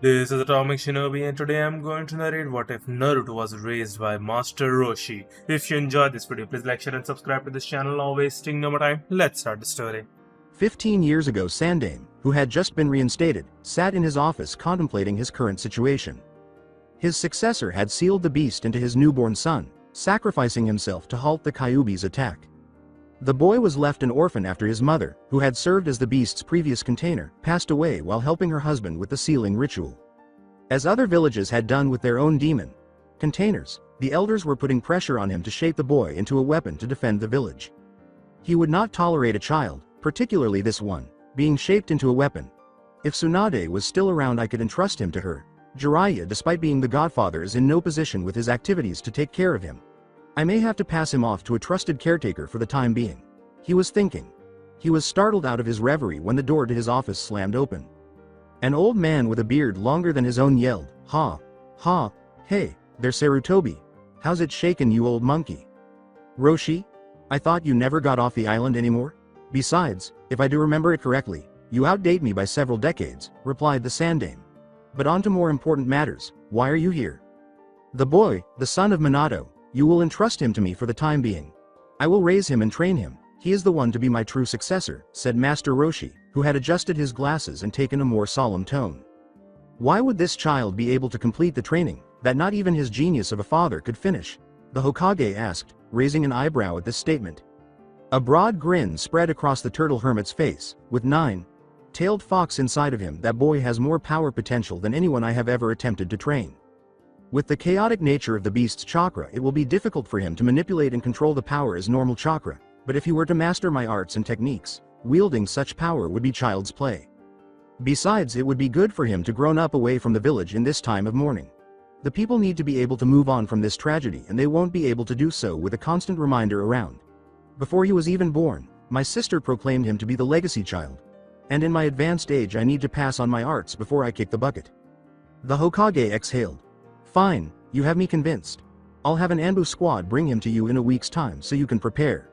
This is Atomic Shinobi and today I'm going to narrate what if Naruto was raised by Master Roshi. If you enjoyed this video, please like, share and subscribe to this channel. Not wasting no more time, let's start the story. 15 years ago, Sandame, who had just been reinstated, sat in his office contemplating his current situation. His successor had sealed the beast into his newborn son, sacrificing himself to halt the Kyuubi's attack. The boy was left an orphan after his mother, who had served as the beast's previous container, passed away while helping her husband with the sealing ritual. As other villages had done with their own demon containers, the elders were putting pressure on him to shape the boy into a weapon to defend the village. He would not tolerate a child, particularly this one, being shaped into a weapon. If Tsunade was still around, I could entrust him to her. Jiraiya, despite being the godfather, is in no position with his activities to take care of him. I may have to pass him off to a trusted caretaker for the time being. He was thinking. He was startled out of his reverie when the door to his office slammed open. An old man with a beard longer than his own yelled, "Ha! Ha! Hey, there's Sarutobi. How's it shaken, you old monkey?" "Roshi? I thought you never got off the island anymore? Besides, if I do remember it correctly, you outdate me by several decades," replied the Sandame. "But on to more important matters, why are you here?" "The boy, the son of Minato, you will entrust him to me for the time being. I will raise him and train him. He is the one to be my true successor," said Master Roshi, who had adjusted his glasses and taken a more solemn tone. Why would this child be able to complete the training that not even his genius of a father could finish? The Hokage asked, raising an eyebrow at this statement. A broad grin spread across the turtle hermit's face. "With 9-tailed fox inside of him, that boy has more power potential than anyone I have ever attempted to train. With the chaotic nature of the beast's chakra, it will be difficult for him to manipulate and control the power as normal chakra, but if he were to master my arts and techniques, wielding such power would be child's play. Besides, it would be good for him to grow up away from the village in this time of mourning. The people need to be able to move on from this tragedy, and they won't be able to do so with a constant reminder around. Before he was even born, my sister proclaimed him to be the legacy child. And in my advanced age, I need to pass on my arts before I kick the bucket." The Hokage exhaled. "Fine, you have me convinced. I'll have an Anbu squad bring him to you in a week's time so you can prepare.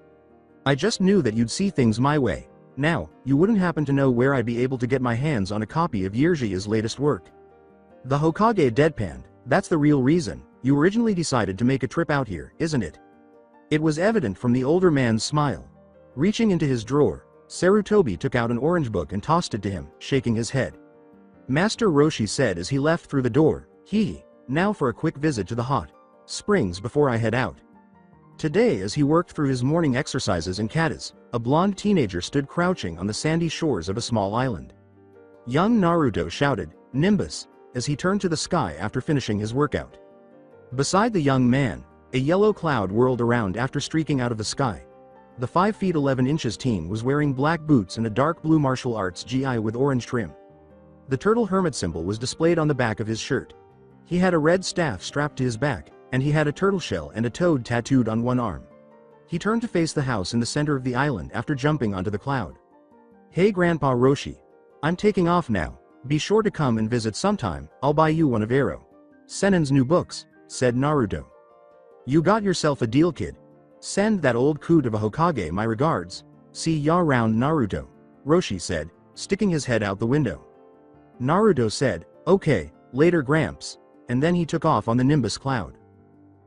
I just knew that you'd see things my way. Now, you wouldn't happen to know where I'd be able to get my hands on a copy of Yirjia's latest work?" The Hokage deadpanned. "That's the real reason you originally decided to make a trip out here, isn't it?" It was evident from the older man's smile. Reaching into his drawer, Sarutobi took out an orange book and tossed it to him, shaking his head. Master Roshi said as he left through the door, "Now for a quick visit to the hot springs before I head out." Today, as he worked through his morning exercises and katas, a blonde teenager stood crouching on the sandy shores of a small island. Young Naruto shouted, "Nimbus," as he turned to the sky after finishing his workout. Beside the young man, a yellow cloud whirled around after streaking out of the sky. The 5 feet 11 inches teen was wearing black boots and a dark blue martial arts gi with orange trim. The turtle hermit symbol was displayed on the back of his shirt. He had a red staff strapped to his back, and he had a turtle shell and a toad tattooed on one arm. He turned to face the house in the center of the island after jumping onto the cloud. "Hey Grandpa Roshi. I'm taking off now. Be sure to come and visit sometime. I'll buy you one of Ero Sennin's new books," said Naruto. "You got yourself a deal, kid. Send that old coot of a Hokage my regards. See ya round, Naruto," Roshi said, sticking his head out the window. Naruto said, "Okay, later Gramps," and then he took off on the Nimbus cloud.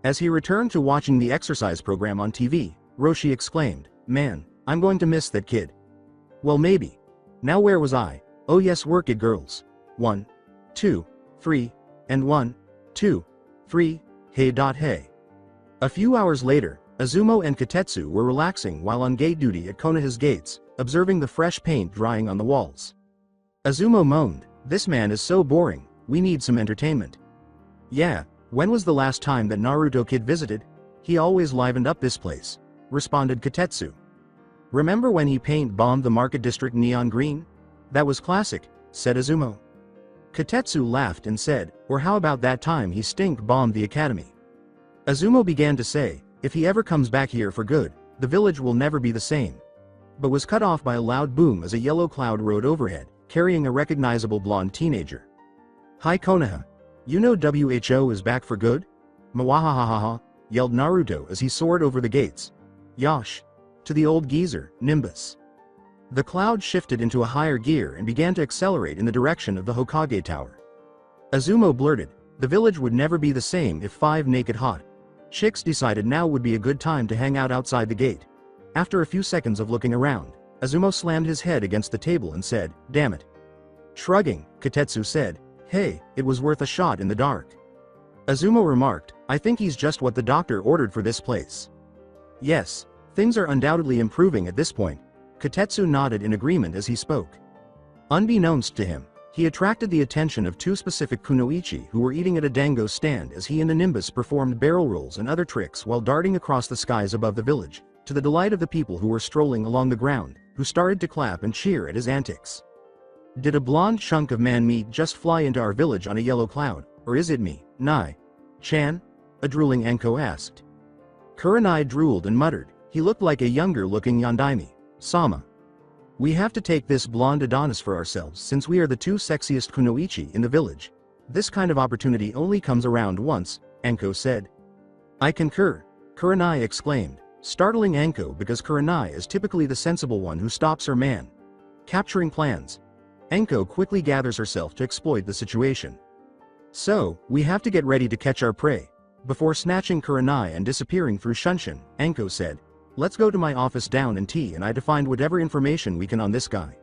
As he returned to watching the exercise program on TV, Roshi exclaimed, "Man, I'm going to miss that kid." Well, maybe. Now where was I? Oh yes, work it girls. 1, 2, 3, and 1, 2, 3, hey. A few hours later, Azumo and Katetsu were relaxing while on gate duty at Konoha's gates, observing the fresh paint drying on the walls. Azumo moaned, "This man is so boring, we need some entertainment." "Yeah, when was the last time that Naruto kid visited? He always livened up this place," responded Katetsu. "Remember when he paint bombed the market district neon green? That was classic," said Azumo. Katetsu laughed and said, "Or how about that time he stink bombed the academy?" Azumo began to say, "If he ever comes back here for good, the village will never be the same," but was cut off by a loud boom as a yellow cloud rode overhead, carrying a recognizable blonde teenager. "Hi Konoha. You know WHO is back for good? Mwahahaha," yelled Naruto as he soared over the gates. "Yosh!" to the old geezer, Nimbus. The cloud shifted into a higher gear and began to accelerate in the direction of the Hokage Tower. Azumo blurted, the village would never be the same if 5 naked hot chicks decided now would be a good time to hang out outside the gate. After a few seconds of looking around, Azumo slammed his head against the table and said, damn it. Shrugging, Katetsu said, hey, it was worth a shot in the dark. Azumo remarked, I think he's just what the doctor ordered for this place. Yes, things are undoubtedly improving at this point. Katetsu nodded in agreement as he spoke. Unbeknownst to him, he attracted the attention of 2 specific kunoichi who were eating at a dango stand as he and the Nimbus performed barrel rolls and other tricks while darting across the skies above the village, to the delight of the people who were strolling along the ground, who started to clap and cheer at his antics. Did a blonde chunk of man meat just fly into our village on a yellow cloud, or is it me, Nai-chan? A drooling Anko asked. Kurenai drooled and muttered, he looked like a younger-looking Yandaime-sama. We have to take this blonde Adonis for ourselves since we are the 2 sexiest kunoichi in the village. This kind of opportunity only comes around once, Anko said. I concur, Kurenai exclaimed, startling Anko because Kurenai is typically the sensible one who stops her man capturing plans. Anko quickly gathers herself to exploit the situation. So, we have to get ready to catch our prey. Before snatching Kurenai and disappearing through Shunshin, Anko said, let's go to my office down in T and I to find whatever information we can on this guy.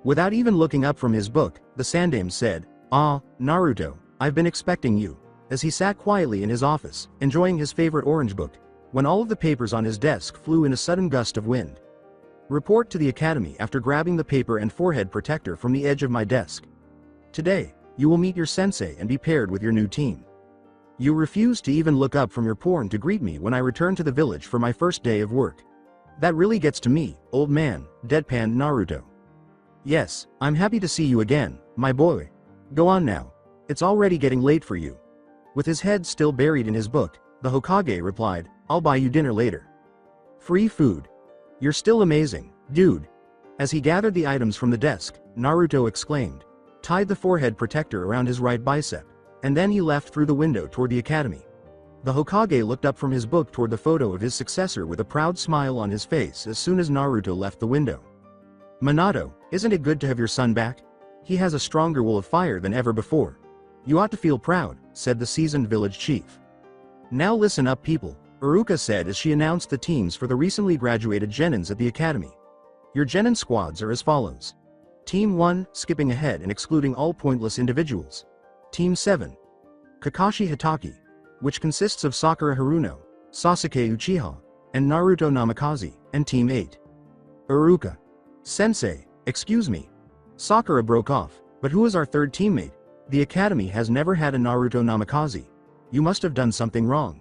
Without even looking up from his book, the Sandame said, ah, Naruto, I've been expecting you, as he sat quietly in his office, enjoying his favorite orange book, when all of the papers on his desk flew in a sudden gust of wind. Report to the academy after grabbing the paper and forehead protector from the edge of my desk. Today, you will meet your sensei and be paired with your new team. You refuse to even look up from your porn to greet me when I return to the village for my first day of work. That really gets to me, old man, deadpanned Naruto. Yes, I'm happy to see you again, my boy. Go on now. It's already getting late for you. With his head still buried in his book, the Hokage replied, I'll buy you dinner later. Free food. You're still amazing, dude. As he gathered the items from the desk, Naruto exclaimed, tied the forehead protector around his right bicep, and then he left through the window toward the academy. The Hokage looked up from his book toward the photo of his successor with a proud smile on his face as soon as Naruto left the window. Minato, isn't it good to have your son back? He has a stronger will of fire than ever before. You ought to feel proud, said the seasoned village chief. Now listen up people, Uruka said as she announced the teams for the recently graduated genins at the academy. Your genin squads are as follows. Team 1, skipping ahead and excluding all pointless individuals. Team 7. Kakashi Hitaki, which consists of Sakura Haruno, Sasuke Uchiha, and Naruto Namikaze, and Team 8. Uruka. Sensei, excuse me. Sakura broke off, but who is our third teammate? The academy has never had a Naruto Namikaze. You must have done something wrong.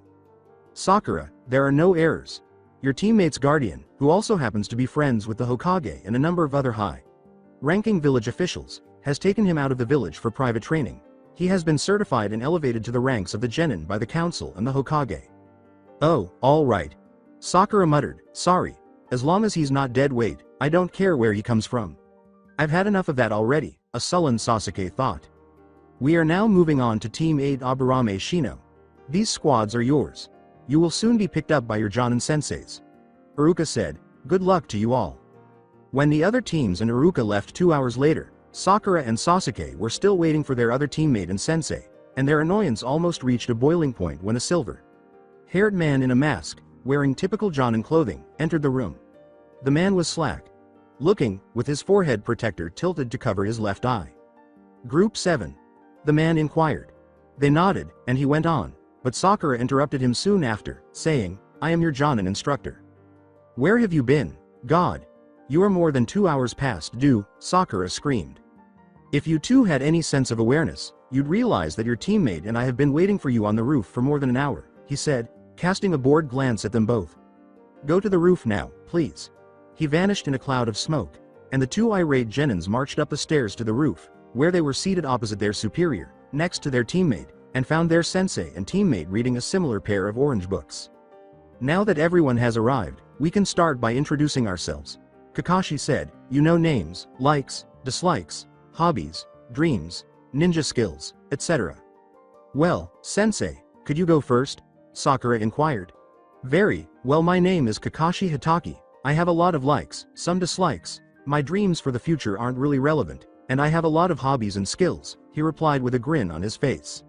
Sakura, there are no errors. Your teammate's guardian, who also happens to be friends with the Hokage and a number of other high-ranking village officials, has taken him out of the village for private training. He has been certified and elevated to the ranks of the genin by the council and the Hokage. Oh, all right. Sakura muttered, sorry, as long as he's not dead weight, I don't care where he comes from. I've had enough of that already, a sullen Sasuke thought. We are now moving on to Team 8 Aburame Shino. These squads are yours. You will soon be picked up by your Jonin senseis. Uruka said, good luck to you all. When the other teams and Uruka left 2 hours later, Sakura and Sasuke were still waiting for their other teammate and sensei, and their annoyance almost reached a boiling point when a silver-haired man in a mask, wearing typical Jonin clothing, entered the room. The man was slack looking, with his forehead protector tilted to cover his left eye. Group 7. The man inquired. They nodded, and he went on, but Sakura interrupted him soon after, saying, I am your Jonin instructor. Where have you been, God? You are more than 2 hours past due, Sakura screamed. If you two had any sense of awareness, you'd realize that your teammate and I have been waiting for you on the roof for more than an hour, he said, casting a bored glance at them both. Go to the roof now, please. He vanished in a cloud of smoke, and the 2 irate genins marched up the stairs to the roof, where they were seated opposite their superior, next to their teammate, and found their sensei and teammate reading a similar pair of orange books. Now that everyone has arrived, we can start by introducing ourselves. Kakashi said, you know names, likes, dislikes, hobbies, dreams, ninja skills, etc. Well, sensei, could you go first? Sakura inquired. Very well, my name is Kakashi Hitaki. I have a lot of likes, some dislikes. My dreams for the future aren't really relevant, and I have a lot of hobbies and skills, he he replied with a grin on his face.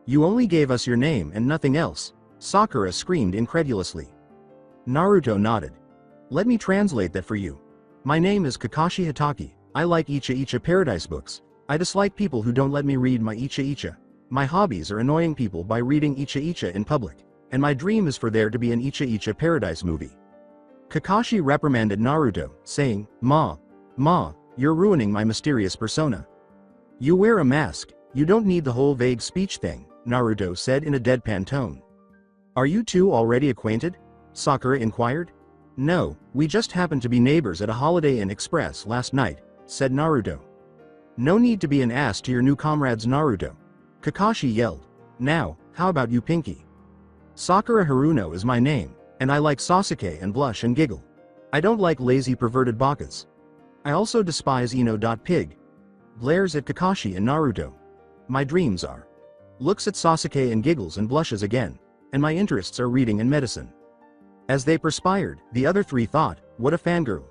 You only gave us your name and nothing else, Sakura screamed incredulously. Naruto nodded. Let me translate that for you. My name is Kakashi Hatake, I like Icha Icha Paradise books. I dislike people who don't let me read my Icha Icha. My hobbies are annoying people by reading Icha Icha in public, and my dream is for there to be an Icha Icha Paradise movie. Kakashi reprimanded Naruto, saying, Ma, you're ruining my mysterious persona. You wear a mask, you don't need the whole vague speech thing, Naruto said in a deadpan tone. Are you two already acquainted? Sakura inquired. No, we just happened to be neighbors at a Holiday Inn Express last night, said Naruto. No need to be an ass to your new comrades, Naruto. Kakashi yelled. Now, how about you, Pinky? Sakura Haruno is my name, and I like Sasuke and blush and giggle. I don't like lazy perverted bakas. I also despise Ino.pig. Glares at Kakashi and Naruto. My dreams are. Looks at Sasuke and giggles and blushes again, and my interests are reading and medicine. As they perspired, the other three thought, what a fangirl.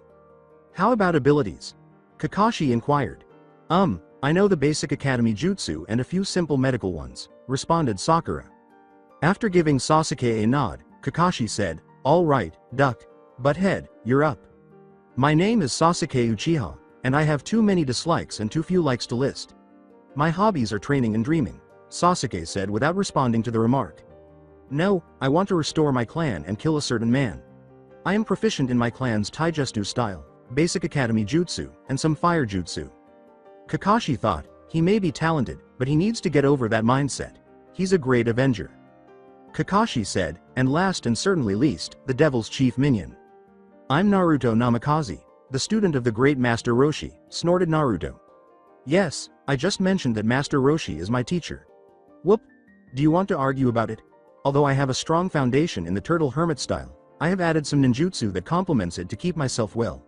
How about abilities? Kakashi inquired. I know the basic academy jutsu and a few simple medical ones, responded Sakura. After giving Sasuke a nod, Kakashi said, all right, duck, butt head, you're up. My name is Sasuke Uchiha, and I have too many dislikes and too few likes to list. My hobbies are training and dreaming, Sasuke said without responding to the remark. No, I want to restore my clan and kill a certain man. I am proficient in my clan's taijutsu style, basic academy jutsu, and some fire jutsu. Kakashi thought, he may be talented, but he needs to get over that mindset. He's a great avenger. Kakashi said, and last and certainly least, the devil's chief minion. I'm Naruto Namikaze, the student of the great Master Roshi, snorted Naruto. Yes, I just mentioned that Master Roshi is my teacher. Whoop! Do you want to argue about it? Although I have a strong foundation in the turtle hermit style, I have added some ninjutsu that complements it to keep myself well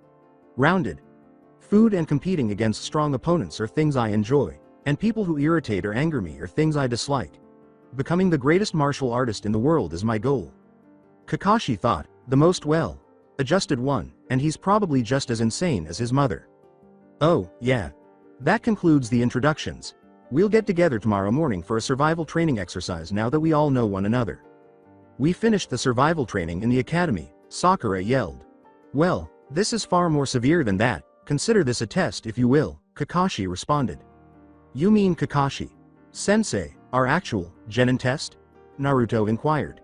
rounded. Food and competing against strong opponents are things I enjoy, and people who irritate or anger me are things I dislike. Becoming the greatest martial artist in the world is my goal. Kakashi thought, the most well-adjusted one, and he's probably just as insane as his mother. Oh, yeah. That concludes the introductions. We'll get together tomorrow morning for a survival training exercise now that we all know one another. We finished the survival training in the academy, Sakura yelled. Well, this is far more severe than that, consider this a test if you will, Kakashi responded. You mean Kakashi Sensei, our actual genin test? Naruto inquired.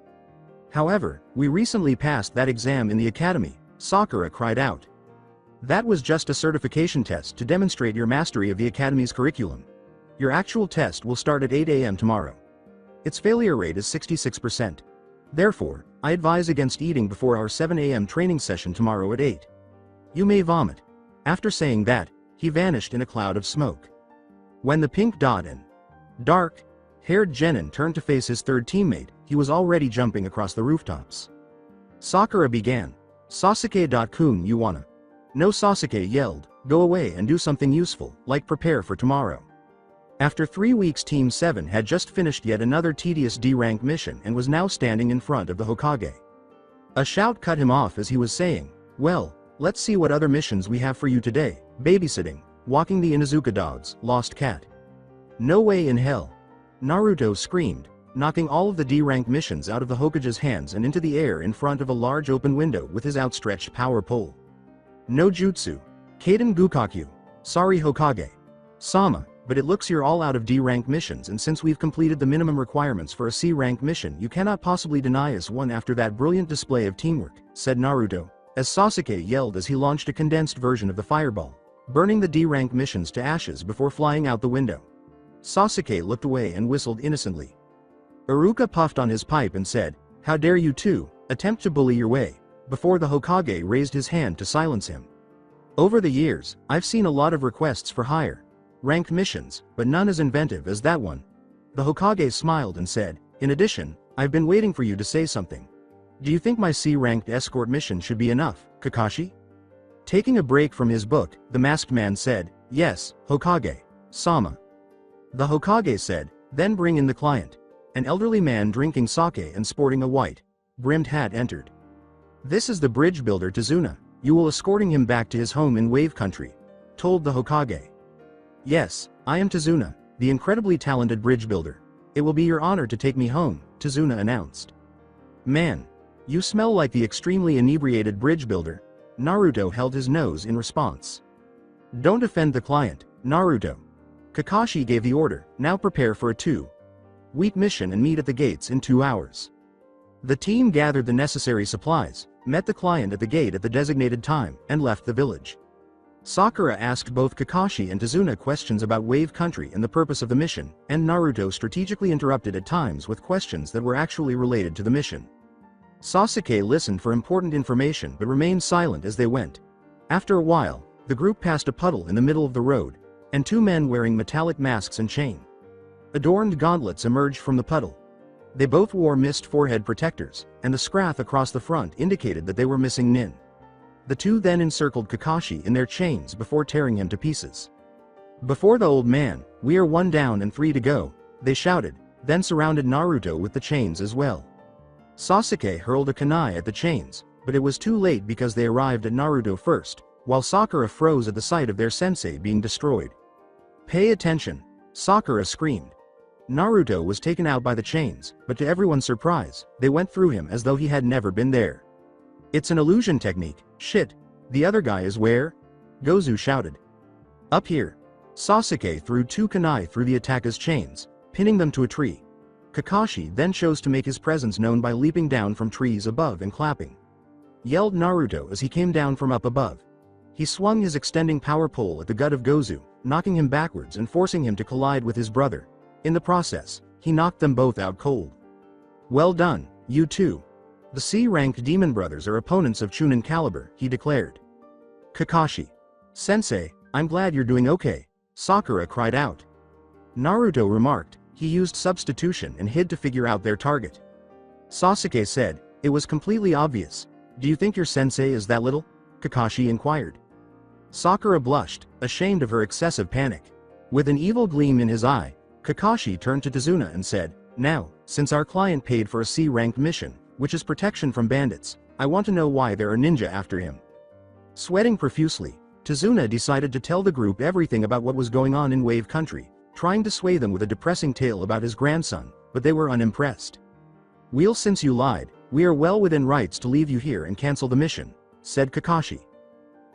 However, we recently passed that exam in the academy, Sakura cried out. That was just a certification test to demonstrate your mastery of the academy's curriculum. Your actual test will start at 8 a.m. tomorrow. Its failure rate is 66%. Therefore, I advise against eating before our 7 a.m. training session tomorrow at 8. You may vomit. After saying that, he vanished in a cloud of smoke. When the pink dot and dark-haired genin turned to face his third teammate, he was already jumping across the rooftops. Sakura began. Sasuke.kun you wanna? No, Sasuke yelled, go away and do something useful, like prepare for tomorrow. After 3 weeks Team 7 had just finished yet another tedious D-rank mission and was now standing in front of the Hokage. A shout cut him off as he was saying, well, let's see what other missions we have for you today, babysitting, walking the Inuzuka dogs, lost cat. No way in hell. Naruto screamed, knocking all of the D-rank missions out of the Hokage's hands and into the air in front of a large open window with his outstretched power pole. No jutsu. Kaden Gukakyu. Sorry Hokage. Sama, but it looks you're all out of D-rank missions, and since we've completed the minimum requirements for a C-rank mission you cannot possibly deny us one after that brilliant display of teamwork, said Naruto, as Sasuke yelled as he launched a condensed version of the fireball, burning the D-rank missions to ashes before flying out the window. Sasuke looked away and whistled innocently. Iruka puffed on his pipe and said, how dare you two attempt to bully your way, before the Hokage raised his hand to silence him. Over the years, I've seen a lot of requests for higher ranked missions, but none as inventive as that one. The Hokage smiled and said, in addition, I've been waiting for you to say something. Do you think my C-ranked escort mission should be enough, Kakashi? Taking a break from his book, the masked man said, yes, Hokage. Sama. The Hokage said, then bring in the client. An elderly man drinking sake and sporting a white-brimmed hat entered. This is the bridge builder Tazuna. You will escorting him back to his home in Wave Country, told the Hokage. Yes, I am Tazuna, the incredibly talented bridge builder. It will be your honor to take me home, Tazuna announced. Man, you smell like the extremely inebriated bridge builder. Naruto held his nose in response. Don't offend the client, Naruto. Kakashi gave the order, now prepare for a 2-week mission and meet at the gates in 2 hours. The team gathered the necessary supplies, met the client at the gate at the designated time, and left the village. Sakura asked both Kakashi and Tazuna questions about Wave Country and the purpose of the mission, and Naruto strategically interrupted at times with questions that were actually related to the mission. Sasuke listened for important information but remained silent as they went. After a while, the group passed a puddle in the middle of the road, and 2 men wearing metallic masks and chain-adorned gauntlets emerged from the puddle. They both wore mist forehead protectors, and the scrath across the front indicated that they were missing Nin. The 2 then encircled Kakashi in their chains before tearing him to pieces. Before the old man, we are 1 down and 3 to go, they shouted, then surrounded Naruto with the chains as well. Sasuke hurled a kunai at the chains, but it was too late because they arrived at Naruto first, while Sakura froze at the sight of their sensei being destroyed. Pay attention, Sakura screamed. Naruto was taken out by the chains, but to everyone's surprise, they went through him as though he had never been there. It's an illusion technique, shit, the other guy is where? Gozu shouted. Up here. Sasuke threw 2 kunai through the attacker's chains, pinning them to a tree. Kakashi then chose to make his presence known by leaping down from trees above and clapping. Yelled Naruto as he came down from up above. He swung his extending power pole at the gut of Gozu, knocking him backwards and forcing him to collide with his brother. In the process, he knocked them both out cold. Well done, you two. The C-ranked demon brothers are opponents of Chunin caliber, he declared. Kakashi. Sensei, I'm glad you're doing okay, Sakura cried out. Naruto remarked, he used substitution and hid to figure out their target. Sasuke said, it was completely obvious. Do you think your sensei is that little? Kakashi inquired. Sakura blushed, ashamed of her excessive panic. With an evil gleam in his eye, Kakashi turned to Tazuna and said, now, since our client paid for a C-ranked mission, which is protection from bandits, I want to know why there are ninja after him. Sweating profusely, Tazuna decided to tell the group everything about what was going on in Wave Country, trying to sway them with a depressing tale about his grandson, but they were unimpressed. Well, since you lied, we are well within rights to leave you here and cancel the mission, said Kakashi.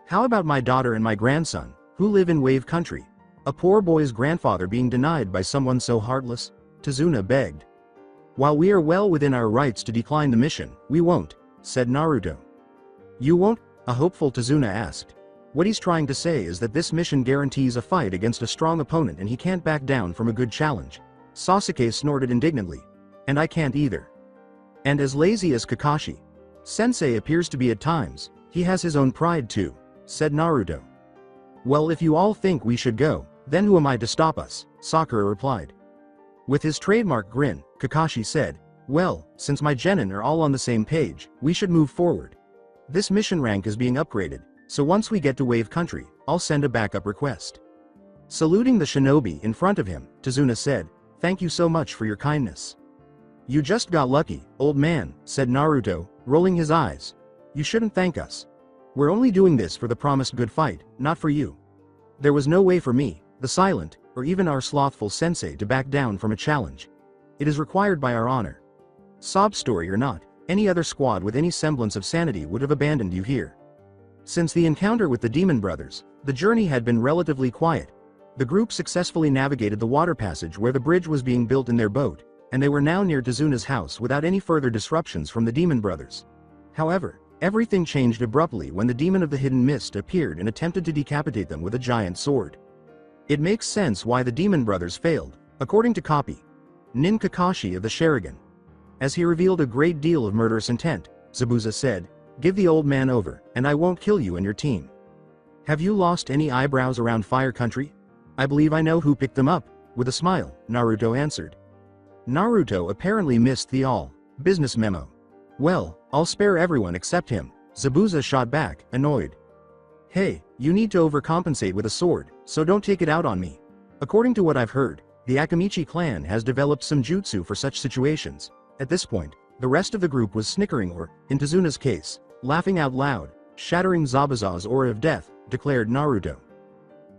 How about my daughter and my grandson, who live in Wave Country? A poor boy's grandfather being denied by someone so heartless? Tazuna begged. While we are well within our rights to decline the mission, we won't, said Naruto. You won't? A hopeful Tazuna asked. What he's trying to say is that this mission guarantees a fight against a strong opponent and he can't back down from a good challenge. Sasuke snorted indignantly. And I can't either. And as lazy as Kakashi. Sensei appears to be at times, he has his own pride too, said Naruto. Well, if you all think we should go, then who am I to stop us? Sakura replied. With his trademark grin, Kakashi said, well, since my genin are all on the same page, we should move forward. This mission rank is being upgraded, so once we get to Wave Country, I'll send a backup request. Saluting the shinobi in front of him, Tazuna said, thank you so much for your kindness. You just got lucky, old man, said Naruto, rolling his eyes. You shouldn't thank us. We're only doing this for the promised good fight, not for you. There was no way for me, the silent, or even our slothful sensei to back down from a challenge. It is required by our honor. Sob story or not, any other squad with any semblance of sanity would have abandoned you here. Since the encounter with the demon brothers, the journey had been relatively quiet. The group successfully navigated the water passage where the bridge was being built in their boat, and they were now near Tazuna's house without any further disruptions from the demon brothers. However, everything changed abruptly when the demon of the hidden mist appeared and attempted to decapitate them with a giant sword. It makes sense why the demon brothers failed, according to Copy. Nin Kakashi of the Sharingan. As he revealed a great deal of murderous intent, Zabuza said, give the old man over, and I won't kill you and your team. Have you lost any eyebrows around Fire Country? I believe I know who picked them up, with a smile, Naruto answered. Naruto apparently missed the all-business memo. Well, I'll spare everyone except him, Zabuza shot back, annoyed. Hey, you need to overcompensate with a sword, so don't take it out on me. According to what I've heard, the Akamichi clan has developed some jutsu for such situations. At this point, the rest of the group was snickering or, in Tazuna's case, laughing out loud, shattering Zabuza's aura of death, declared Naruto.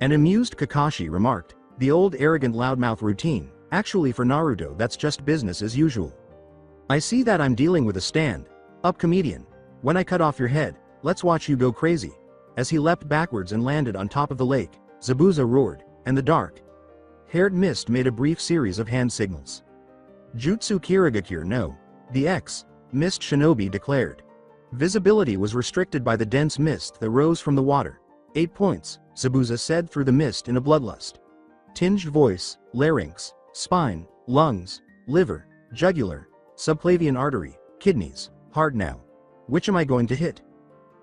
An amused Kakashi remarked, The old arrogant loudmouth routine. Actually for Naruto that's just business as usual. I see that I'm dealing with a stand-up comedian. When I cut off your head, let's watch you go crazy. As he leapt backwards and landed on top of the lake, Zabuza roared, and the dark-haired mist made a brief series of hand signals. Jutsu Kirigakure no. The Mist Shinobi declared. Visibility was restricted by the dense mist that rose from the water. 8 points, Zabuza said through the mist in a bloodlust. Tinged voice, larynx, spine, lungs, liver, jugular, subclavian artery, kidneys, heart now. Which am I going to hit?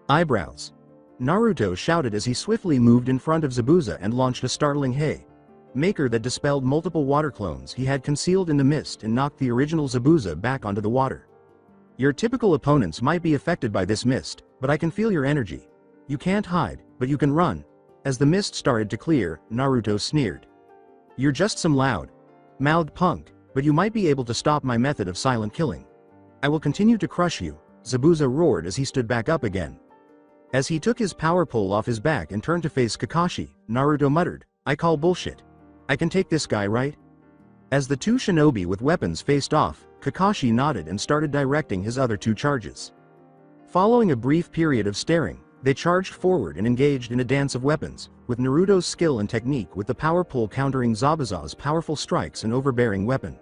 Eyebrows. Naruto shouted as he swiftly moved in front of Zabuza and launched a startling hey maker that dispelled multiple water clones he had concealed in the mist and knocked the original Zabuza back onto the water. Your typical opponents might be affected by this mist, but I can feel your energy. You can't hide, but you can run. As the mist started to clear, Naruto sneered. You're just some loud-mouthed punk, but you might be able to stop my method of silent killing. I will continue to crush you, Zabuza roared as he stood back up again. As he took his power pole off his back and turned to face Kakashi, Naruto muttered, I call bullshit. I can take this guy, right? As the two shinobi with weapons faced off, Kakashi nodded and started directing his other two charges. Following a brief period of staring, they charged forward and engaged in a dance of weapons, with Naruto's skill and technique with the power pole countering Zabuza's powerful strikes and overbearing weapon.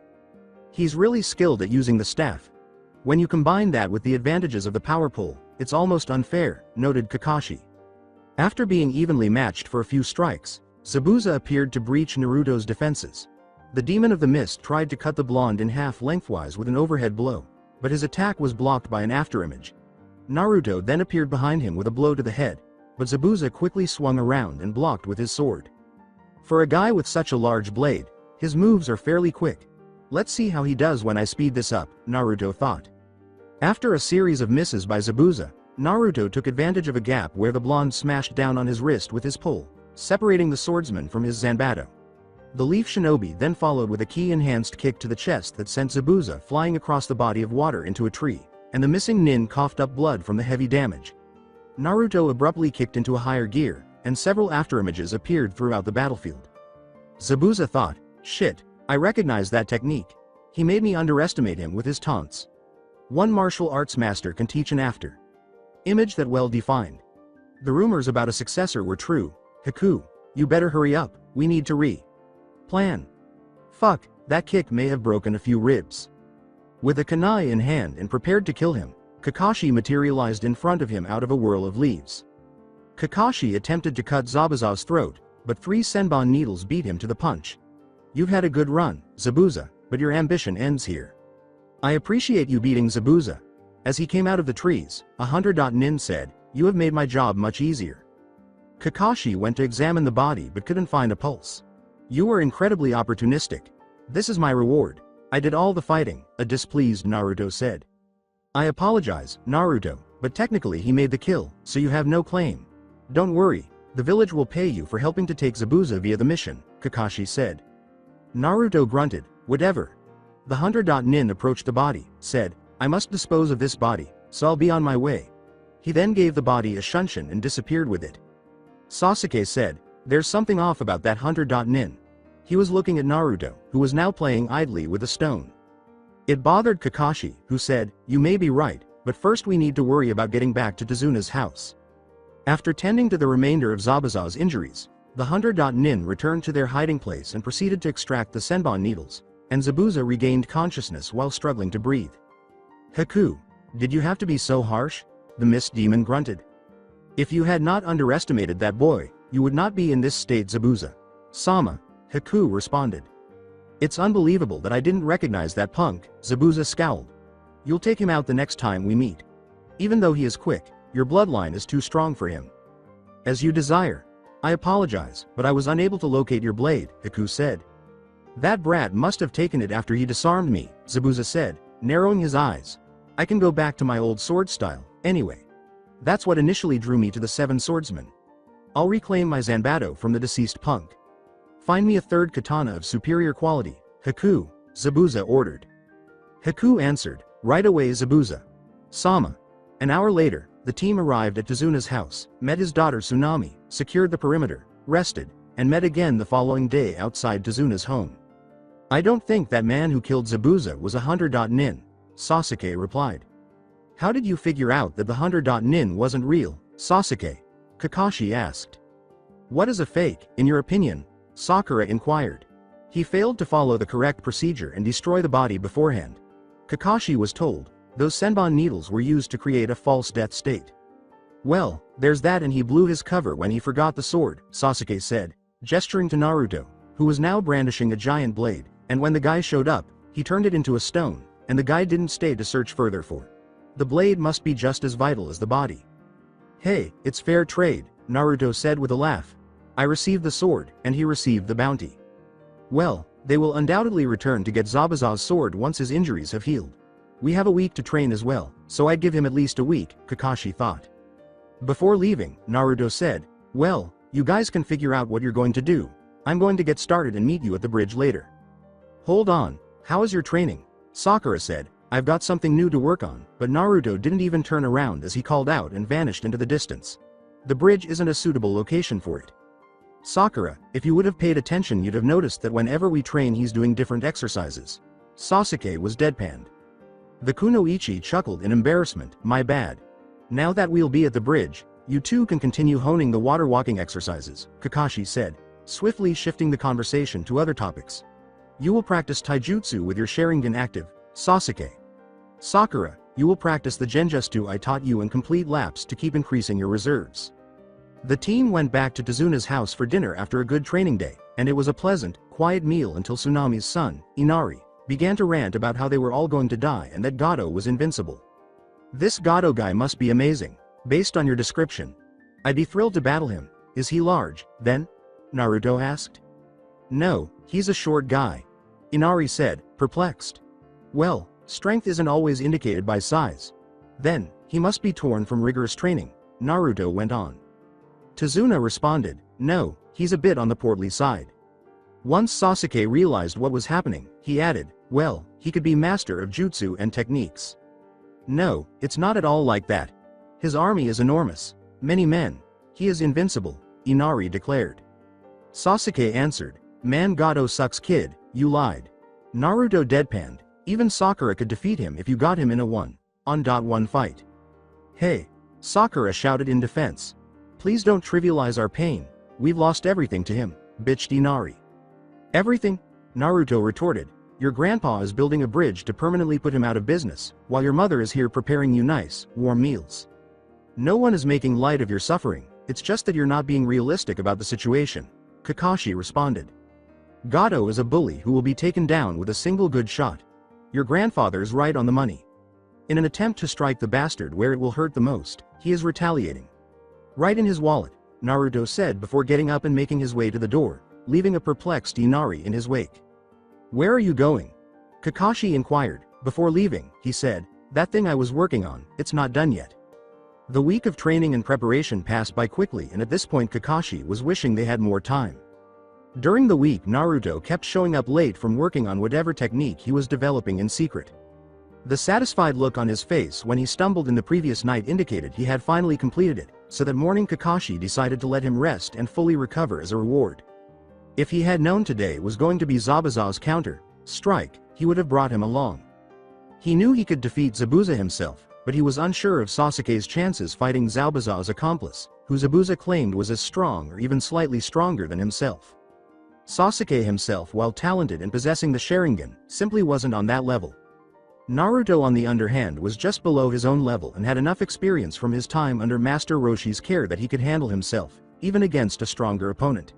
He's really skilled at using the staff. When you combine that with the advantages of the power pole, it's almost unfair, noted Kakashi. After being evenly matched for a few strikes, Zabuza appeared to breach Naruto's defenses. The demon of the mist tried to cut the blonde in half lengthwise with an overhead blow, but his attack was blocked by an afterimage. Naruto then appeared behind him with a blow to the head, but Zabuza quickly swung around and blocked with his sword. For a guy with such a large blade, his moves are fairly quick. Let's see how he does when I speed this up, Naruto thought. After a series of misses by Zabuza, Naruto took advantage of a gap where the blonde smashed down on his wrist with his pole, separating the swordsman from his Zanbato. The Leaf Shinobi then followed with a ki-enhanced kick to the chest that sent Zabuza flying across the body of water into a tree, and the missing nin coughed up blood from the heavy damage. Naruto abruptly kicked into a higher gear, and several afterimages appeared throughout the battlefield. Zabuza thought, shit, I recognize that technique. He made me underestimate him with his taunts. One martial arts master can teach an after-image that well defined. The rumors about a successor were true. Haku, you better hurry up, we need to plan. Fuck, that kick may have broken a few ribs. With a kunai in hand and prepared to kill him, Kakashi materialized in front of him out of a whirl of leaves. Kakashi attempted to cut Zabuza's throat, but 3 senbon needles beat him to the punch. You've had a good run, Zabuza, but your ambition ends here. I appreciate you beating Zabuza. As he came out of the trees, a hunter.nin said, you have made my job much easier. Kakashi went to examine the body but couldn't find a pulse. You were incredibly opportunistic. This is my reward. I did all the fighting, a displeased Naruto said. I apologize, Naruto, but technically he made the kill, so you have no claim. Don't worry, the village will pay you for helping to take Zabuza via the mission, Kakashi said. Naruto grunted, whatever. The hunter.nin approached the body, said, I must dispose of this body, so I'll be on my way. He then gave the body a shunshin and disappeared with it. Sasuke said, there's something off about that hunter.nin. He was looking at Naruto, who was now playing idly with a stone. It bothered Kakashi, who said, you may be right, but first we need to worry about getting back to Tazuna's house. After tending to the remainder of Zabuza's injuries, the hunter.nin returned to their hiding place and proceeded to extract the senbon needles, and Zabuza regained consciousness while struggling to breathe. Haku, did you have to be so harsh? The mist demon grunted. If you had not underestimated that boy, you would not be in this state, Zabuza. Sama, Haku responded. It's unbelievable that I didn't recognize that punk, Zabuza scowled. You'll take him out the next time we meet. Even though he is quick, your bloodline is too strong for him. As you desire. I apologize, but I was unable to locate your blade, Haku said. That brat must have taken it after he disarmed me, Zabuza said, narrowing his eyes. I can go back to my old sword style, anyway. That's what initially drew me to the 7 swordsmen. I'll reclaim my Zanbato from the deceased punk. Find me a 3rd katana of superior quality, Haku, Zabuza ordered. Haku answered, right away Zabuza. Sama. An hour later, the team arrived at Tazuna's house, met his daughter Tsunami, secured the perimeter, rested, and met again the following day outside Tazuna's home. I don't think that man who killed Zabuza was a hunter. Nin, Sasuke replied. How did you figure out that the hunter? Nin wasn't real, Sasuke? Kakashi asked. What is a fake, in your opinion? Sakura inquired. He failed to follow the correct procedure and destroy the body beforehand. Kakashi was told, those Senbon needles were used to create a false death state. Well, there's that, and he blew his cover when he forgot the sword, Sasuke said, gesturing to Naruto, who was now brandishing a giant blade, and when the guy showed up, he turned it into a stone, and the guy didn't stay to search further for. The blade must be just as vital as the body. Hey, it's fair trade, Naruto said with a laugh. I received the sword, and he received the bounty. Well, they will undoubtedly return to get Zabuza's sword once his injuries have healed. We have a week to train as well, so I'd give him at least a week, Kakashi thought. Before leaving, Naruto said, well, you guys can figure out what you're going to do. I'm going to get started and meet you at the bridge later. Hold on, how is your training? Sakura said, I've got something new to work on, but Naruto didn't even turn around as he called out and vanished into the distance. The bridge isn't a suitable location for it. Sakura, if you would have paid attention you'd have noticed that whenever we train he's doing different exercises. Sasuke was deadpanned. The Kunoichi chuckled in embarrassment, my bad. Now that we'll be at the bridge, you two can continue honing the water walking exercises, Kakashi said, swiftly shifting the conversation to other topics. You will practice taijutsu with your Sharingan active, Sasuke. Sakura, you will practice the genjutsu I taught you and complete laps to keep increasing your reserves. The team went back to Tazuna's house for dinner after a good training day, and it was a pleasant, quiet meal until Tsunami's son, Inari, began to rant about how they were all going to die and that Gato was invincible. This Gato guy must be amazing, based on your description. I'd be thrilled to battle him. Is he large, then? Naruto asked. No, he's a short guy. Inari said, perplexed. Well, strength isn't always indicated by size. Then, he must be torn from rigorous training, Naruto went on. Tazuna responded, no, he's a bit on the portly side. Once Sasuke realized what was happening, he added, well, he could be master of jutsu and techniques. No, it's not at all like that. His army is enormous. Many men. He is invincible, Inari declared. Sasuke answered, man Gato sucks kid, you lied. Naruto deadpanned, even Sakura could defeat him if you got him in a one-on-one fight. Hey, Sakura shouted in defense. Please don't trivialize our pain, we've lost everything to him, bitched Inari. Everything? Naruto retorted, your grandpa is building a bridge to permanently put him out of business, while your mother is here preparing you nice, warm meals. No one is making light of your suffering, it's just that you're not being realistic about the situation, Kakashi responded. Gato is a bully who will be taken down with a single good shot. Your grandfather's right on the money. In an attempt to strike the bastard where it will hurt the most, he is retaliating. Right in his wallet, Naruto said before getting up and making his way to the door, leaving a perplexed Inari in his wake. Where are you going? Kakashi inquired. Before leaving, he said, that thing I was working on, it's not done yet. The week of training and preparation passed by quickly, and at this point Kakashi was wishing they had more time. During the week Naruto kept showing up late from working on whatever technique he was developing in secret. The satisfied look on his face when he stumbled in the previous night indicated he had finally completed it, so that morning Kakashi decided to let him rest and fully recover as a reward. If he had known today was going to be Zabuza's counter-strike, he would have brought him along. He knew he could defeat Zabuza himself, but he was unsure of Sasuke's chances fighting Zabuza's accomplice, who Zabuza claimed was as strong or even slightly stronger than himself. Sasuke himself, while talented and possessing the Sharingan, simply wasn't on that level. Naruto on the other hand was just below his own level and had enough experience from his time under Master Roshi's care that he could handle himself, even against a stronger opponent.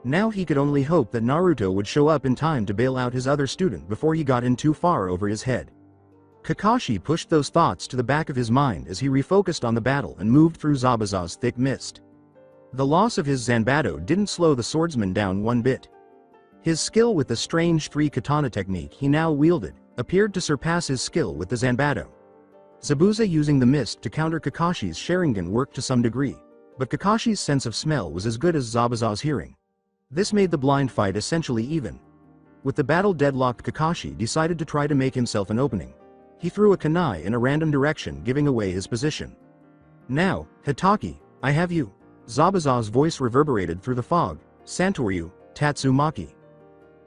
Now he could only hope that Naruto would show up in time to bail out his other student before he got in too far over his head. Kakashi pushed those thoughts to the back of his mind as he refocused on the battle and moved through Zabuza's thick mist. The loss of his Zanbato didn't slow the swordsman down one bit. His skill with the strange three-katana technique he now wielded appeared to surpass his skill with the Zanbato. Zabuza using the mist to counter Kakashi's Sharingan worked to some degree, but Kakashi's sense of smell was as good as Zabuza's hearing. This made the blind fight essentially even. With the battle deadlocked, Kakashi decided to try to make himself an opening. He threw a kunai in a random direction, giving away his position. Now, Hitaki, I have you. Zabuza's voice reverberated through the fog, Santoryu, Tatsumaki.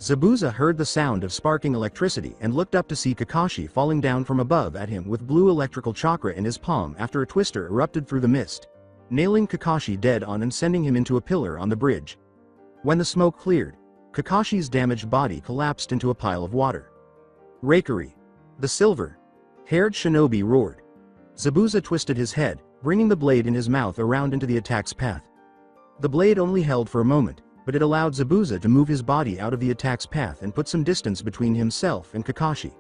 Zabuza heard the sound of sparking electricity and looked up to see Kakashi falling down from above at him with blue electrical chakra in his palm after a twister erupted through the mist, nailing Kakashi dead on and sending him into a pillar on the bridge. When the smoke cleared, Kakashi's damaged body collapsed into a pile of water. Rakery. The silver-haired shinobi roared. Zabuza twisted his head, bringing the blade in his mouth around into the attack's path. The blade only held for a moment, but it allowed Zabuza to move his body out of the attack's path and put some distance between himself and Kakashi.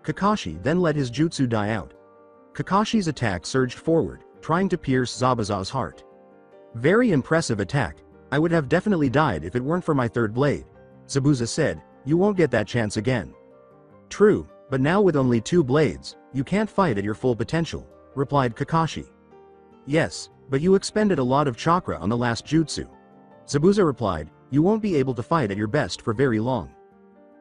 Kakashi then let his jutsu die out. Kakashi's attack surged forward, trying to pierce Zabuza's heart. Very impressive attack. I would have definitely died if it weren't for my third blade. Zabuza said, you won't get that chance again. True, but now with only 2 blades, you can't fight at your full potential, replied Kakashi. Yes, but you expended a lot of chakra on the last jutsu. Zabuza replied, you won't be able to fight at your best for very long.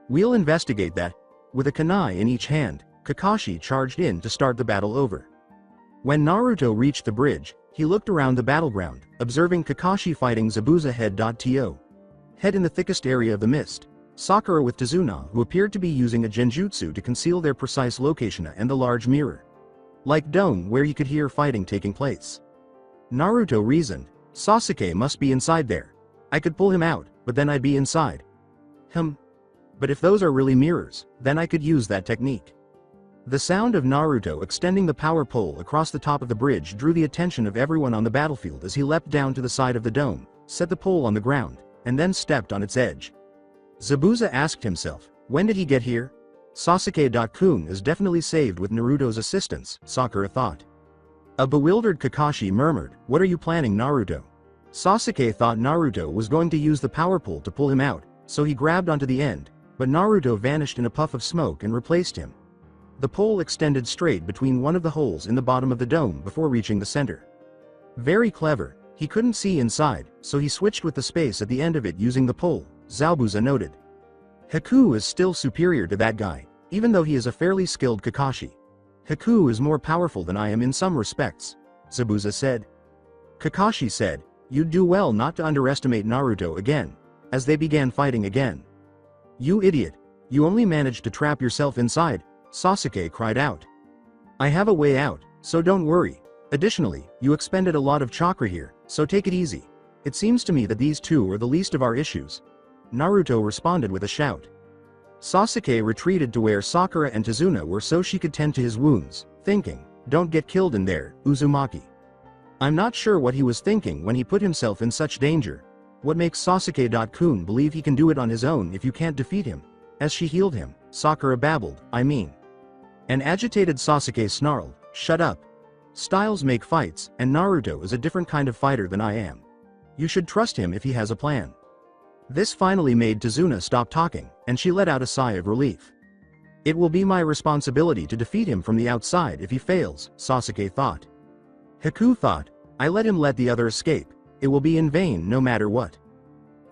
We'll investigate that. With a kunai in each hand, Kakashi charged in to start the battle over. When Naruto reached the bridge, he looked around the battleground, observing Kakashi fighting Zabuza head in the thickest area of the mist, Sakura with Tazuna who appeared to be using a genjutsu to conceal their precise location and the large mirror. Like dome where you could hear fighting taking place. Naruto reasoned, Sasuke must be inside there. I could pull him out, but then I'd be inside. But if those are really mirrors, then I could use that technique. The sound of Naruto extending the power pole across the top of the bridge drew the attention of everyone on the battlefield as he leapt down to the side of the dome, set the pole on the ground, and then stepped on its edge. Zabuza asked himself, when did he get here? Sasuke-kun is definitely saved with Naruto's assistance, Sakura thought. A bewildered Kakashi murmured, what are you planning, Naruto? Sasuke thought Naruto was going to use the power pole to pull him out, so he grabbed onto the end, but Naruto vanished in a puff of smoke and replaced him. The pole extended straight between one of the holes in the bottom of the dome before reaching the center. Very clever, he couldn't see inside, so he switched with the space at the end of it using the pole, Zabuza noted. Haku is still superior to that guy, even though he is a fairly skilled Kakashi. Haku is more powerful than I am in some respects, Zabuza said. Kakashi said, you'd do well not to underestimate Naruto again, as they began fighting again. You idiot, you only managed to trap yourself inside, Sasuke cried out. I have a way out, so don't worry. Additionally, you expended a lot of chakra here, so take it easy. It seems to me that these two are the least of our issues. Naruto responded with a shout. Sasuke retreated to where Sakura and Tazuna were so she could tend to his wounds, thinking, don't get killed in there, Uzumaki. I'm not sure what he was thinking when he put himself in such danger. What makes Sasuke-kun believe he can do it on his own if you can't defeat him? As she healed him, Sakura babbled, I mean. An agitated Sasuke snarled, shut up. Styles make fights, and Naruto is a different kind of fighter than I am. You should trust him if he has a plan. This finally made Tazuna stop talking, and she let out a sigh of relief. It will be my responsibility to defeat him from the outside if he fails, Sasuke thought. Haku thought, I let him let the other escape, it will be in vain no matter what.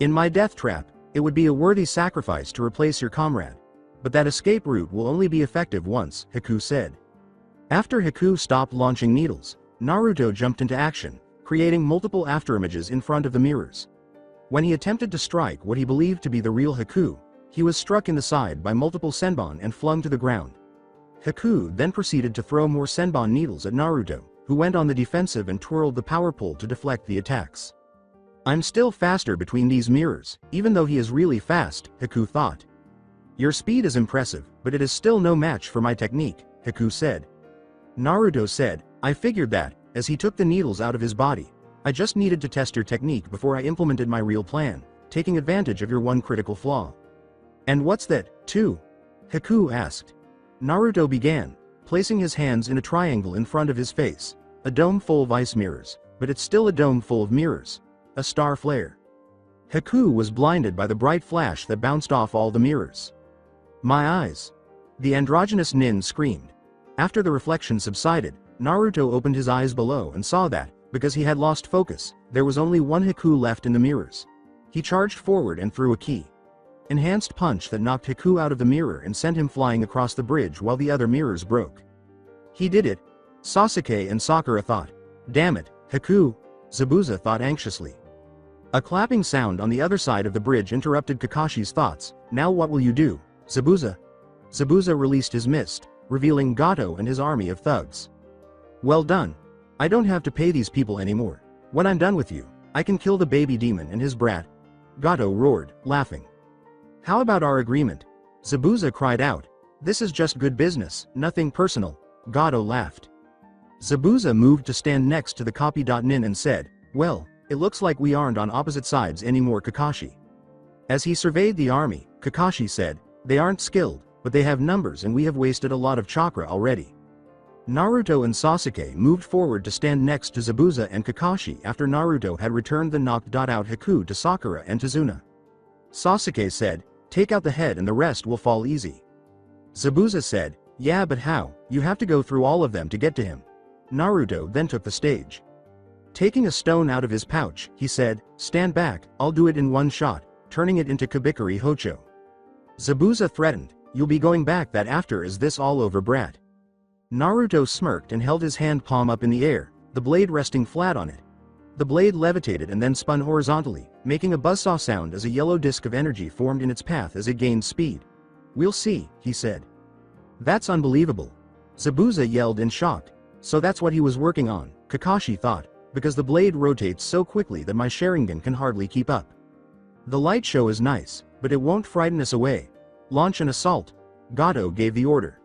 In my death trap, it would be a worthy sacrifice to replace your comrade. But that escape route will only be effective once, Haku said. After Haku stopped launching needles, Naruto jumped into action, creating multiple afterimages in front of the mirrors. When he attempted to strike what he believed to be the real Haku, he was struck in the side by multiple senbon and flung to the ground. Haku then proceeded to throw more senbon needles at Naruto, who went on the defensive and twirled the power pole to deflect the attacks. I'm still faster between these mirrors, even though he is really fast, Haku thought. Your speed is impressive, but it is still no match for my technique, Haku said. Naruto said, I figured that, as he took the needles out of his body. I just needed to test your technique before I implemented my real plan, taking advantage of your one critical flaw. And what's that, too? Haku asked. Naruto began, placing his hands in a triangle in front of his face, a dome full of ice mirrors, but it's still a dome full of mirrors. A star flare. Haku was blinded by the bright flash that bounced off all the mirrors. My eyes! The androgynous nin screamed. After the reflection subsided, Naruto opened his eyes below and saw that, because he had lost focus, there was only one Haku left in the mirrors. He charged forward and threw a enhanced punch that knocked Haku out of the mirror and sent him flying across the bridge while the other mirrors broke. He did it! Sasuke and Sakura thought. Damn it, Haku! Zabuza thought anxiously. A clapping sound on the other side of the bridge interrupted Kakashi's thoughts. Now what will you do, Zabuza? Zabuza released his mist, revealing Gato and his army of thugs. Well done. I don't have to pay these people anymore. When I'm done with you, I can kill the baby demon and his brat. Gato roared, laughing. How about our agreement? Zabuza cried out. This is just good business, nothing personal. Gato laughed. Zabuza moved to stand next to the copy.nin and said, well, it looks like we aren't on opposite sides anymore, Kakashi. As he surveyed the army, Kakashi said, they aren't skilled, but they have numbers and we have wasted a lot of chakra already. Naruto and Sasuke moved forward to stand next to Zabuza and Kakashi after Naruto had returned the knocked-out Haku to Sakura and Tazuna. Sasuke said, take out the head and the rest will fall easy. Zabuza said, yeah, but how? You have to go through all of them to get to him. Naruto then took the stage. Taking a stone out of his pouch, he said, stand back, I'll do it in one shot, turning it into Kabikari Hocho. Zabuza threatened, you'll be going back that after is this all over, brat. Naruto smirked and held his hand palm up in the air, the blade resting flat on it. The blade levitated and then spun horizontally, making a buzzsaw sound as a yellow disk of energy formed in its path as it gained speed. We'll see, he said. That's unbelievable. Zabuza yelled in shock. So that's what he was working on, Kakashi thought, because the blade rotates so quickly that my Sharingan can hardly keep up. The light show is nice, but it won't frighten us away. Launch an assault. Gato gave the order.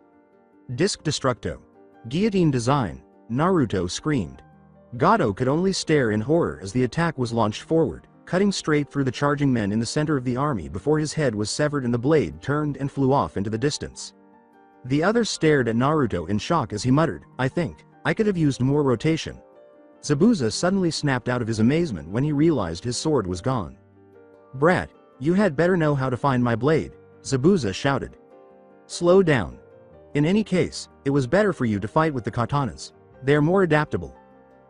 Disc Destructo. Guillotine design. Naruto screamed. Gato could only stare in horror as the attack was launched forward, cutting straight through the charging men in the center of the army before his head was severed and the blade turned and flew off into the distance. The others stared at Naruto in shock as he muttered, I think I could have used more rotation. Zabuza suddenly snapped out of his amazement when he realized his sword was gone. Brat, you had better know how to find my blade, Zabuza shouted. Slow down. In any case, it was better for you to fight with the katanas. They're more adaptable.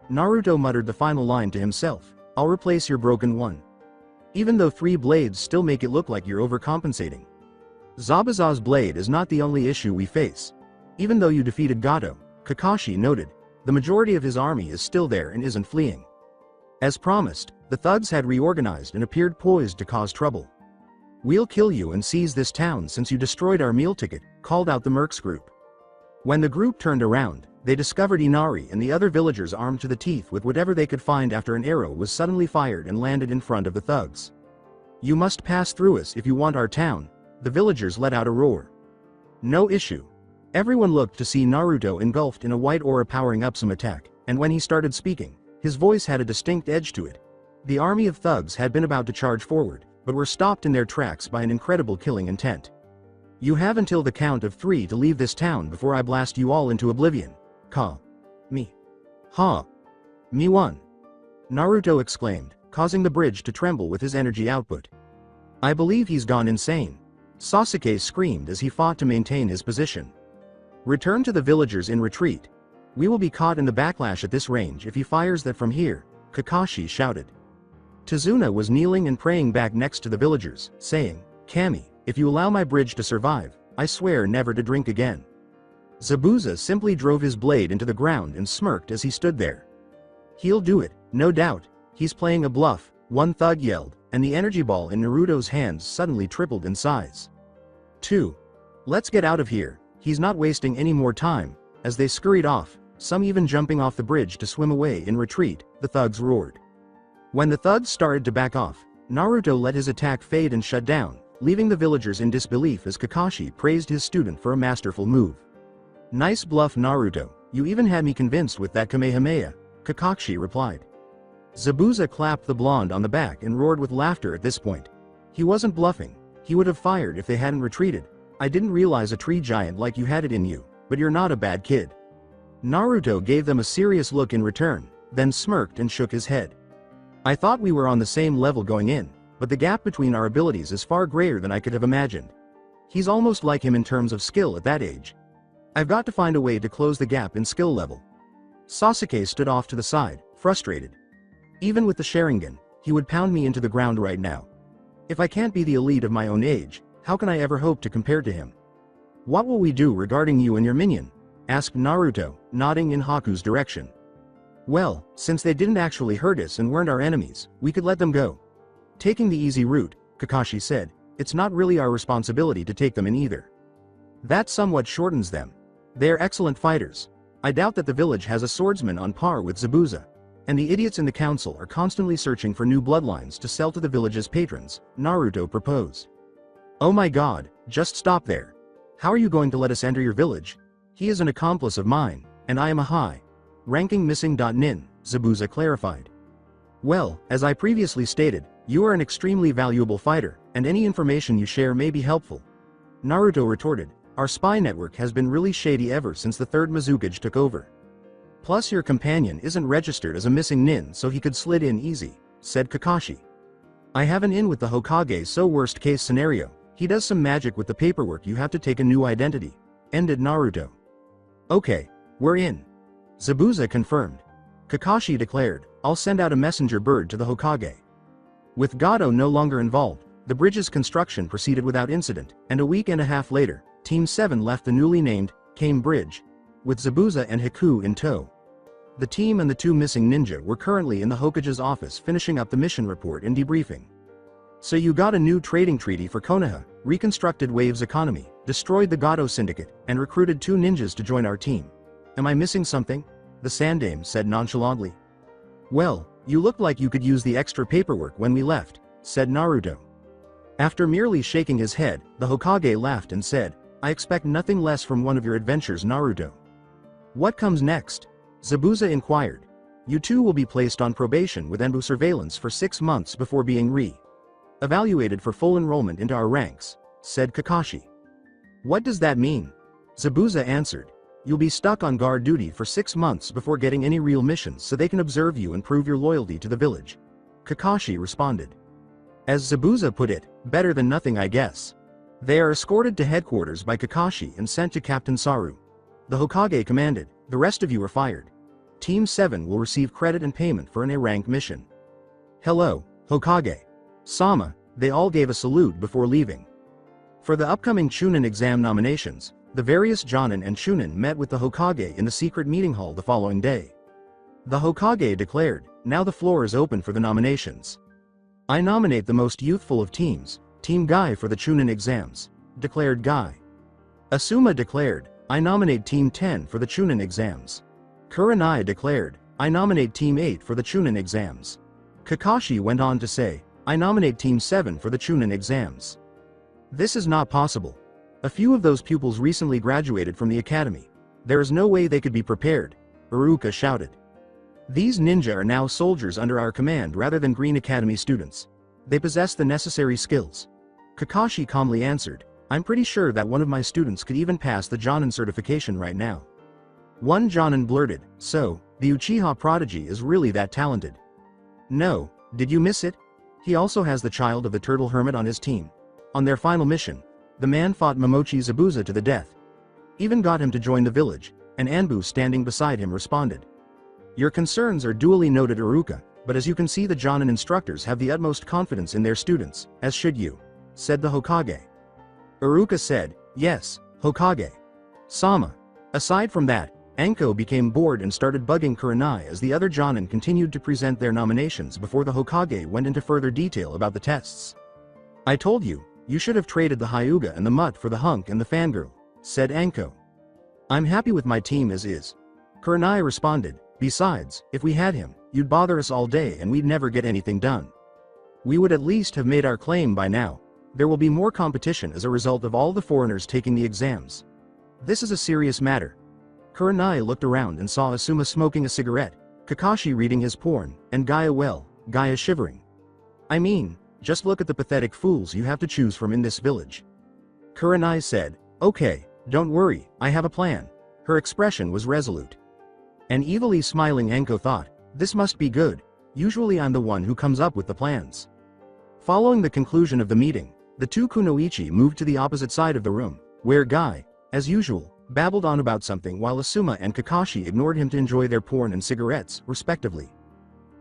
Naruto muttered the final line to himself, I'll replace your broken one. Even though 3 blades still make it look like you're overcompensating. Zabuza's blade is not the only issue we face. Even though you defeated Gato, Kakashi noted, the majority of his army is still there and isn't fleeing. As promised, the thugs had reorganized and appeared poised to cause trouble. We'll kill you and seize this town since you destroyed our meal ticket, called out the Mercs group. When the group turned around, they discovered Inari and the other villagers armed to the teeth with whatever they could find after an arrow was suddenly fired and landed in front of the thugs. You must pass through us if you want our town, the villagers let out a roar. No issue. Everyone looked to see Naruto engulfed in a white aura powering up some attack, and when he started speaking, his voice had a distinct edge to it. The army of thugs had been about to charge forward, but were stopped in their tracks by an incredible killing intent. You have until the count of 3 to leave this town before I blast you all into oblivion. Ka. Me. Ha. Me one. Naruto exclaimed, causing the bridge to tremble with his energy output. I believe he's gone insane. Sasuke screamed as he fought to maintain his position. Return to the villagers in retreat. We will be caught in the backlash at this range if he fires that from here, Kakashi shouted. Tazuna was kneeling and praying back next to the villagers, saying, Kami, if you allow my bridge to survive, I swear never to drink again. Zabuza simply drove his blade into the ground and smirked as he stood there. He'll do it, no doubt. He's playing a bluff, one thug yelled, and the energy ball in Naruto's hands suddenly tripled in size. 2. Let's get out of here. He's not wasting any more time. As they scurried off, some even jumping off the bridge to swim away in retreat, the thugs roared. When the thugs started to back off, Naruto let his attack fade and shut down, leaving the villagers in disbelief as Kakashi praised his student for a masterful move. Nice bluff, Naruto, you even had me convinced with that Kamehameha, Kakashi replied. Zabuza clapped the blonde on the back and roared with laughter at this point. He wasn't bluffing, he would have fired if they hadn't retreated. I didn't realize a tree giant like you had it in you, but you're not a bad kid. Naruto gave them a serious look in return, then smirked and shook his head. I thought we were on the same level going in, but the gap between our abilities is far greater than I could have imagined. He's almost like him in terms of skill at that age. I've got to find a way to close the gap in skill level. Sasuke stood off to the side, frustrated. Even with the Sharingan, he would pound me into the ground right now. If I can't be the elite of my own age, how can I ever hope to compare to him? What will we do regarding you and your minion? Asked Naruto, nodding in Haku's direction. Well, since they didn't actually hurt us and weren't our enemies, we could let them go, Taking the easy route, Kakashi said, it's not really our responsibility to take them in either. That somewhat shortens them. They are excellent fighters. I doubt that the village has a swordsman on par with Zabuza. And the idiots in the council are constantly searching for new bloodlines to sell to the village's patrons, Naruto proposed. Oh my god, just stop there. How are you going to let us enter your village? He is an accomplice of mine, and I am a high-ranking missing nin, Zabuza clarified. Well, as I previously stated, you are an extremely valuable fighter, and any information you share may be helpful. Naruto retorted, our spy network has been really shady ever since the third Mizukage took over. Plus your companion isn't registered as a missing nin, so he could slid in easy, said Kakashi. I have an in with the Hokage, so worst case scenario, he does some magic with the paperwork, you have to take a new identity, ended Naruto. Okay, we're in. Zabuza confirmed. Kakashi declared, I'll send out a messenger bird to the Hokage. With Gato no longer involved, the bridge's construction proceeded without incident, and a week and a half later, Team 7 left the newly named Kame Bridge, with Zabuza and Hiku in tow. The team and the two missing ninja were currently in the Hokage's office finishing up the mission report and debriefing. So you got a new trading treaty for Konoha, reconstructed Wave's economy, destroyed the Gato syndicate, and recruited 2 ninjas to join our team. Am I missing something? The Sandame said nonchalantly. Well, you looked like you could use the extra paperwork when we left, said Naruto. After merely shaking his head, the Hokage laughed and said, I expect nothing less from one of your adventures, Naruto. What comes next? Zabuza inquired. You two will be placed on probation with Enbu surveillance for 6 months before being evaluated for full enrollment into our ranks, said Kakashi. What does that mean? Zabuza answered. You'll be stuck on guard duty for 6 months before getting any real missions so they can observe you and prove your loyalty to the village. Kakashi responded. As Zabuza put it, better than nothing, I guess. They are escorted to headquarters by Kakashi and sent to Captain Saru. The Hokage commanded, the rest of you are fired. Team 7 will receive credit and payment for an A-rank mission. Hello, Hokage. Sama, they all gave a salute before leaving. For the upcoming Chunin exam nominations, the various Jonin and Chunin met with the Hokage in the secret meeting hall the following day. The Hokage declared, now the floor is open for the nominations. I nominate the most youthful of teams, Team Guy for the Chunin exams, declared Guy. Asuma declared, I nominate Team 10 for the Chunin exams. Kurenai declared, I nominate Team 8 for the Chunin exams. Kakashi went on to say, I nominate Team 7 for the Chunin exams. This is not possible. A few of those pupils recently graduated from the academy. There is no way they could be prepared, Iruka shouted. These ninja are now soldiers under our command rather than Green Academy students. They possess the necessary skills. Kakashi calmly answered, I'm pretty sure that one of my students could even pass the Jonin certification right now. One Jonin blurted, so, the Uchiha prodigy is really that talented. No, did you miss it? He also has the child of the Turtle Hermit on his team. On their final mission, the man fought Momochi Zabuza to the death. Even got him to join the village, and Anbu standing beside him responded. Your concerns are duly noted, Iruka, but as you can see the Jonin instructors have the utmost confidence in their students, as should you, said the Hokage. Iruka said, yes, Hokage. Sama. Aside from that, Anko became bored and started bugging Kurenai as the other Jonin continued to present their nominations before the Hokage went into further detail about the tests. I told you, you should have traded the Hyuga and the Mutt for the Hunk and the Fangirl, said Anko. I'm happy with my team as is. Kurenai responded, besides, if we had him, you'd bother us all day and we'd never get anything done. We would at least have made our claim by now. There will be more competition as a result of all the foreigners taking the exams. This is a serious matter. Kurenai looked around and saw Asuma smoking a cigarette, Kakashi reading his porn, and Gaia shivering. I mean, just look at the pathetic fools you have to choose from in this village. Kurenai said, okay, don't worry, I have a plan. Her expression was resolute. An evilly smiling Anko thought, this must be good, usually I'm the one who comes up with the plans. Following the conclusion of the meeting, the two Kunoichi moved to the opposite side of the room, where Guy, as usual, babbled on about something while Asuma and Kakashi ignored him to enjoy their porn and cigarettes, respectively.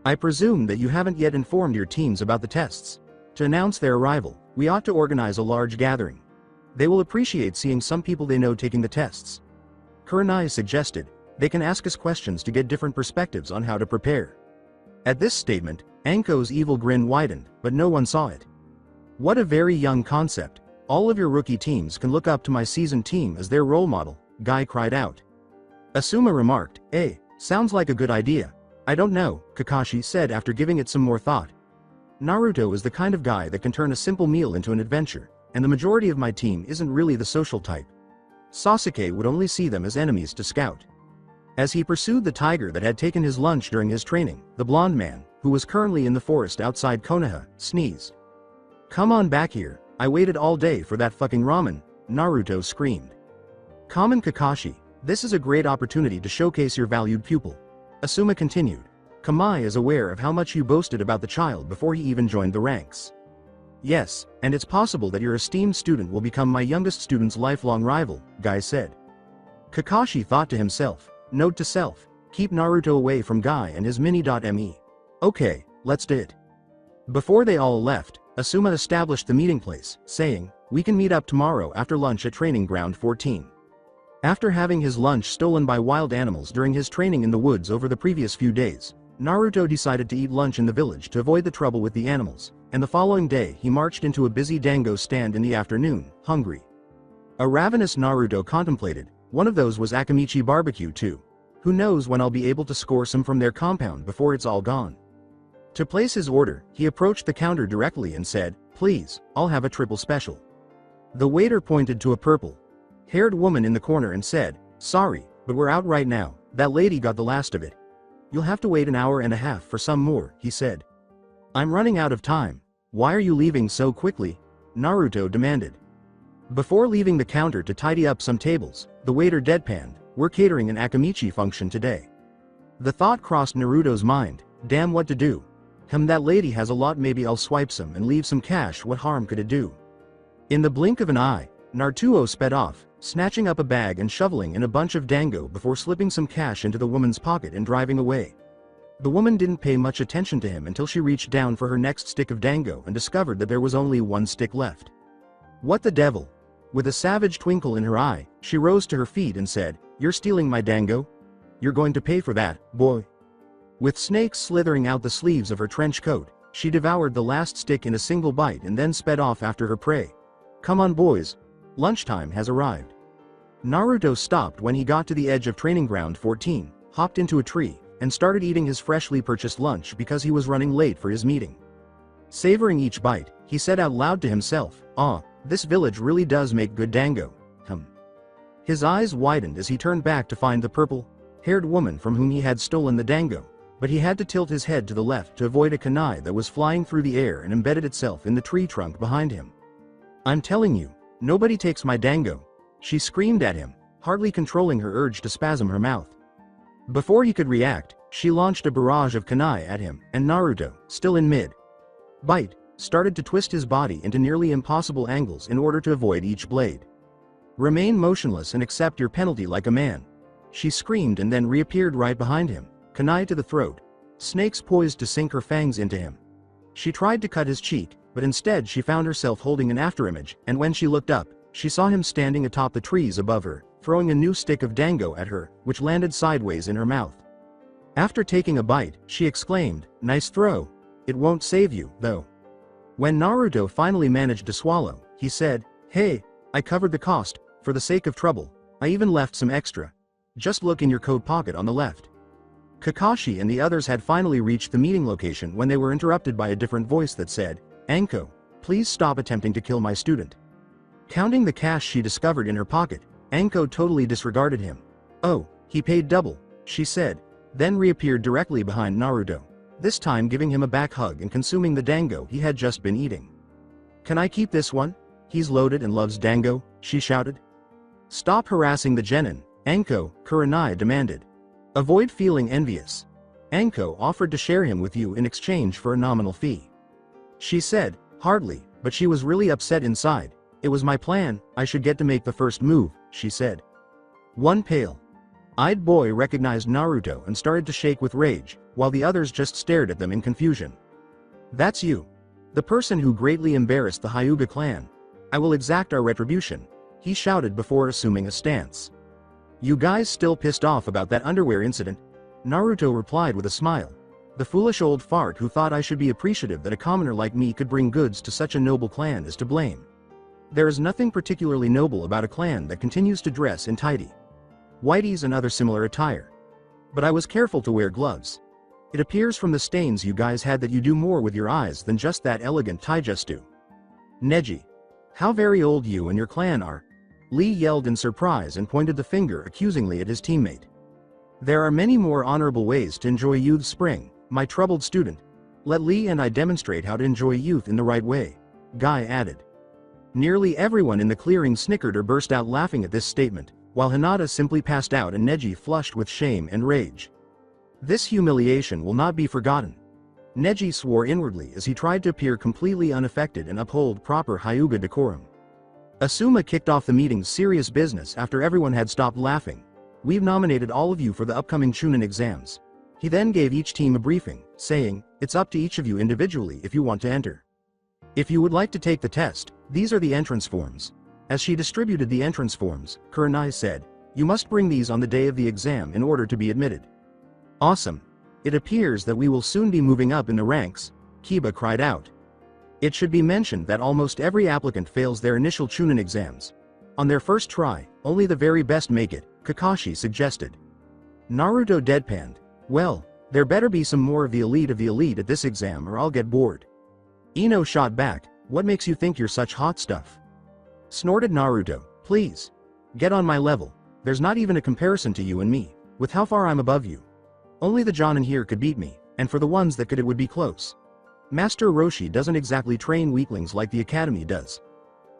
I presume that you haven't yet informed your teams about the tests. To announce their arrival, we ought to organize a large gathering. They will appreciate seeing some people they know taking the tests. Kurenai suggested, they can ask us questions to get different perspectives on how to prepare. At this statement, Anko's evil grin widened, but no one saw it. What a very young concept. All of your rookie teams can look up to my seasoned team as their role model, Guy cried out. Asuma remarked, sounds like a good idea. I don't know, Kakashi said after giving it some more thought. Naruto is the kind of guy that can turn a simple meal into an adventure, and the majority of my team isn't really the social type. Sasuke would only see them as enemies to scout. As he pursued the tiger that had taken his lunch during his training, the blonde man, who was currently in the forest outside Konoha, sneezed. Come on back here, I waited all day for that fucking ramen, Naruto screamed. Common Kakashi, this is a great opportunity to showcase your valued pupil. Asuma continued. Kamai is aware of how much you boasted about the child before he even joined the ranks. Yes, and it's possible that your esteemed student will become my youngest student's lifelong rival, Guy said. Kakashi thought to himself, note to self, keep Naruto away from Guy and his mini.me. Okay, let's do it. Before they all left, Asuma established the meeting place, saying, we can meet up tomorrow after lunch at Training Ground 14. After having his lunch stolen by wild animals during his training in the woods over the previous few days, Naruto decided to eat lunch in the village to avoid the trouble with the animals, and the following day he marched into a busy dango stand in the afternoon, hungry. A ravenous Naruto contemplated, one of those was Akamichi barbecue too. Who knows when I'll be able to score some from their compound before it's all gone. To place his order, he approached the counter directly and said, please, I'll have a triple special. The waiter pointed to a purple-haired woman in the corner and said, sorry, but we're out right now, that lady got the last of it. You'll have to wait an hour and a half for some more, he said. I'm running out of time. Why are you leaving so quickly? Naruto demanded. Before leaving the counter to tidy up some tables, the waiter deadpanned, we're catering an Akamichi function today. The thought crossed Naruto's mind, damn what to do. That lady has a lot, maybe I'll swipe some and leave some cash, what harm could it do? In the blink of an eye, Naruto sped off, snatching up a bag and shoveling in a bunch of dango before slipping some cash into the woman's pocket and driving away. The woman didn't pay much attention to him until she reached down for her next stick of dango and discovered that there was only one stick left. What the devil? With a savage twinkle in her eye, she rose to her feet and said, you're stealing my dango? You're going to pay for that, boy. With snakes slithering out the sleeves of her trench coat, she devoured the last stick in a single bite and then sped off after her prey. Come on boys. Lunchtime has arrived. Naruto stopped when he got to the edge of Training Ground 14, hopped into a tree, and started eating his freshly purchased lunch because he was running late for his meeting. Savoring each bite, he said out loud to himself, this village really does make good dango. His eyes widened as he turned back to find the purple-haired woman from whom he had stolen the dango, but he had to tilt his head to the left to avoid a kunai that was flying through the air and embedded itself in the tree trunk behind him. I'm telling you, nobody takes my dango, she screamed at him, hardly controlling her urge to spasm her mouth. Before he could react, she launched a barrage of kunai at him, and Naruto, still in mid-bite, started to twist his body into nearly impossible angles in order to avoid each blade. Remain motionless and accept your penalty like a man, she screamed and then reappeared right behind him, kunai to the throat, snakes poised to sink her fangs into him. She tried to cut his cheek, but instead she found herself holding an afterimage, and when she looked up, she saw him standing atop the trees above her, throwing a new stick of dango at her, which landed sideways in her mouth. After taking a bite, she exclaimed, nice throw. It won't save you, though. When Naruto finally managed to swallow, he said, hey, I covered the cost, for the sake of trouble, I even left some extra. Just look in your coat pocket on the left. Kakashi and the others had finally reached the meeting location when they were interrupted by a different voice that said, Anko, please stop attempting to kill my student. Counting the cash she discovered in her pocket, Anko totally disregarded him. Oh, he paid double, she said, then reappeared directly behind Naruto, this time giving him a back hug and consuming the dango he had just been eating. Can I keep this one? He's loaded and loves dango, she shouted. Stop harassing the genin, Anko, Kurenai demanded. Avoid feeling envious. Anko offered to share him with you in exchange for a nominal fee. She said, hardly, but she was really upset inside. It was my plan, I should get to make the first move, she said. One pale-eyed boy recognized Naruto and started to shake with rage, while the others just stared at them in confusion. That's you. The person who greatly embarrassed the Hyuga clan. I will exact our retribution, he shouted before assuming a stance. You guys still pissed off about that underwear incident? Naruto replied with a smile. The foolish old fart who thought I should be appreciative that a commoner like me could bring goods to such a noble clan is to blame. There is nothing particularly noble about a clan that continues to dress in tidy whiteys and other similar attire. But I was careful to wear gloves. It appears from the stains you guys had that you do more with your eyes than just that elegant taijustu. Neji. How very old you and your clan are. Lee yelled in surprise and pointed the finger accusingly at his teammate. There are many more honorable ways to enjoy youth's spring, my troubled student. Let Lee and I demonstrate how to enjoy youth in the right way, Guy added. Nearly everyone in the clearing snickered or burst out laughing at this statement, while Hinata simply passed out and Neji flushed with shame and rage. This humiliation will not be forgotten. Neji swore inwardly as he tried to appear completely unaffected and uphold proper Hyuga decorum. Asuma kicked off the meeting's serious business after everyone had stopped laughing. We've nominated all of you for the upcoming Chunin exams. He then gave each team a briefing, saying, it's up to each of you individually if you want to enter. If you would like to take the test, these are the entrance forms. As she distributed the entrance forms, Kurenai said, you must bring these on the day of the exam in order to be admitted. Awesome. It appears that we will soon be moving up in the ranks, Kiba cried out. It should be mentioned that almost every applicant fails their initial Chunin exams. On their first try, only the very best make it, Kakashi suggested. Naruto deadpanned, well, there better be some more of the elite at this exam or I'll get bored. Ino shot back, what makes you think you're such hot stuff? Snorted Naruto, please. Get on my level, there's not even a comparison to you and me, with how far I'm above you. Only the Jonin here could beat me, and for the ones that could it would be close. Master Roshi doesn't exactly train weaklings like the academy does.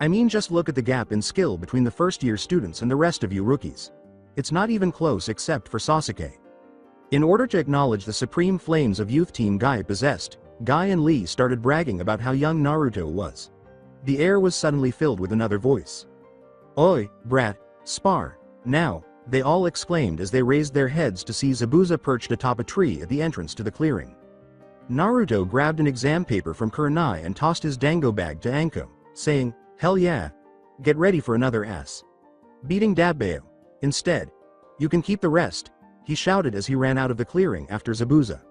I mean just look at the gap in skill between the first-year students and the rest of you rookies. It's not even close except for Sasuke. In order to acknowledge the supreme flames of youth team Guy possessed, Guy and Lee started bragging about how young Naruto was. The air was suddenly filled with another voice. Oi, brat, spar, now, they all exclaimed as they raised their heads to see Zabuza perched atop a tree at the entrance to the clearing. Naruto grabbed an exam paper from Kurenai and tossed his dango bag to Anko, saying, hell yeah. Get ready for another ass beating Dabbeo. Instead, you can keep the rest, he shouted as he ran out of the clearing after Zabuza.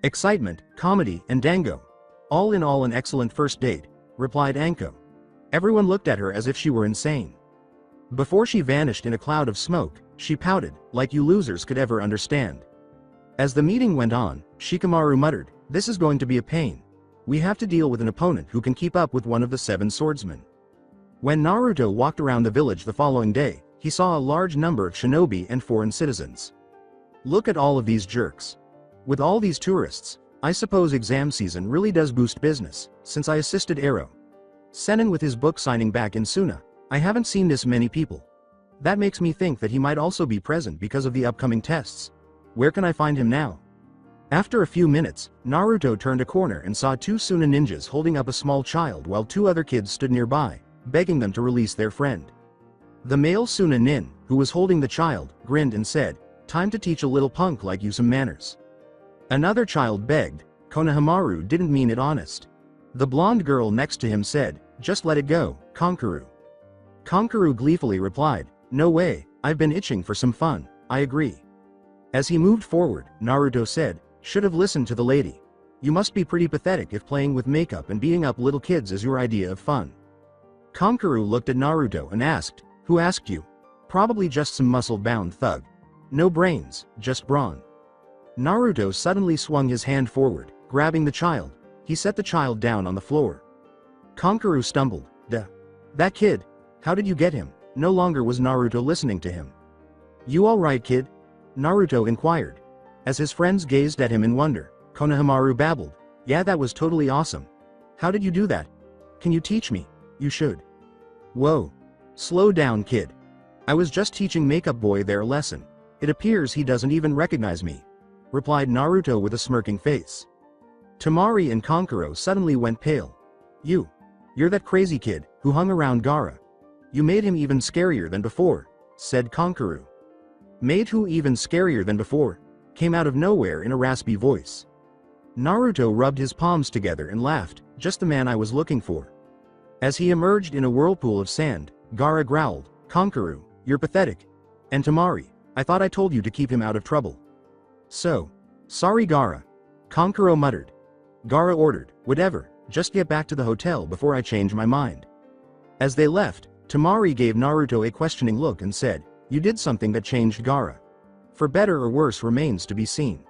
Excitement, comedy, and dango. All in all an excellent first date, replied Anko. Everyone looked at her as if she were insane. Before she vanished in a cloud of smoke, she pouted, like you losers could ever understand. As the meeting went on, Shikamaru muttered, this is going to be a pain. We have to deal with an opponent who can keep up with one of the 7 swordsmen. When Naruto walked around the village the following day, he saw a large number of shinobi and foreign citizens. Look at all of these jerks. With all these tourists, I suppose exam season really does boost business, since I assisted Ero Sennin with his book signing back in Suna. I haven't seen this many people. That makes me think that he might also be present because of the upcoming tests. Where can I find him now? After a few minutes, Naruto turned a corner and saw 2 Suna ninjas holding up a small child while 2 other kids stood nearby, begging them to release their friend. The male Suna nin, who was holding the child, grinned and said, time to teach a little punk like you some manners. Another child begged, Konohamaru didn't mean it honest. The blonde girl next to him said, just let it go, Kankuru. Kankuru gleefully replied, no way, I've been itching for some fun, I agree. As he moved forward, Naruto said, should have listened to the lady. You must be pretty pathetic if playing with makeup and beating up little kids is your idea of fun. Kankuru looked at Naruto and asked, who asked you? Probably just some muscle-bound thug. No brains, just brawn. Naruto suddenly swung his hand forward, grabbing the child. He set the child down on the floor. Kankuru stumbled, duh. That kid? How did you get him? No longer was Naruto listening to him. You alright kid? Naruto inquired. As his friends gazed at him in wonder, Konohamaru babbled, yeah that was totally awesome. How did you do that? Can you teach me? You should. Whoa. Slow down kid. I was just teaching Makeup Boy their lesson. It appears he doesn't even recognize me, replied Naruto with a smirking face. Temari and Kankuro suddenly went pale. You're that crazy kid who hung around Gaara. You made him even scarier than before, said Kankuro. Made who even scarier than before? Came out of nowhere in a raspy voice. Naruto rubbed his palms together and laughed, just the man I was looking for. As he emerged in a whirlpool of sand, Gaara growled, Kankuro, you're pathetic. And Temari, I thought I told you to keep him out of trouble. So, sorry Gaara. Kankuro muttered. Gaara ordered, whatever, just get back to the hotel before I change my mind. As they left, Tamari gave Naruto a questioning look and said, you did something that changed Gaara. For better or worse remains to be seen.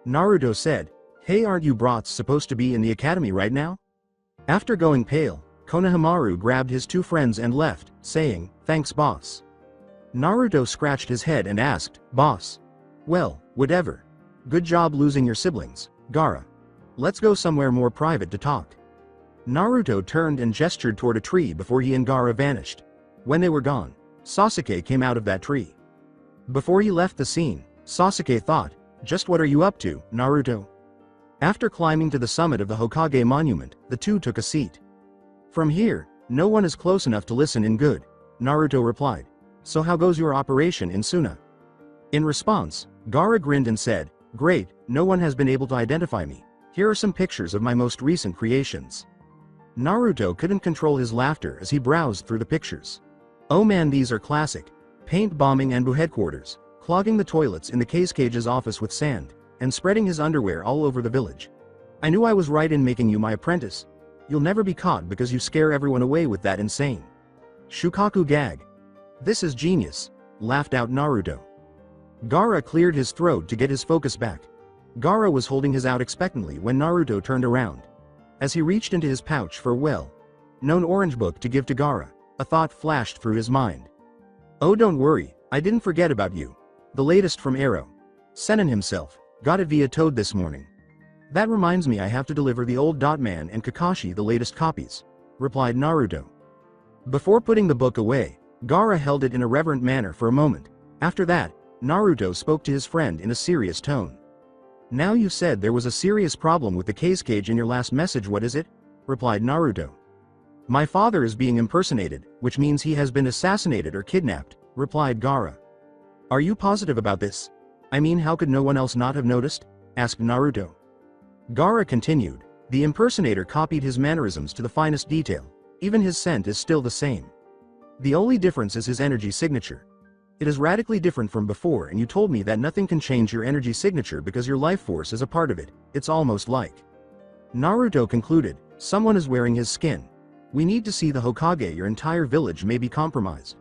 Naruto said, hey, aren't you brats supposed to be in the academy right now? After going pale, Konohamaru grabbed his two friends and left, saying, thanks boss. Naruto scratched his head and asked, boss? Well, whatever. Good job losing your siblings, Gaara. Let's go somewhere more private to talk. Naruto turned and gestured toward a tree before he and Gaara vanished. When they were gone, Sasuke came out of that tree. Before he left the scene, Sasuke thought, just what are you up to, Naruto? After climbing to the summit of the Hokage monument, the two took a seat. From here, no one is close enough to listen in good, Naruto replied. So how goes your operation in Suna? In response, Gaara grinned and said, great, no one has been able to identify me. Here are some pictures of my most recent creations. Naruto couldn't control his laughter as he browsed through the pictures. Oh man, these are classic. Paint bombing Anbu headquarters, clogging the toilets in the Cage's office with sand, and spreading his underwear all over the village. I knew I was right in making you my apprentice. You'll never be caught because you scare everyone away with that insane Shukaku gag. This is genius, laughed out Naruto. Gaara cleared his throat to get his focus back. Gaara was holding his out expectantly when Naruto turned around. As he reached into his pouch for a well-known orange book to give to Gaara, a thought flashed through his mind. Oh, don't worry, I didn't forget about you. The latest from Arrow. Sennin himself, got it via Toad this morning. That reminds me I have to deliver the old Dotman and Kakashi the latest copies, replied Naruto. Before putting the book away, Gaara held it in a reverent manner for a moment. After that, Naruto spoke to his friend in a serious tone. Now you said there was a serious problem with the Cage in your last message, what is it? Replied Naruto. My father is being impersonated, which means he has been assassinated or kidnapped, replied Gaara. Are you positive about this? I mean, how could no one else not have noticed? Asked Naruto. Gaara continued, the impersonator copied his mannerisms to the finest detail, even his scent is still the same. The only difference is his energy signature. It is radically different from before, and you told me that nothing can change your energy signature because your life force is a part of it. It's almost like. Naruto concluded, someone is wearing his skin. We need to see the Hokage, your entire village may be compromised.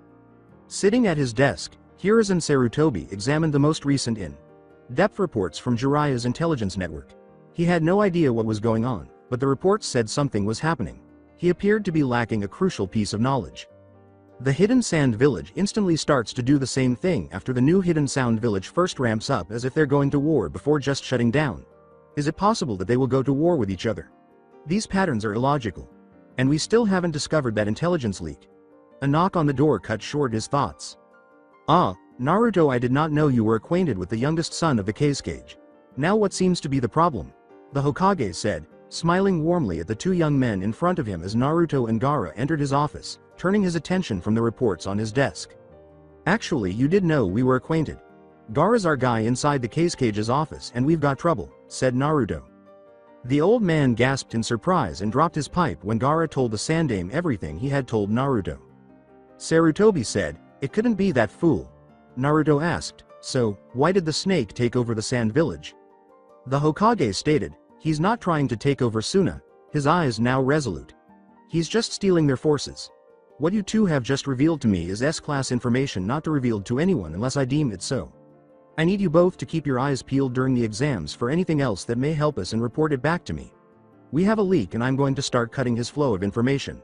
Sitting at his desk, Hiruzen Sarutobi examined the most recent in-depth reports from Jiraiya's intelligence network. He had no idea what was going on, but the reports said something was happening. He appeared to be lacking a crucial piece of knowledge. The Hidden Sand Village instantly starts to do the same thing after the new Hidden Sound Village first ramps up, as if they're going to war before just shutting down. Is it possible that they will go to war with each other? These patterns are illogical. And we still haven't discovered that intelligence leak. A knock on the door cut short his thoughts. Ah, Naruto, I did not know you were acquainted with the youngest son of the Cage. Now what seems to be the problem? The Hokage said, smiling warmly at the two young men in front of him as Naruto and Gaara entered his office, turning his attention from the reports on his desk. Actually, you did know we were acquainted. Gaara's our guy inside the Cage's office and we've got trouble, said Naruto. The old man gasped in surprise and dropped his pipe when Gaara told the Sandaime everything he had told Naruto. Sarutobi said, it couldn't be that fool. Naruto asked, so, why did the snake take over the Sand Village? The Hokage stated, he's not trying to take over Suna, his eyes now resolute. He's just stealing their forces. What you two have just revealed to me is S-class information not to reveal to anyone unless I deem it so. I need you both to keep your eyes peeled during the exams for anything else that may help us and report it back to me. We have a leak and I'm going to start cutting his flow of information.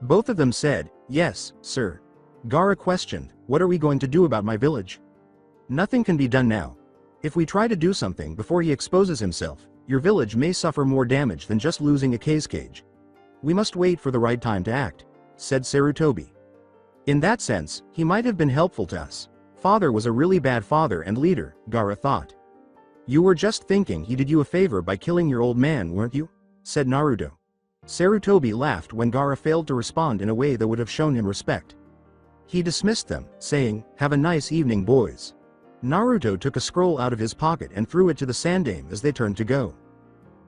Both of them said, yes, sir. Gaara questioned, what are we going to do about my village? Nothing can be done now. If we try to do something before he exposes himself, your village may suffer more damage than just losing a Cage. We must wait for the right time to act, said Sarutobi. In that sense, he might have been helpful to us. Father was a really bad father and leader, Gaara thought. You were just thinking he did you a favor by killing your old man, weren't you? Said Naruto. Sarutobi laughed when Gaara failed to respond in a way that would have shown him respect. He dismissed them, saying, have a nice evening, boys. Naruto took a scroll out of his pocket and threw it to the Sandaime as they turned to go.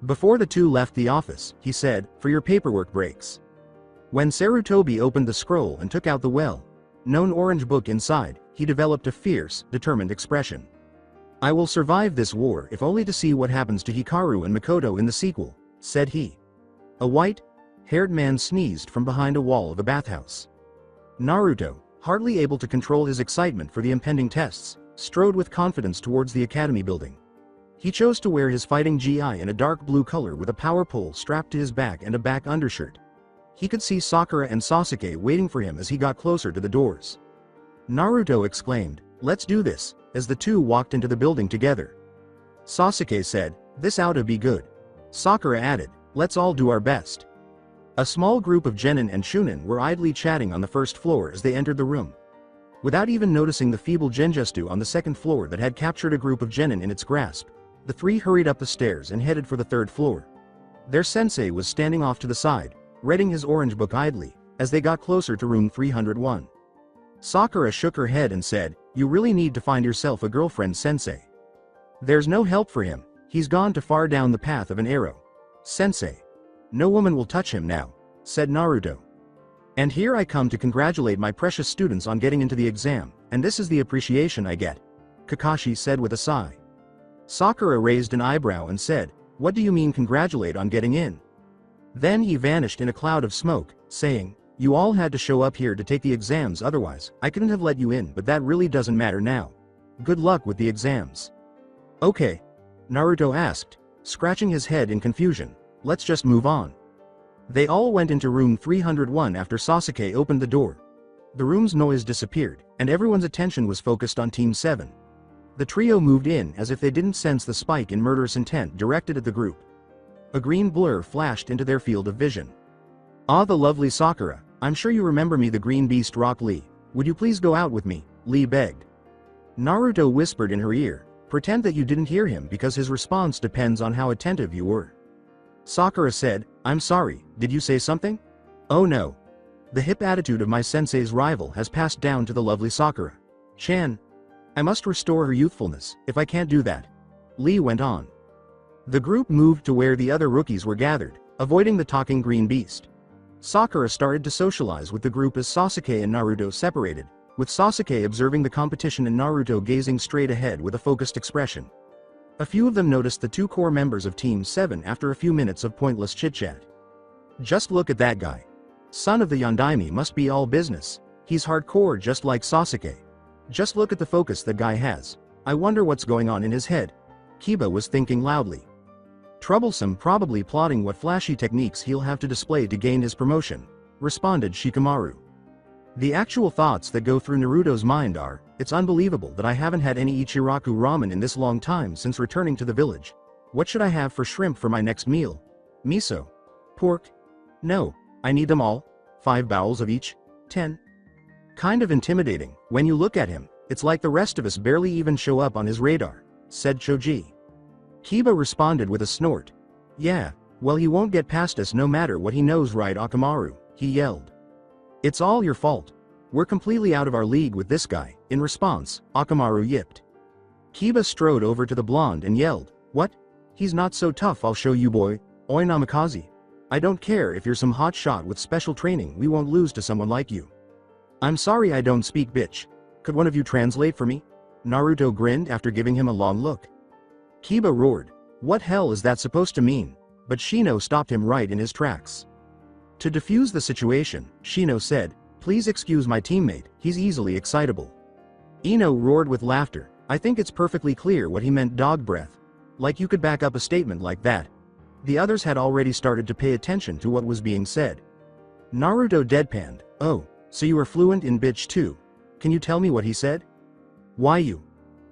Before the two left the office, he said, for your paperwork breaks. When Sarutobi opened the scroll and took out the well-known orange book inside, he developed a fierce, determined expression. I will survive this war if only to see what happens to Hikaru and Makoto in the sequel, said he. A white-haired man sneezed from behind a wall of a bathhouse. Naruto, hardly able to control his excitement for the impending tests, strode with confidence towards the academy building. He chose to wear his fighting gi in a dark blue color with a power pole strapped to his back and a back undershirt. He could see Sakura and Sasuke waiting for him as he got closer to the doors. Naruto exclaimed, "Let's do this," as the two walked into the building together. Sasuke said, "This oughta be good." Sakura added, "Let's all do our best." A small group of genin and shunin were idly chatting on the first floor as they entered the room. Without even noticing the feeble genjutsu on the second floor that had captured a group of genin in its grasp, the three hurried up the stairs and headed for the third floor. Their sensei was standing off to the side, reading his orange book idly, as they got closer to room 301. Sakura shook her head and said, "You really need to find yourself a girlfriend, sensei. There's no help for him, he's gone too far down the path of an arrow." "Sensei. No woman will touch him now," said Naruto. "And here I come to congratulate my precious students on getting into the exam, and this is the appreciation I get," Kakashi said with a sigh. Sakura raised an eyebrow and said, "What do you mean congratulate on getting in?" Then he vanished in a cloud of smoke, saying, "You all had to show up here to take the exams, otherwise I couldn't have let you in, but that really doesn't matter now. Good luck with the exams." "Okay," Naruto asked, scratching his head in confusion, "let's just move on." They all went into room 301 after Sasuke opened the door. The room's noise disappeared, and everyone's attention was focused on Team 7. The trio moved in as if they didn't sense the spike in murderous intent directed at the group. A green blur flashed into their field of vision. "Ah, the lovely Sakura, I'm sure you remember me, the green beast Rock Lee. Would you please go out with me?" Lee begged. Naruto whispered in her ear, "Pretend that you didn't hear him because his response depends on how attentive you were." Sakura said, "I'm sorry, did you say something?" "Oh no. The hip attitude of my sensei's rival has passed down to the lovely Sakura. Chan. I must restore her youthfulness, if I can't do that." Lee went on. The group moved to where the other rookies were gathered, avoiding the talking green beast. Sakura started to socialize with the group as Sasuke and Naruto separated, with Sasuke observing the competition and Naruto gazing straight ahead with a focused expression. A few of them noticed the two core members of Team 7 after a few minutes of pointless chit-chat. "Just look at that guy. Son of the Yondaime must be all business. He's hardcore just like Sasuke. Just look at the focus that guy has. I wonder what's going on in his head." Kiba was thinking loudly. "Troublesome, probably plotting what flashy techniques he'll have to display to gain his promotion," responded Shikamaru. "The actual thoughts that go through Naruto's mind are, it's unbelievable that I haven't had any Ichiraku ramen in this long time since returning to the village. What should I have for shrimp for my next meal? Miso? Pork? No, I need them all. 5 bowls of each? 10. Kind of intimidating, when you look at him, it's like the rest of us barely even show up on his radar," said Choji. Kiba responded with a snort. "Yeah, well he won't get past us no matter what he knows, right Akamaru?" he yelled. "It's all your fault. We're completely out of our league with this guy." In response, Akamaru yipped. Kiba strode over to the blonde and yelled, "What? He's not so tough, I'll show you boy. Oi namikaze. I don't care if you're some hot shot with special training, we won't lose to someone like you." "I'm sorry I don't speak, bitch. Could one of you translate for me?" Naruto grinned after giving him a long look. Kiba roared, "What hell is that supposed to mean?" But Shino stopped him right in his tracks. To defuse the situation, Shino said, "Please excuse my teammate, he's easily excitable." Ino roared with laughter. "I think it's perfectly clear what he meant, dog breath. Like you could back up a statement like that." The others had already started to pay attention to what was being said. Naruto deadpanned, "Oh, so you are fluent in bitch too. Can you tell me what he said?" "Why you?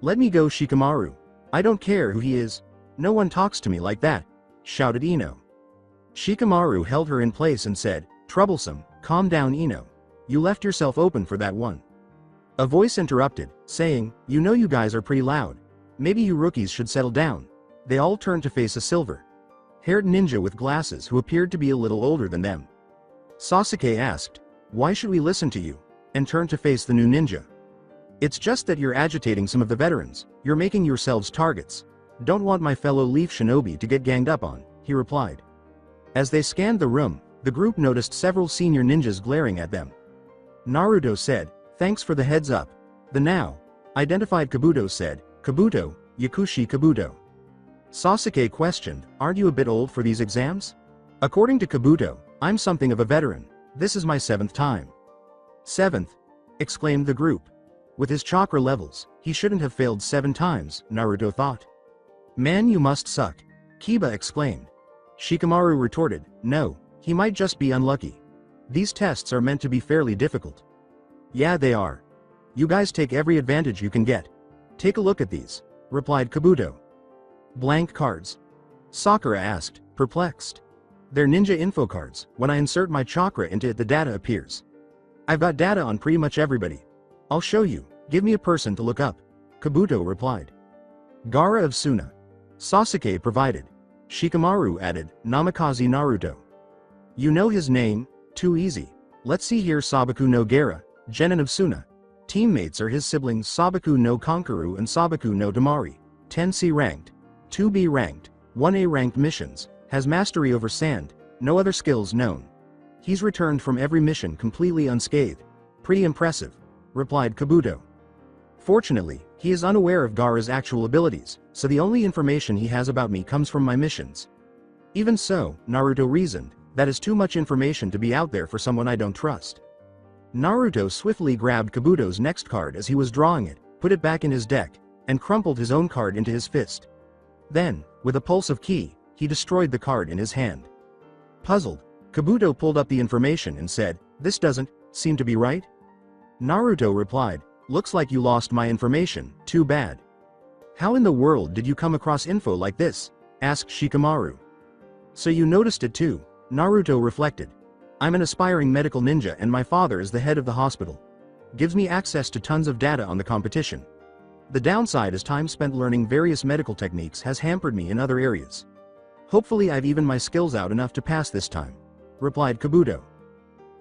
Let me go, Shikamaru. I don't care who he is. No one talks to me like that," shouted Ino. Shikamaru held her in place and said, "Troublesome, calm down Ino. You left yourself open for that one." A voice interrupted, saying, "You know you guys are pretty loud. Maybe you rookies should settle down." They all turned to face a silver-haired ninja with glasses who appeared to be a little older than them. Sasuke asked, "Why should we listen to you?" and turned to face the new ninja. "It's just that you're agitating some of the veterans. You're making yourselves targets. Don't want my fellow Leaf Shinobi to get ganged up on," he replied. As they scanned the room, the group noticed several senior ninjas glaring at them. Naruto said, "Thanks for the heads up." The now identified Kabuto said, "Kabuto, Yakushi Kabuto. Sasuke questioned, aren't you a bit old for these exams? According to Kabuto, I'm something of a veteran. This is my 7th time. 7th? Exclaimed the group. With his chakra levels, he shouldn't have failed 7 times, Naruto thought. Man, you must suck. Kiba exclaimed. Shikamaru retorted, no, he might just be unlucky. These tests are meant to be fairly difficult. Yeah, they are. You guys take every advantage you can get. Take a look at these, replied Kabuto. Blank cards? Sakura asked, perplexed. They're ninja info cards. When I insert my chakra into it, the data appears. I've got data on pretty much everybody. I'll show you. Give me a person to look up. Kabuto replied. Gaara of Suna. Sasuke provided. Shikamaru added, Namikaze Naruto. You know his name? Too easy. Let's see here. Sabaku no Gaara, Genin of Suna. Teammates are his siblings Sabaku no Kankaru and Sabaku no Damari. 10C ranked. 2B ranked. 1A ranked missions. Has mastery over sand. No other skills known. He's returned from every mission completely unscathed. Pretty impressive, replied Kabuto. Fortunately, he is unaware of Gaara's actual abilities, so the only information he has about me comes from my missions. Even so, Naruto reasoned, that is too much information to be out there for someone I don't trust. Naruto swiftly grabbed Kabuto's next card as he was drawing it, put it back in his deck, and crumpled his own card into his fist. Then, with a pulse of ki, he destroyed the card in his hand. Puzzled, Kabuto pulled up the information and said, this doesn't seem to be right? Naruto replied, looks like you lost my information, too bad. How in the world did you come across info like this? Asked Shikamaru. So you noticed it too, Naruto reflected. I'm an aspiring medical ninja and my father is the head of the hospital. Gives me access to tons of data on the competition. The downside is time spent learning various medical techniques has hampered me in other areas. Hopefully I've evened my skills out enough to pass this time, replied Kabuto.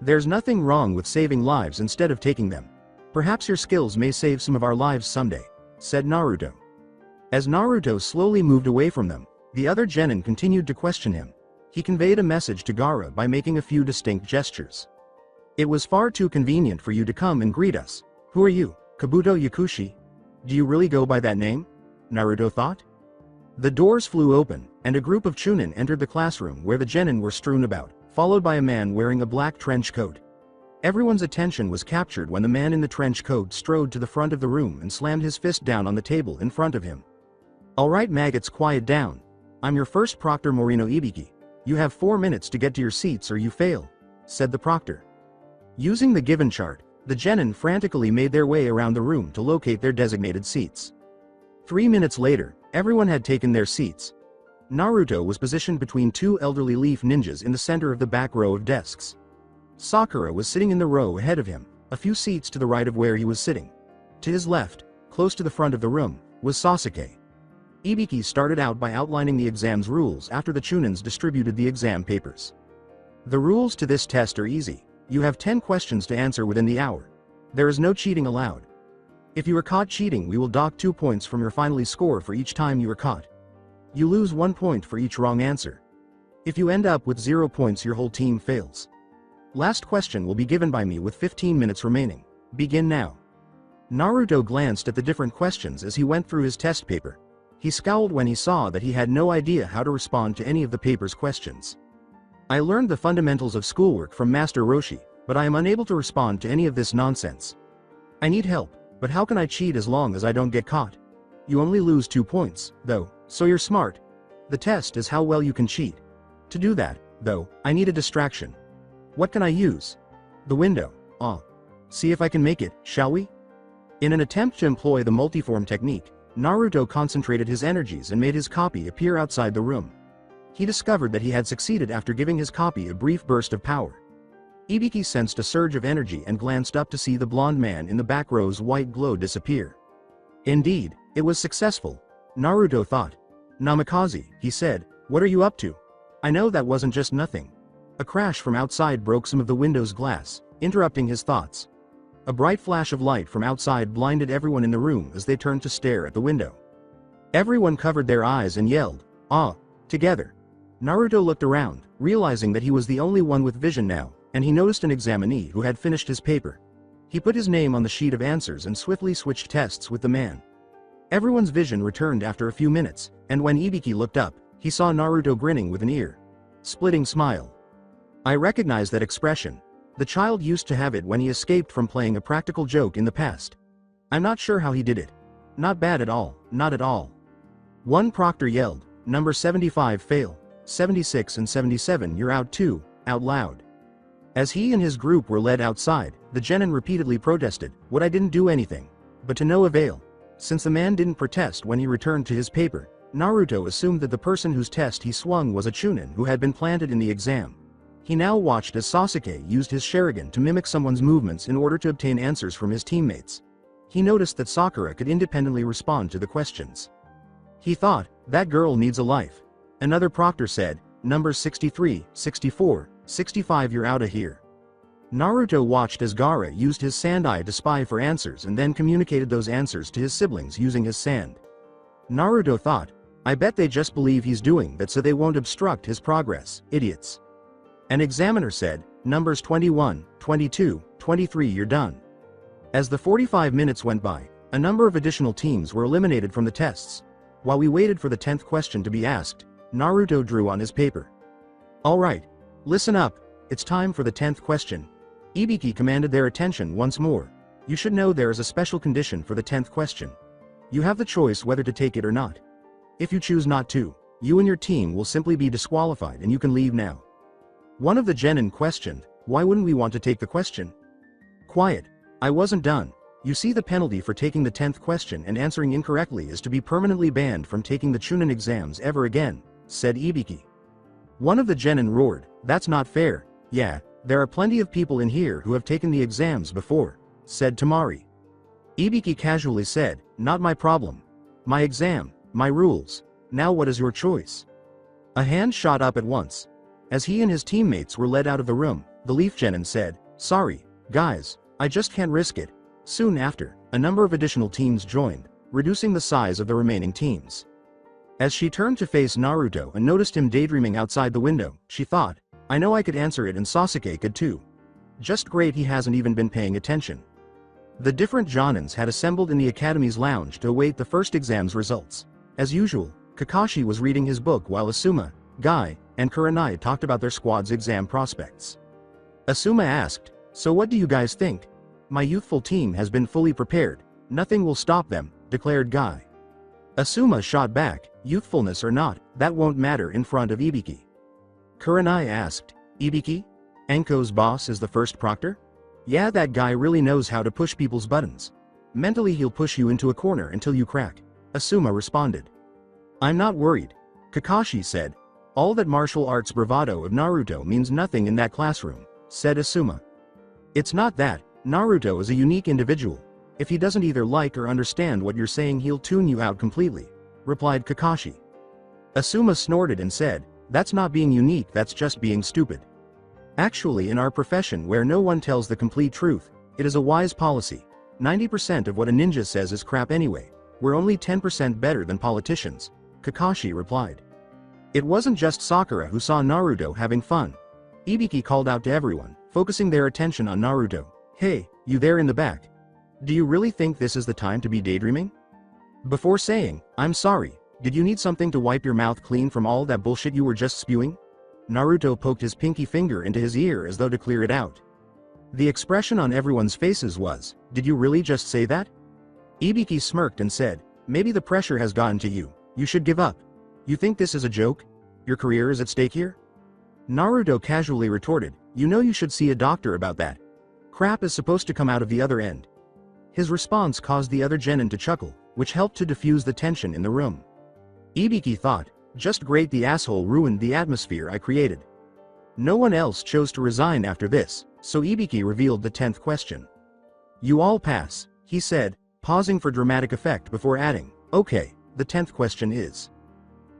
There's nothing wrong with saving lives instead of taking them. Perhaps your skills may save some of our lives someday, said Naruto. As Naruto slowly moved away from them, the other genin continued to question him. He conveyed a message to Gaara by making a few distinct gestures. It was far too convenient for you to come and greet us. Who are you, Kabuto Yakushi? Do you really go by that name? Naruto thought. The doors flew open, and a group of chunin entered the classroom where the genin were strewn about, followed by a man wearing a black trench coat. Everyone's attention was captured when the man in the trench coat strode to the front of the room and slammed his fist down on the table in front of him. Alright maggots, quiet down. I'm your first proctor Morino Ibiki. You have 4 minutes to get to your seats or you fail, said the proctor. Using the given chart, the genin frantically made their way around the room to locate their designated seats. 3 minutes later, everyone had taken their seats. Naruto was positioned between 2 elderly leaf ninjas in the center of the back row of desks. Sakura was sitting in the row ahead of him, a few seats to the right of where he was sitting. To his left, close to the front of the room, was Sasuke. Ibiki started out by outlining the exam's rules after the chunins distributed the exam papers. The rules to this test are easy. You have 10 questions to answer within the hour. There is no cheating allowed. If you are caught cheating, we will dock 2 points from your final score for each time you are caught. You lose 1 point for each wrong answer. If you end up with 0 points, your whole team fails. Last question will be given by me with 15 minutes remaining. Begin now. Naruto glanced at the different questions as he went through his test paper. He scowled when he saw that he had no idea how to respond to any of the paper's questions. I learned the fundamentals of schoolwork from Master Roshi, but I am unable to respond to any of this nonsense. I need help, but how can I cheat as long as I don't get caught? You only lose 2 points, though, so you're smart. The test is how well you can cheat. To do that, though, I need a distraction. What can I use? The window. See if I can make it, shall we? In an attempt to employ the multiform technique, Naruto concentrated his energies and made his copy appear outside the room. He discovered that he had succeeded after giving his copy a brief burst of power. Ibiki sensed a surge of energy and glanced up to see the blonde man in the back row's white glow disappear. Indeed, it was successful, Naruto thought. Namikaze, he said, what are you up to? I know that wasn't just nothing. A crash from outside broke some of the window's glass, interrupting his thoughts. A bright flash of light from outside blinded everyone in the room as they turned to stare at the window. Everyone covered their eyes and yelled, "Ah!" together. Naruto looked around, realizing that he was the only one with vision now, and he noticed an examinee who had finished his paper. He put his name on the sheet of answers and swiftly switched tests with the man. Everyone's vision returned after a few minutes, and when Ibiki looked up, he saw Naruto grinning with an ear-splitting smile. I recognize that expression. The child used to have it when he escaped from playing a practical joke in the past. I'm not sure how he did it. Not bad at all, not at all. One proctor yelled, "Number 75 fail, 76 and 77 you're out too," out loud. As he and his group were led outside, the genin repeatedly protested, "What, I didn't do anything." But to no avail. Since the man didn't protest when he returned to his paper, Naruto assumed that the person whose test he swung was a chunin who had been planted in the exam. He now watched as Sasuke used his Sharingan to mimic someone's movements in order to obtain answers from his teammates. He noticed that Sakura could independently respond to the questions. He thought, that girl needs a life. Another proctor said, "Number 63, 64, 65 you're outta here." Naruto watched as Gaara used his sand eye to spy for answers and then communicated those answers to his siblings using his sand. Naruto thought, I bet they just believe he's doing that so they won't obstruct his progress, idiots. An examiner said, "Numbers 21, 22, 23 you're done." As the 45 minutes went by, a number of additional teams were eliminated from the tests. While we waited for the 10th question to be asked, Naruto drew on his paper. "Alright, listen up, it's time for the 10th question." Ibiki commanded their attention once more. "You should know there is a special condition for the 10th question. You have the choice whether to take it or not. If you choose not to, you and your team will simply be disqualified and you can leave now." One of the genin questioned, "Why wouldn't we want to take the question?" "Quiet. I wasn't done. You see, the penalty for taking the 10th question and answering incorrectly is to be permanently banned from taking the chunin exams ever again," said Ibiki. One of the genin roared, "That's not fair." "Yeah, there are plenty of people in here who have taken the exams before," said Tamari. Ibiki casually said, "Not my problem. My exam, my rules. Now what is your choice?" A hand shot up at once. As he and his teammates were led out of the room, the Leaf Genin said, "Sorry, guys, I just can't risk it." Soon after, a number of additional teams joined, reducing the size of the remaining teams. As she turned to face Naruto and noticed him daydreaming outside the window, she thought, "I know I could answer it and Sasuke could too. Just great he hasn't even been paying attention." The different Jonins had assembled in the Academy's lounge to await the first exam's results. As usual, Kakashi was reading his book while Asuma, Guy, and Kurenai talked about their squad's exam prospects. Asuma asked, "So what do you guys think?" "My youthful team has been fully prepared. Nothing will stop them," declared Guy. Asuma shot back, "Youthfulness or not, that won't matter in front of Ibiki." Kurenai asked, "Ibiki? Anko's boss is the first proctor?" "Yeah, that guy really knows how to push people's buttons. Mentally he'll push you into a corner until you crack," Asuma responded. "I'm not worried," Kakashi said. "All that martial arts bravado of Naruto means nothing in that classroom," said Asuma. "It's not that. Naruto is a unique individual. If he doesn't either like or understand what you're saying, he'll tune you out completely," replied Kakashi. Asuma snorted and said, "That's not being unique, that's just being stupid. Actually, in our profession where no one tells the complete truth, it is a wise policy. 90% of what a ninja says is crap anyway. We're only 10% better than politicians," Kakashi replied. It wasn't just Sakura who saw Naruto having fun. Ibiki called out to everyone, focusing their attention on Naruto. "Hey, you there in the back. Do you really think this is the time to be daydreaming? Before saying, 'I'm sorry,' did you need something to wipe your mouth clean from all that bullshit you were just spewing?" Naruto poked his pinky finger into his ear as though to clear it out. The expression on everyone's faces was, "Did you really just say that?" Ibiki smirked and said, "Maybe the pressure has gotten to you. You should give up. You think this is a joke? Your career is at stake here?" Naruto casually retorted, "You know you should see a doctor about that. Crap is supposed to come out of the other end." His response caused the other genin to chuckle, which helped to diffuse the tension in the room. Ibiki thought, "Just great, the asshole ruined the atmosphere I created." No one else chose to resign after this, so Ibiki revealed the 10th question. "You all pass," he said, pausing for dramatic effect before adding, "Okay, the 10th question is."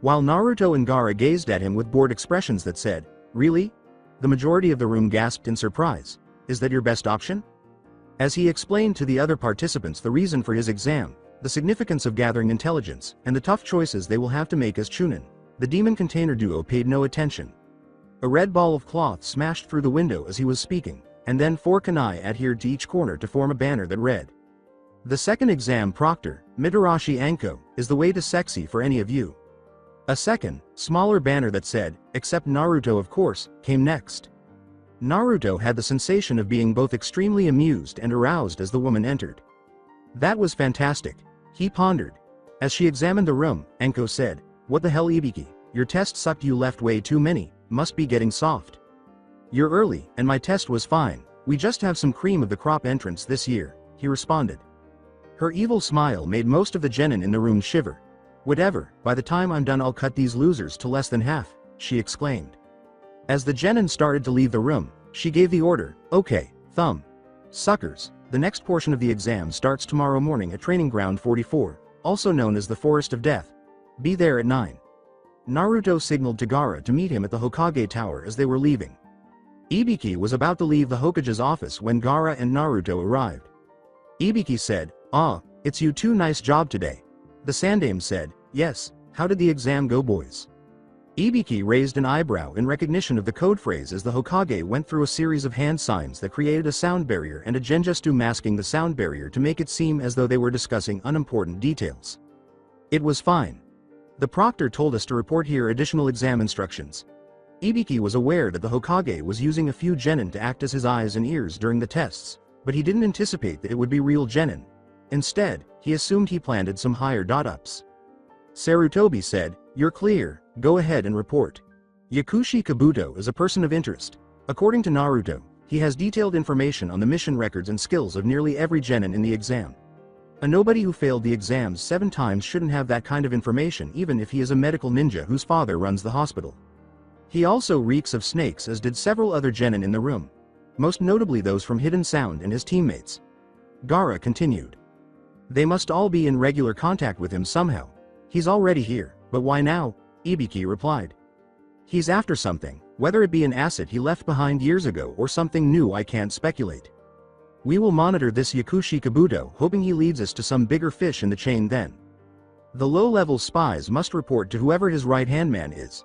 While Naruto and Gaara gazed at him with bored expressions that said, "Really?" the majority of the room gasped in surprise. "Is that your best option?" As he explained to the other participants the reason for his exam, the significance of gathering intelligence, and the tough choices they will have to make as chunin, the demon container duo paid no attention. A red ball of cloth smashed through the window as he was speaking, and then 4 kunai adhered to each corner to form a banner that read, The second exam proctor, Mitarashi Anko, is the way to sexy for any of you. A second, smaller banner that said, except Naruto of course, came next. Naruto had the sensation of being both extremely amused and aroused as the woman entered. That was fantastic, he pondered. As she examined the room, Anko said, what the hell Ibiki, your test sucked, you left way too many, must be getting soft. You're early, and my test was fine, we just have some cream of the crop entrance this year, he responded. Her evil smile made most of the genin in the room shiver. Whatever, by the time I'm done I'll cut these losers to less than half, she exclaimed. As the genin started to leave the room, she gave the order, okay, thumb. Suckers, the next portion of the exam starts tomorrow morning at Training Ground 44, also known as the Forest of Death. Be there at 9. Naruto signaled to Gaara to meet him at the Hokage Tower as they were leaving. Ibiki was about to leave the Hokage's office when Gaara and Naruto arrived. Ibiki said, ah, it's you two, nice job today. The Sandaime said, yes, how did the exam go, boys? Ibiki raised an eyebrow in recognition of the code phrase as the Hokage went through a series of hand signs that created a sound barrier and a genjutsu masking the sound barrier to make it seem as though they were discussing unimportant details. It was fine. The proctor told us to report here additional exam instructions. Ibiki was aware that the Hokage was using a few genin to act as his eyes and ears during the tests, but he didn't anticipate that it would be real genin. Instead, he assumed he planted some higher dot-ups. Sarutobi said, you're clear, go ahead and report. Yakushi Kabuto is a person of interest. According to Naruto, he has detailed information on the mission records and skills of nearly every genin in the exam. A nobody who failed the exams 7 times shouldn't have that kind of information even if he is a medical ninja whose father runs the hospital. He also reeks of snakes, as did several other genin in the room. Most notably those from Hidden Sound and his teammates. Gaara continued. They must all be in regular contact with him somehow. He's already here, but why now? Ibiki replied. He's after something, whether it be an asset he left behind years ago or something new I can't speculate. We will monitor this Yakushi Kabuto, hoping he leads us to some bigger fish in the chain then. The low-level spies must report to whoever his right-hand man is.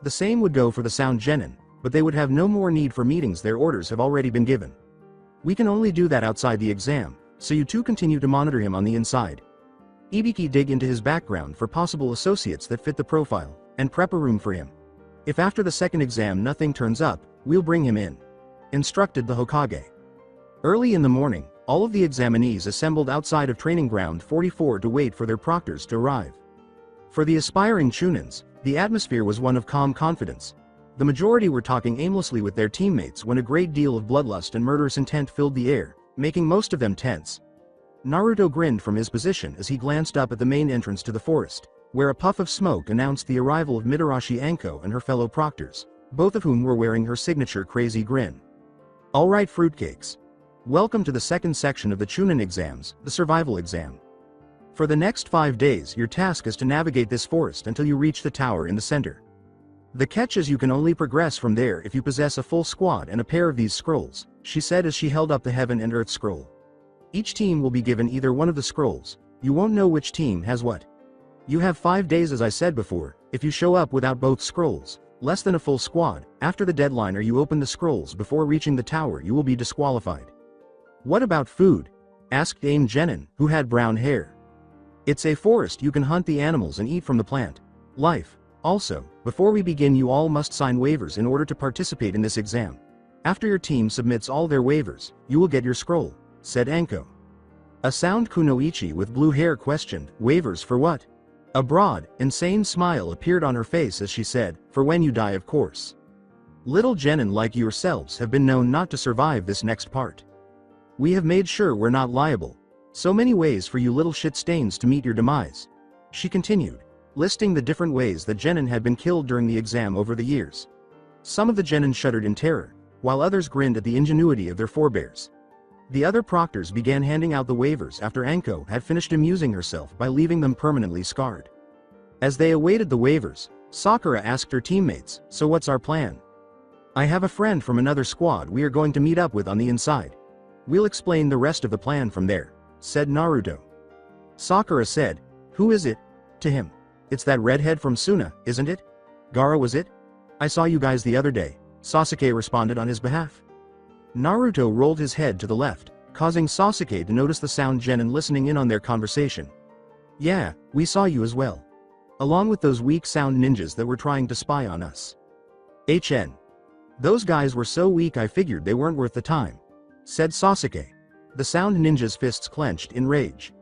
The same would go for the Sound Genin, but they would have no more need for meetings, their orders have already been given. We can only do that outside the exam, so you two continue to monitor him on the inside. Ibiki dig into his background for possible associates that fit the profile, and prep a room for him. If after the second exam nothing turns up, we'll bring him in. Instructed the Hokage. Early in the morning, all of the examinees assembled outside of Training Ground 44 to wait for their proctors to arrive. For the aspiring Chunins, the atmosphere was one of calm confidence. The majority were talking aimlessly with their teammates when a great deal of bloodlust and murderous intent filled the air, making most of them tense. Naruto grinned from his position as he glanced up at the main entrance to the forest, where a puff of smoke announced the arrival of Mitarashi Anko and her fellow proctors, both of whom were wearing her signature crazy grin. Alright fruitcakes. Welcome to the second section of the Chunin exams, the survival exam. For the next 5 days your task is to navigate this forest until you reach the tower in the center. The catch is you can only progress from there if you possess a full squad and a pair of these scrolls, she said as she held up the Heaven and Earth scroll. Each team will be given either one of the scrolls. You won't know which team has what. You have 5 days, as I said before. If you show up without both scrolls, less than a full squad, after the deadline or you open the scrolls before reaching the tower, you will be disqualified. What about food? Asked Dame Genin, who had brown hair. It's a forest, you can hunt the animals and eat from the plant life. Also, before we begin you all must sign waivers in order to participate in this exam. After your team submits all their waivers, you will get your scroll, said Anko. A sound kunoichi with blue hair questioned, waivers for what? A broad, insane smile appeared on her face as she said, for when you die of course. Little genin like yourselves have been known not to survive this next part. We have made sure we're not liable. So many ways for you little shit stains to meet your demise. She continued, listing the different ways that genin had been killed during the exam over the years. Some of the genin shuddered in terror, while others grinned at the ingenuity of their forebears. The other proctors began handing out the waivers after Anko had finished amusing herself by leaving them permanently scarred. As they awaited the waivers, Sakura asked her teammates, so what's our plan? I have a friend from another squad we are going to meet up with on the inside. We'll explain the rest of the plan from there, said Naruto. Sakura said, who is it? To him. It's that redhead from Suna, isn't it? Gaara was it? I saw you guys the other day, Sasuke responded on his behalf. Naruto rolled his head to the left, causing Sasuke to notice the sound genin listening in on their conversation. Yeah, we saw you as well. Along with those weak sound ninjas that were trying to spy on us. Those guys were so weak I figured they weren't worth the time, said Sasuke. The sound ninja's fists clenched in rage.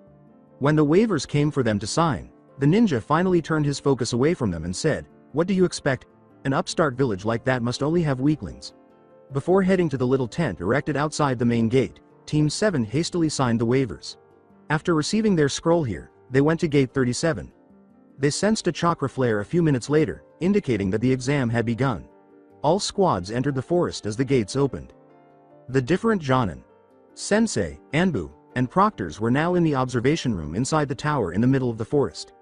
When the waivers came for them to sign, the ninja finally turned his focus away from them and said, "What do you expect? An upstart village like that must only have weaklings." Before heading to the little tent erected outside the main gate, Team 7 hastily signed the waivers. After receiving their scroll here, they went to Gate 37. They sensed a chakra flare a few minutes later, indicating that the exam had begun. All squads entered the forest as the gates opened. The different Jonin, Sensei, Anbu, and Proctors were now in the observation room inside the tower in the middle of the forest.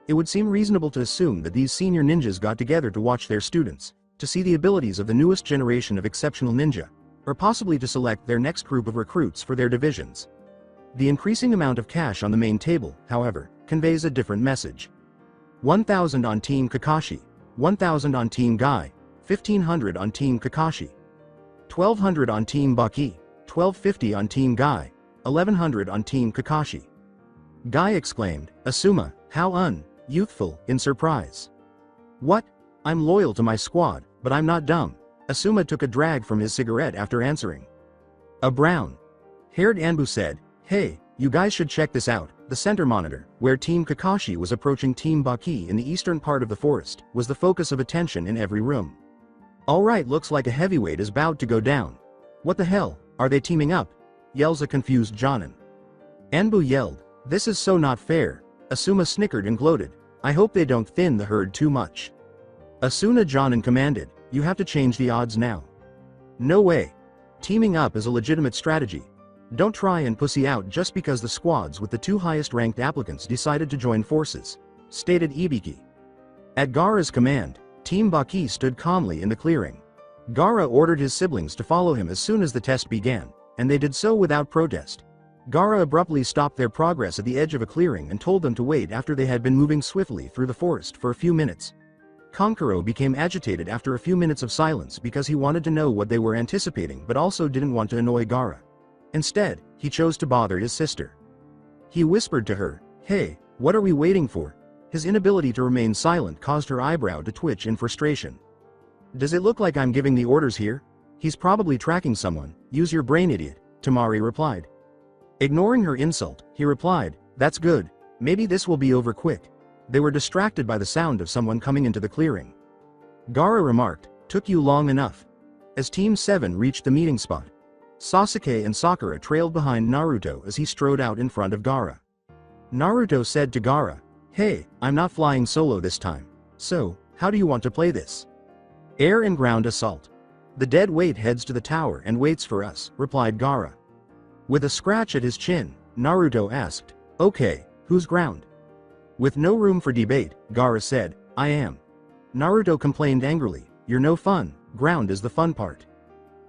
It would seem reasonable to assume that these senior ninjas got together to watch their students, to see the abilities of the newest generation of exceptional ninja, or possibly to select their next group of recruits for their divisions. The increasing amount of cash on the main table, however, conveys a different message. 1,000 on Team Kakashi, 1,000 on Team Guy, 1,500 on Team Kakashi, 1,200 on Team Baki, 1,250 on Team Guy, 1,100 on Team Kakashi. Guy exclaimed, "Asuma, how youthful," in surprise. "What? I'm loyal to my squad, but I'm not dumb." Asuma took a drag from his cigarette after answering. A brown-haired Anbu said, "Hey, you guys should check this out." The center monitor, where Team Kakashi was approaching Team Baki in the eastern part of the forest, was the focus of attention in every room. "Alright, looks like a heavyweight is about to go down. What the hell, are they teaming up?" yells a confused Jonin. Anbu yelled, "This is so not fair." Asuma snickered and gloated, "I hope they don't thin the herd too much." Asuna Jonin commanded, "You have to change the odds now." "No way. Teaming up is a legitimate strategy. Don't try and pussy out just because the squads with the two highest ranked applicants decided to join forces," stated Ibiki. At Gaara's command, Team Baki stood calmly in the clearing. Gaara ordered his siblings to follow him as soon as the test began, and they did so without protest. Gaara abruptly stopped their progress at the edge of a clearing and told them to wait after they had been moving swiftly through the forest for a few minutes. Kankuro became agitated after a few minutes of silence because he wanted to know what they were anticipating but also didn't want to annoy Gaara. Instead, he chose to bother his sister. He whispered to her, "Hey, what are we waiting for?" His inability to remain silent caused her eyebrow to twitch in frustration. "Does it look like I'm giving the orders here? He's probably tracking someone. Use your brain, idiot," Tamari replied. Ignoring her insult, he replied, "That's good. Maybe this will be over quick." They were distracted by the sound of someone coming into the clearing. Gaara remarked, "Took you long enough." As Team 7 reached the meeting spot, Sasuke and Sakura trailed behind Naruto as he strode out in front of Gaara. Naruto said to Gaara, "Hey, I'm not flying solo this time. So, how do you want to play this?" "Air and ground assault. The dead weight heads to the tower and waits for us," replied Gaara. With a scratch at his chin, Naruto asked, "Okay, who's ground?" With no room for debate, Gaara said, "I am." Naruto complained angrily, "You're no fun, ground is the fun part."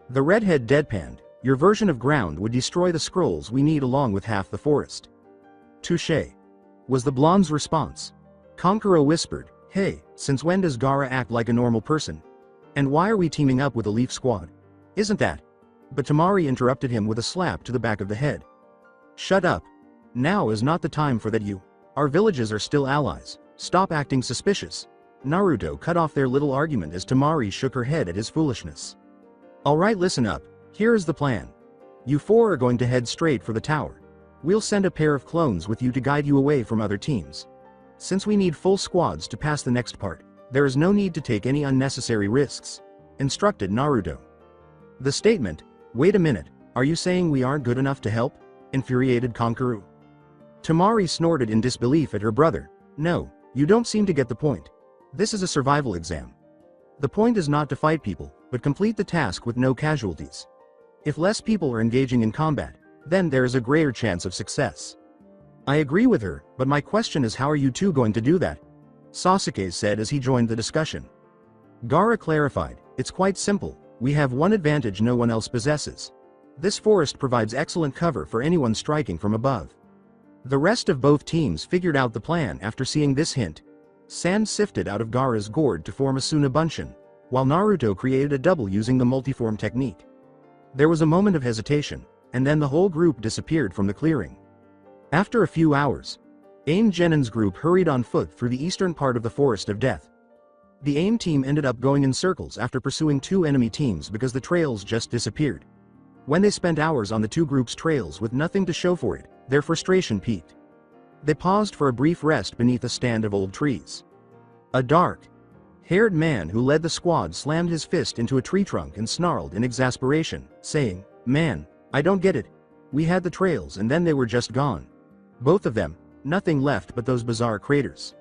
The redhead deadpanned, "Your version of ground would destroy the scrolls we need along with half the forest." "Touché," was the blonde's response. Kankuro whispered, "Hey, since when does Gaara act like a normal person? And why are we teaming up with a Leaf Squad? Isn't that?" But Tamari interrupted him with a slap to the back of the head. "Shut up. Now is not the time for that. Our villages are still allies. Stop acting suspicious." Naruto cut off their little argument as Tamari shook her head at his foolishness. "Alright, listen up. Here is the plan. You four are going to head straight for the tower. We'll send a pair of clones with you to guide you away from other teams. Since we need full squads to pass the next part, there is no need to take any unnecessary risks," instructed Naruto. The statement, "Wait a minute, are you saying we aren't good enough to help?" infuriated Kankuro. Tamari snorted in disbelief at her brother. "No, you don't seem to get the point. This is a survival exam. The point is not to fight people, but complete the task with no casualties. If less people are engaging in combat, then there is a greater chance of success." "I agree with her, but my question is, how are you two going to do that?" Sasuke said as he joined the discussion. Gaara clarified, "It's quite simple. We have one advantage no one else possesses. This forest provides excellent cover for anyone striking from above." The rest of both teams figured out the plan after seeing this hint. Sand sifted out of Gaara's gourd to form a Sunabunshin, while Naruto created a double using the multiform technique. There was a moment of hesitation, and then the whole group disappeared from the clearing. After a few hours, AIM Genin's group hurried on foot through the eastern part of the Forest of Death. The AIM team ended up going in circles after pursuing two enemy teams because the trails just disappeared. When they spent hours on the two groups' trails with nothing to show for it, their frustration peaked. They paused for a brief rest beneath a stand of old trees. A dark-haired man who led the squad slammed his fist into a tree trunk and snarled in exasperation, saying, "Man, I don't get it. We had the trails and then they were just gone. Both of them, nothing left but those bizarre craters."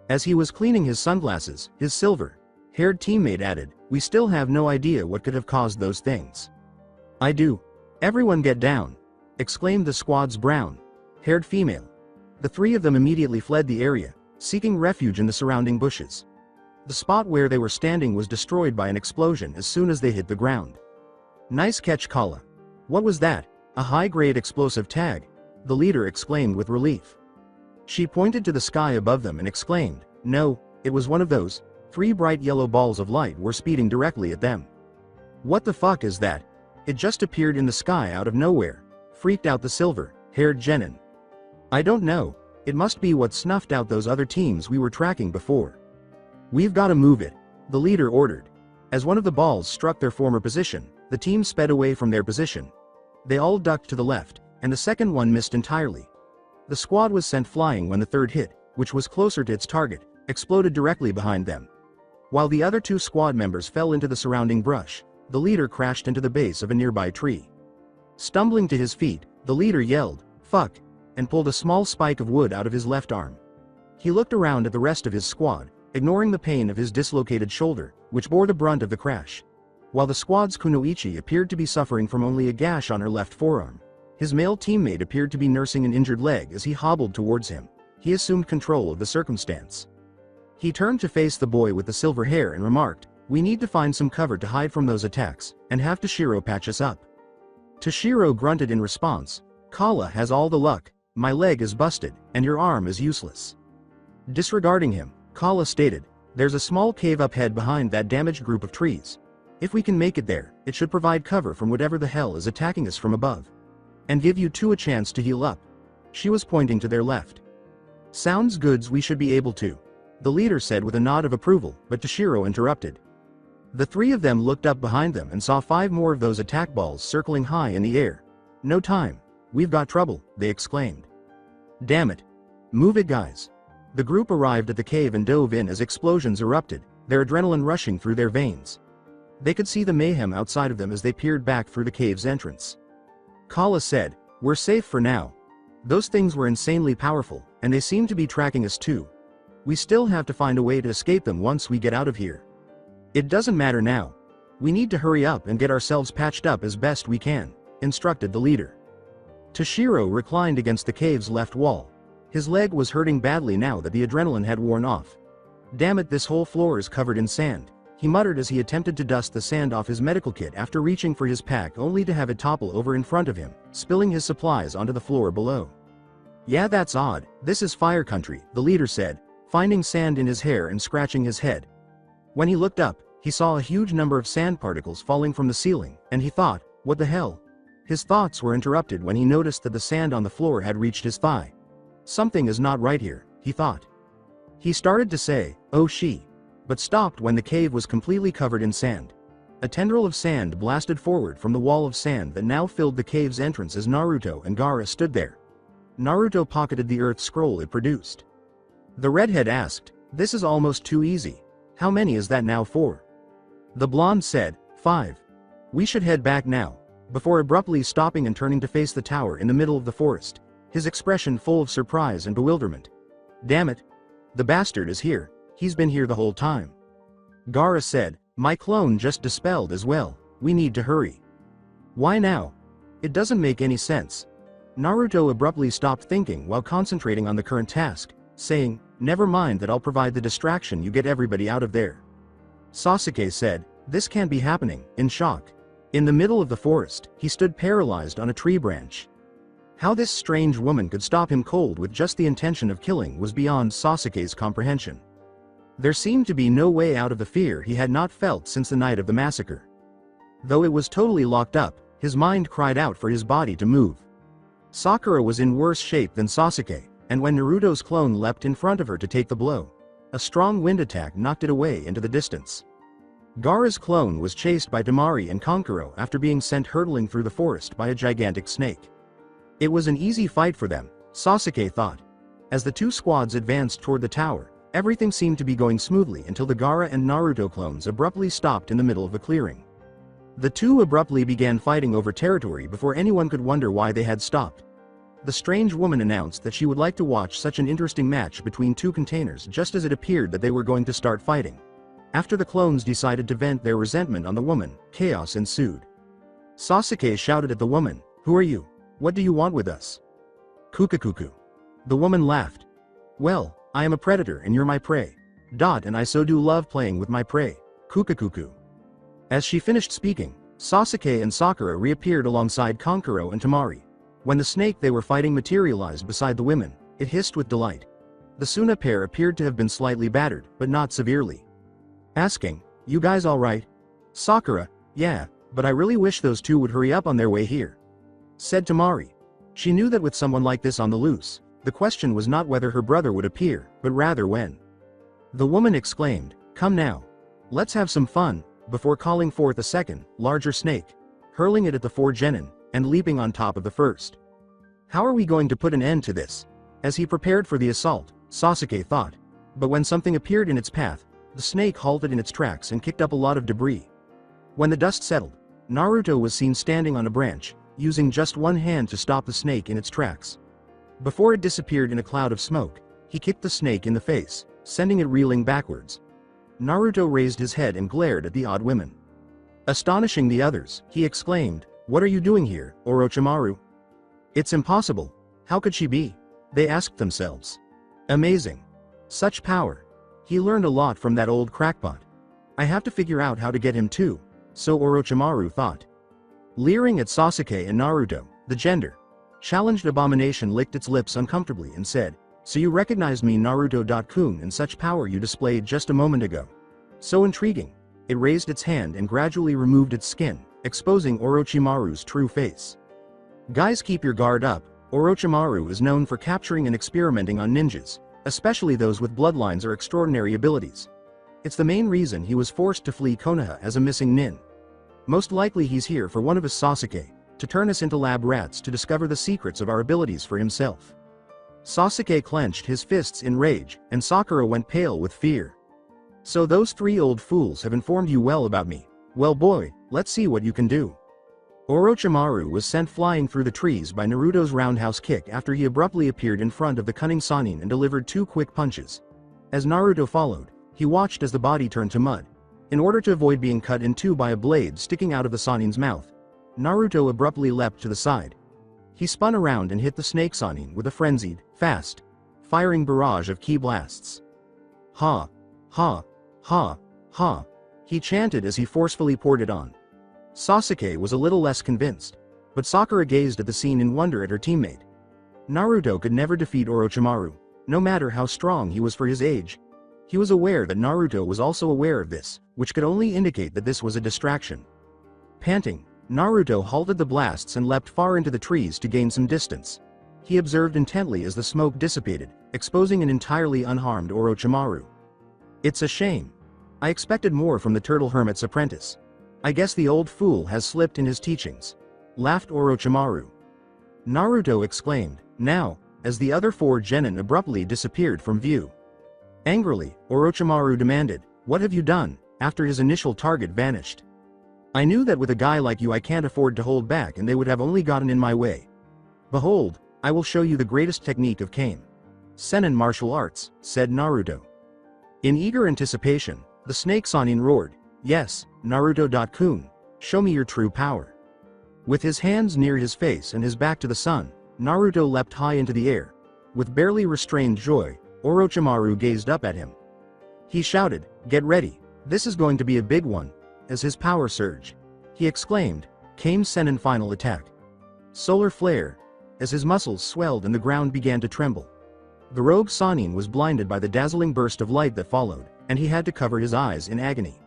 As he was cleaning his sunglasses, his silver-haired teammate added, "We still have no idea what could have caused those things." "I do. Everyone get down," exclaimed the squad's brown-haired female. The three of them immediately fled the area, seeking refuge in the surrounding bushes. The spot where they were standing was destroyed by an explosion as soon as they hit the ground. "Nice catch, Kala." "What was that? A high-grade explosive tag?" the leader exclaimed with relief. She pointed to the sky above them and exclaimed, "No, it was one of those." 3 bright yellow balls of light were speeding directly at them. "What the fuck is that? It just appeared in the sky out of nowhere," freaked out the silver-haired Genin. "I don't know. It must be what snuffed out those other teams we were tracking before." "We've got to move it," the leader ordered. As one of the balls struck their former position, the team sped away from their position. They all ducked to the left, and the second one missed entirely. The squad was sent flying when the third hit, which was closer to its target, exploded directly behind them. While the other 2 squad members fell into the surrounding brush, the leader crashed into the base of a nearby tree. Stumbling to his feet, the leader yelled, "Fuck," and pulled a small spike of wood out of his left arm. He looked around at the rest of his squad, ignoring the pain of his dislocated shoulder, which bore the brunt of the crash. While the squad's kunoichi appeared to be suffering from only a gash on her left forearm, his male teammate appeared to be nursing an injured leg as he hobbled towards him. He assumed control of the circumstance. He turned to face the boy with the silver hair and remarked, "We need to find some cover to hide from those attacks, and have Toshiro patch us up." Toshiro grunted in response, "Kala has all the luck. My leg is busted, and your arm is useless." Disregarding him, Kala stated, "There's a small cave up ahead behind that damaged group of trees. If we can make it there, it should provide cover from whatever the hell is attacking us from above. And give you 2 a chance to heal up." She was pointing to their left. "Sounds goods, we should be able to," the leader said with a nod of approval, but Toshiro interrupted. The 3 of them looked up behind them and saw 5 more of those attack balls circling high in the air. "No time. We've got trouble," they exclaimed. "Damn it. Move it, guys." The group arrived at the cave and dove in as explosions erupted, their adrenaline rushing through their veins. They could see the mayhem outside of them as they peered back through the cave's entrance. Kala said, "We're safe for now. Those things were insanely powerful, and they seem to be tracking us too. We still have to find a way to escape them once we get out of here. It doesn't matter now. We need to hurry up and get ourselves patched up as best we can," instructed the leader. Toshiro reclined against the cave's left wall. His leg was hurting badly now that the adrenaline had worn off. "Damn it, this whole floor is covered in sand," he muttered as he attempted to dust the sand off his medical kit after reaching for his pack only to have it topple over in front of him, spilling his supplies onto the floor below. "Yeah, that's odd. This is fire country," the leader said, finding sand in his hair and scratching his head. When he looked up, he saw a huge number of sand particles falling from the ceiling, and he thought, "What the hell?" His thoughts were interrupted when he noticed that the sand on the floor had reached his thigh. "Something is not right here," he thought. He started to say, "Oh she," but stopped when the cave was completely covered in sand. A tendril of sand blasted forward from the wall of sand that now filled the cave's entrance as Naruto and Gaara stood there. Naruto pocketed the earth scroll it produced. The redhead asked, "This is almost too easy. How many is that now for?" The blonde said, 5. "We should head back now," before abruptly stopping and turning to face the tower in the middle of the forest, his expression full of surprise and bewilderment. "Damn it. The bastard is here. He's been here the whole time." Gaara said, "My clone just dispelled as well. We need to hurry." "Why now? It doesn't make any sense." Naruto abruptly stopped thinking while concentrating on the current task, saying, "Never mind that, I'll provide the distraction, you get everybody out of there." Sasuke said, "This can't be happening," in shock. In the middle of the forest, he stood paralyzed on a tree branch. How this strange woman could stop him cold with just the intention of killing was beyond Sasuke's comprehension. There seemed to be no way out of the fear he had not felt since the night of the massacre. Though it was totally locked up, His mind cried out for his body to move. Sakura was in worse shape than Sasuke, and when Naruto's clone leapt in front of her to take the blow, a strong wind attack knocked it away into the distance. Gaara's clone was chased by Temari and Kankuro after being sent hurtling through the forest by a gigantic snake. It was an easy fight for them, Sasuke thought. As the two squads advanced toward the tower, everything seemed to be going smoothly until the Gaara and Naruto clones abruptly stopped in the middle of a clearing. The two abruptly began fighting over territory before anyone could wonder why they had stopped. The strange woman announced that she would like to watch such an interesting match between two containers just as it appeared that they were going to start fighting. After the clones decided to vent their resentment on the woman, chaos ensued. Sasuke shouted at the woman, "Who are you? What do you want with us?" "Kukakuku." The woman laughed. "Well, I am a predator and you're my prey. And I so do love playing with my prey. Kukakuku." As she finished speaking, Sasuke and Sakura reappeared alongside Kankuro and Temari. When the snake they were fighting materialized beside the women, it hissed with delight. The Suna pair appeared to have been slightly battered, but not severely. Asking, "You guys alright?" Sakura, "Yeah, but I really wish those two would hurry up on their way here," said Temari. She knew that with someone like this on the loose, the question was not whether her brother would appear, but rather when. The woman exclaimed, "Come now. Let's have some fun," before calling forth a second, larger snake, hurling it at the four genin, and leaping on top of the first. How are we going to put an end to this? As he prepared for the assault, Sasuke thought. But when something appeared in its path, the snake halted in its tracks and kicked up a lot of debris. When the dust settled, Naruto was seen standing on a branch, using just one hand to stop the snake in its tracks. Before it disappeared in a cloud of smoke, he kicked the snake in the face, sending it reeling backwards. Naruto raised his head and glared at the odd women. Astonishing the others, he exclaimed, "What are you doing here, Orochimaru?" "It's impossible. How could she be?" they asked themselves. Amazing. Such power. He learned a lot from that old crackpot. I have to figure out how to get him too, so Orochimaru thought. Leering at Sasuke and Naruto, the gender-challenged abomination licked its lips uncomfortably and said, "So you recognized me, Naruto-kun, and such power you displayed just a moment ago. So intriguing." It raised its hand and gradually removed its skin, exposing Orochimaru's true face. Guys, keep your guard up. Orochimaru is known for capturing and experimenting on ninjas, especially those with bloodlines or extraordinary abilities. It's the main reason he was forced to flee Konoha as a missing nin. Most likely he's here for one of his Sasuke, to turn us into lab rats to discover the secrets of our abilities for himself. Sasuke clenched his fists in rage, and Sakura went pale with fear. So those three old fools have informed you well about me. Well boy, let's see what you can do. Orochimaru was sent flying through the trees by Naruto's roundhouse kick after he abruptly appeared in front of the cunning Sannin and delivered two quick punches. As Naruto followed, he watched as the body turned to mud. In order to avoid being cut in two by a blade sticking out of the Sannin's mouth, Naruto abruptly leapt to the side. He spun around and hit the snake Sannin with a frenzied, fast, firing barrage of ki blasts. Ha! Ha! Ha! Ha! He chanted as he forcefully poured it on. Sasuke was a little less convinced, but Sakura gazed at the scene in wonder at her teammate. Naruto could never defeat Orochimaru, no matter how strong he was for his age. He was aware that Naruto was also aware of this, which could only indicate that this was a distraction. Panting, Naruto halted the blasts and leapt far into the trees to gain some distance. He observed intently as the smoke dissipated, exposing an entirely unharmed Orochimaru. It's a shame. I expected more from the Turtle Hermit's apprentice. I guess the old fool has slipped in his teachings, laughed Orochimaru. Naruto exclaimed, now, as the other four genin abruptly disappeared from view. Angrily, Orochimaru demanded, what have you done, after his initial target vanished? I knew that with a guy like you I can't afford to hold back and they would have only gotten in my way. Behold, I will show you the greatest technique of Kame. Senin martial arts, said Naruto. In eager anticipation, the snake Sannin roared, yes, Naruto-kun, show me your true power. With his hands near his face and his back to the sun, Naruto leapt high into the air. With barely restrained joy, Orochimaru gazed up at him. He shouted, get ready, this is going to be a big one. As his power surged, he exclaimed, Kame Senin final attack. Solar flare, as his muscles swelled and the ground began to tremble. The rogue Sannin was blinded by the dazzling burst of light that followed, and he had to cover his eyes in agony.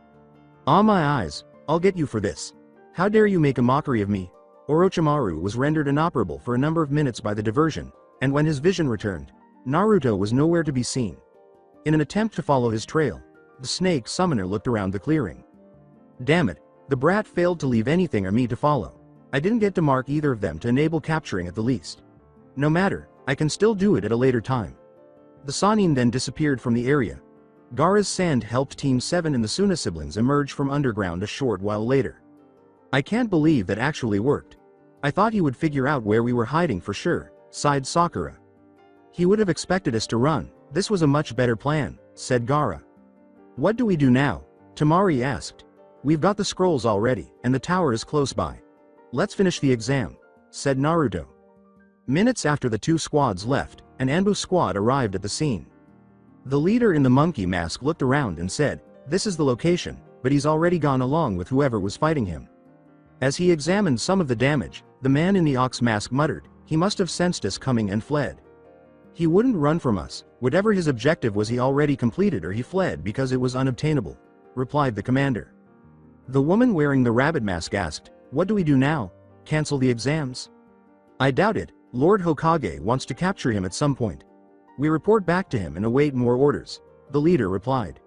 Ah, my eyes, I'll get you for this. How dare you make a mockery of me, Orochimaru was rendered inoperable for a number of minutes by the diversion, and when his vision returned, Naruto was nowhere to be seen. In an attempt to follow his trail, the snake summoner looked around the clearing. Damn it, the brat failed to leave anything or me to follow. I didn't get to mark either of them to enable capturing at the least. No matter, I can still do it at a later time. The Sannin then disappeared from the area. Gaara's sand helped Team 7 and the Suna siblings emerge from underground a short while later. I can't believe that actually worked. I thought he would figure out where we were hiding for sure, sighed Sakura. He would have expected us to run. This was a much better plan, said Gaara. What do we do now? Temari asked. We've got the scrolls already, and the tower is close by. Let's finish the exam, said Naruto. Minutes after the two squads left, an ambush squad arrived at the scene. The leader in the monkey mask looked around and said, "This is the location, but he's already gone along with whoever was fighting him." As he examined some of the damage, the man in the ox mask muttered, "He must have sensed us coming and fled. He wouldn't run from us. Whatever his objective was, he already completed, or he fled because it was unobtainable," replied the commander. The woman wearing the rabbit mask asked, "What do we do now? Cancel the exams?" "I doubt it. Lord Hokage wants to capture him at some point. We report back to him and await more orders," the leader replied.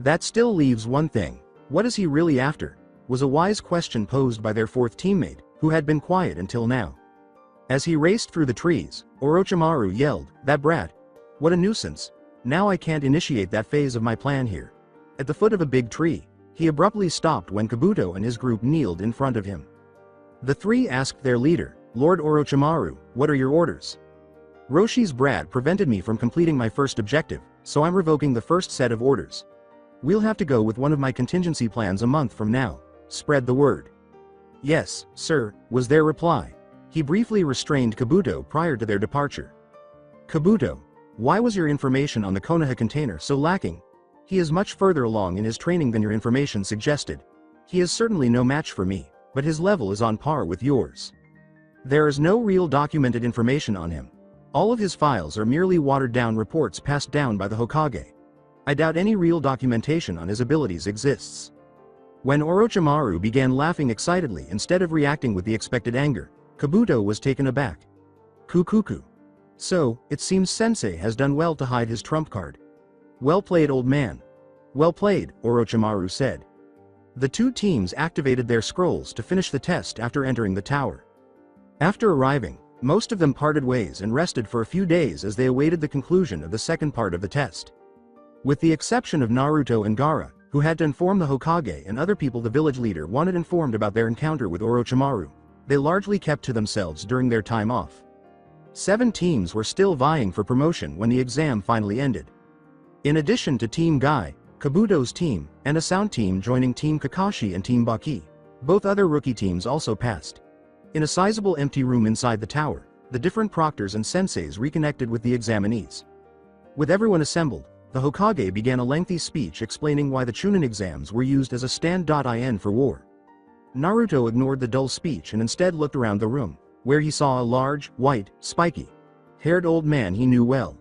"That still leaves one thing. What is he really after?" was a wise question posed by their fourth teammate, who had been quiet until now. As he raced through the trees, Orochimaru yelled, "That brat! What a nuisance! Now I can't initiate that phase of my plan here." At the foot of a big tree, he abruptly stopped when Kabuto and his group kneeled in front of him. The three asked their leader, "Lord Orochimaru, what are your orders?" "Roshi's brat prevented me from completing my first objective, so I'm revoking the first set of orders. We'll have to go with one of my contingency plans a month from now. Spread the word." "Yes, sir," was their reply. He briefly restrained Kabuto prior to their departure. "Kabuto, why was your information on the Konoha container so lacking? He is much further along in his training than your information suggested. He is certainly no match for me, but his level is on par with yours. There is no real documented information on him. All of his files are merely watered-down reports passed down by the Hokage. I doubt any real documentation on his abilities exists." When Orochimaru began laughing excitedly instead of reacting with the expected anger, Kabuto was taken aback. "Kukuku. So, it seems Sensei has done well to hide his trump card. Well played, old man." "Well played," Orochimaru said. The two teams activated their scrolls to finish the test after entering the tower. After arriving, most of them parted ways and rested for a few days as they awaited the conclusion of the second part of the test. With the exception of Naruto and Gaara, who had to inform the Hokage and other people the village leader wanted informed about their encounter with Orochimaru, they largely kept to themselves during their time off. 7 teams were still vying for promotion when the exam finally ended. In addition to Team Guy, Kabuto's team, and a sound team joining Team Kakashi and Team Baki, both other rookie teams also passed. In a sizable empty room inside the tower, the different proctors and senseis reconnected with the examinees. With everyone assembled, the Hokage began a lengthy speech explaining why the Chunin exams were used as a stand-in for war. Naruto ignored the dull speech and instead looked around the room, where he saw a large, white, spiky-haired old man he knew well.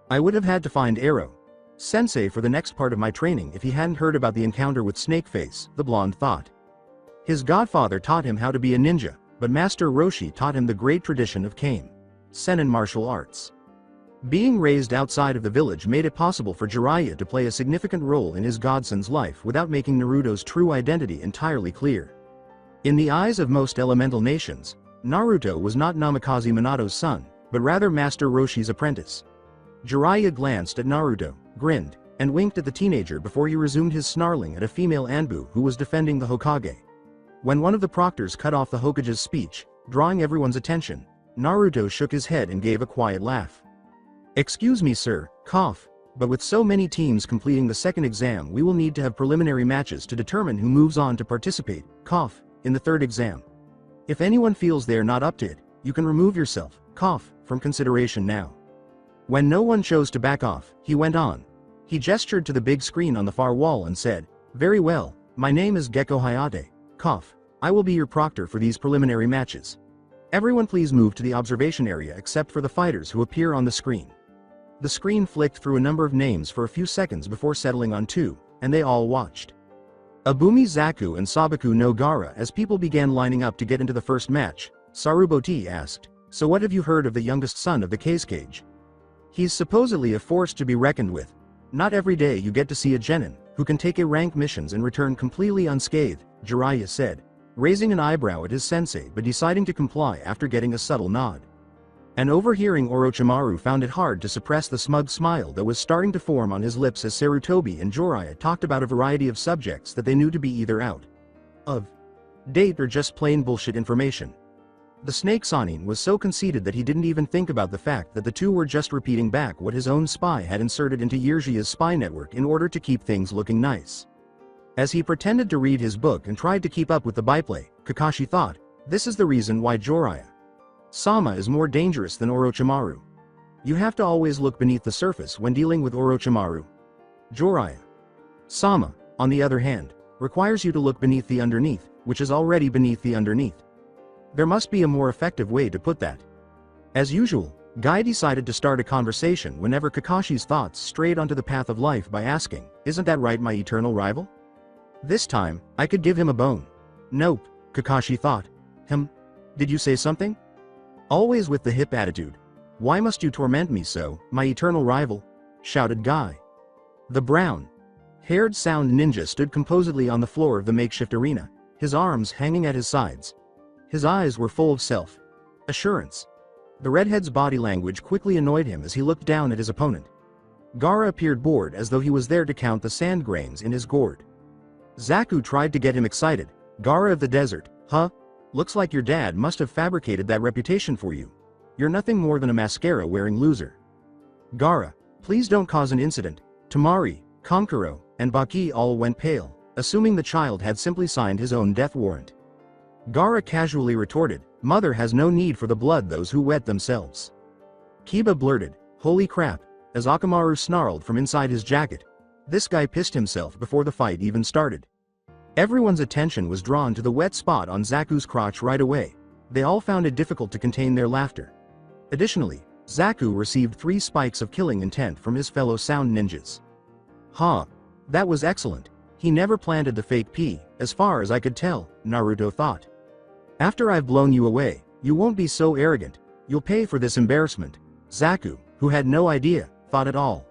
"I would have had to find Arrow Sensei for the next part of my training if he hadn't heard about the encounter with Snakeface," the blonde thought. His godfather taught him how to be a ninja, but Master Roshi taught him the great tradition of Kame Sennin martial arts. Being raised outside of the village made it possible for Jiraiya to play a significant role in his godson's life without making Naruto's true identity entirely clear. In the eyes of most elemental nations, Naruto was not Namikaze Minato's son, but rather Master Roshi's apprentice. Jiraiya glanced at Naruto, grinned, and winked at the teenager before he resumed his snarling at a female Anbu who was defending the Hokage. When one of the proctors cut off the Hokage's speech, drawing everyone's attention, Naruto shook his head and gave a quiet laugh. "Excuse me, sir, cough, but with so many teams completing the second exam, we will need to have preliminary matches to determine who moves on to participate, cough, in the third exam. If anyone feels they are not up to it, you can remove yourself, cough, from consideration now." When no one chose to back off, he went on. He gestured to the big screen on the far wall and said, "Very well, my name is Gecko Hayate, cough. I will be your proctor for these preliminary matches. Everyone please move to the observation area except for the fighters who appear on the screen." The screen flicked through a number of names for a few seconds before settling on 2, and they all watched. Abumi Zaku and Sabaku no Gara. As people began lining up to get into the first match, Saruboti asked, "So what have you heard of the youngest son of the Cage? He's supposedly a force to be reckoned with. Not every day you get to see a genin who can take A-rank missions and return completely unscathed," Jiraiya said, raising an eyebrow at his sensei but deciding to comply after getting a subtle nod. And overhearing Orochimaru found it hard to suppress the smug smile that was starting to form on his lips as Sarutobi and Jiraiya talked about a variety of subjects that they knew to be either out of date or just plain bullshit information. The Snake Sanin was so conceited that he didn't even think about the fact that the two were just repeating back what his own spy had inserted into Yirjia's spy network in order to keep things looking nice. As he pretended to read his book and tried to keep up with the byplay, Kakashi thought, "This is the reason why Jiraiya Sama is more dangerous than Orochimaru. You have to always look beneath the surface when dealing with Orochimaru. Jiraiya Sama, on the other hand, requires you to look beneath the underneath, which is already beneath the underneath. There must be a more effective way to put that." As usual, Guy decided to start a conversation whenever Kakashi's thoughts strayed onto the path of life by asking, "Isn't that right, my eternal rival? This time, I could give him a bone." "Nope," Kakashi thought. Did you say something?" Always with the hip attitude. "Why must you torment me so, my eternal rival?" shouted Guy. The brown-haired sound ninja stood composedly on the floor of the makeshift arena, his arms hanging at his sides. His eyes were full of self-assurance. The redhead's body language quickly annoyed him as he looked down at his opponent. Gaara appeared bored as though he was there to count the sand grains in his gourd. Zaku tried to get him excited. "Gaara of the desert, huh? Looks like your dad must have fabricated that reputation for you. You're nothing more than a mascara-wearing loser." "Gaara, please don't cause an incident." Tamari, Kankuro, and Baki all went pale, assuming the child had simply signed his own death warrant. Gaara casually retorted, "Mother has no need for the blood those who wet themselves." Kiba blurted, "Holy crap," as Akamaru snarled from inside his jacket. This guy pissed himself before the fight even started. Everyone's attention was drawn to the wet spot on Zaku's crotch right away. They all found it difficult to contain their laughter. Additionally, Zaku received 3 spikes of killing intent from his fellow sound ninjas. "Huh. That was excellent. He never planted the fake pea, as far as I could tell," Naruto thought. "After I've blown you away, you won't be so arrogant. You'll pay for this embarrassment." Zaku, who had no idea, thought it all.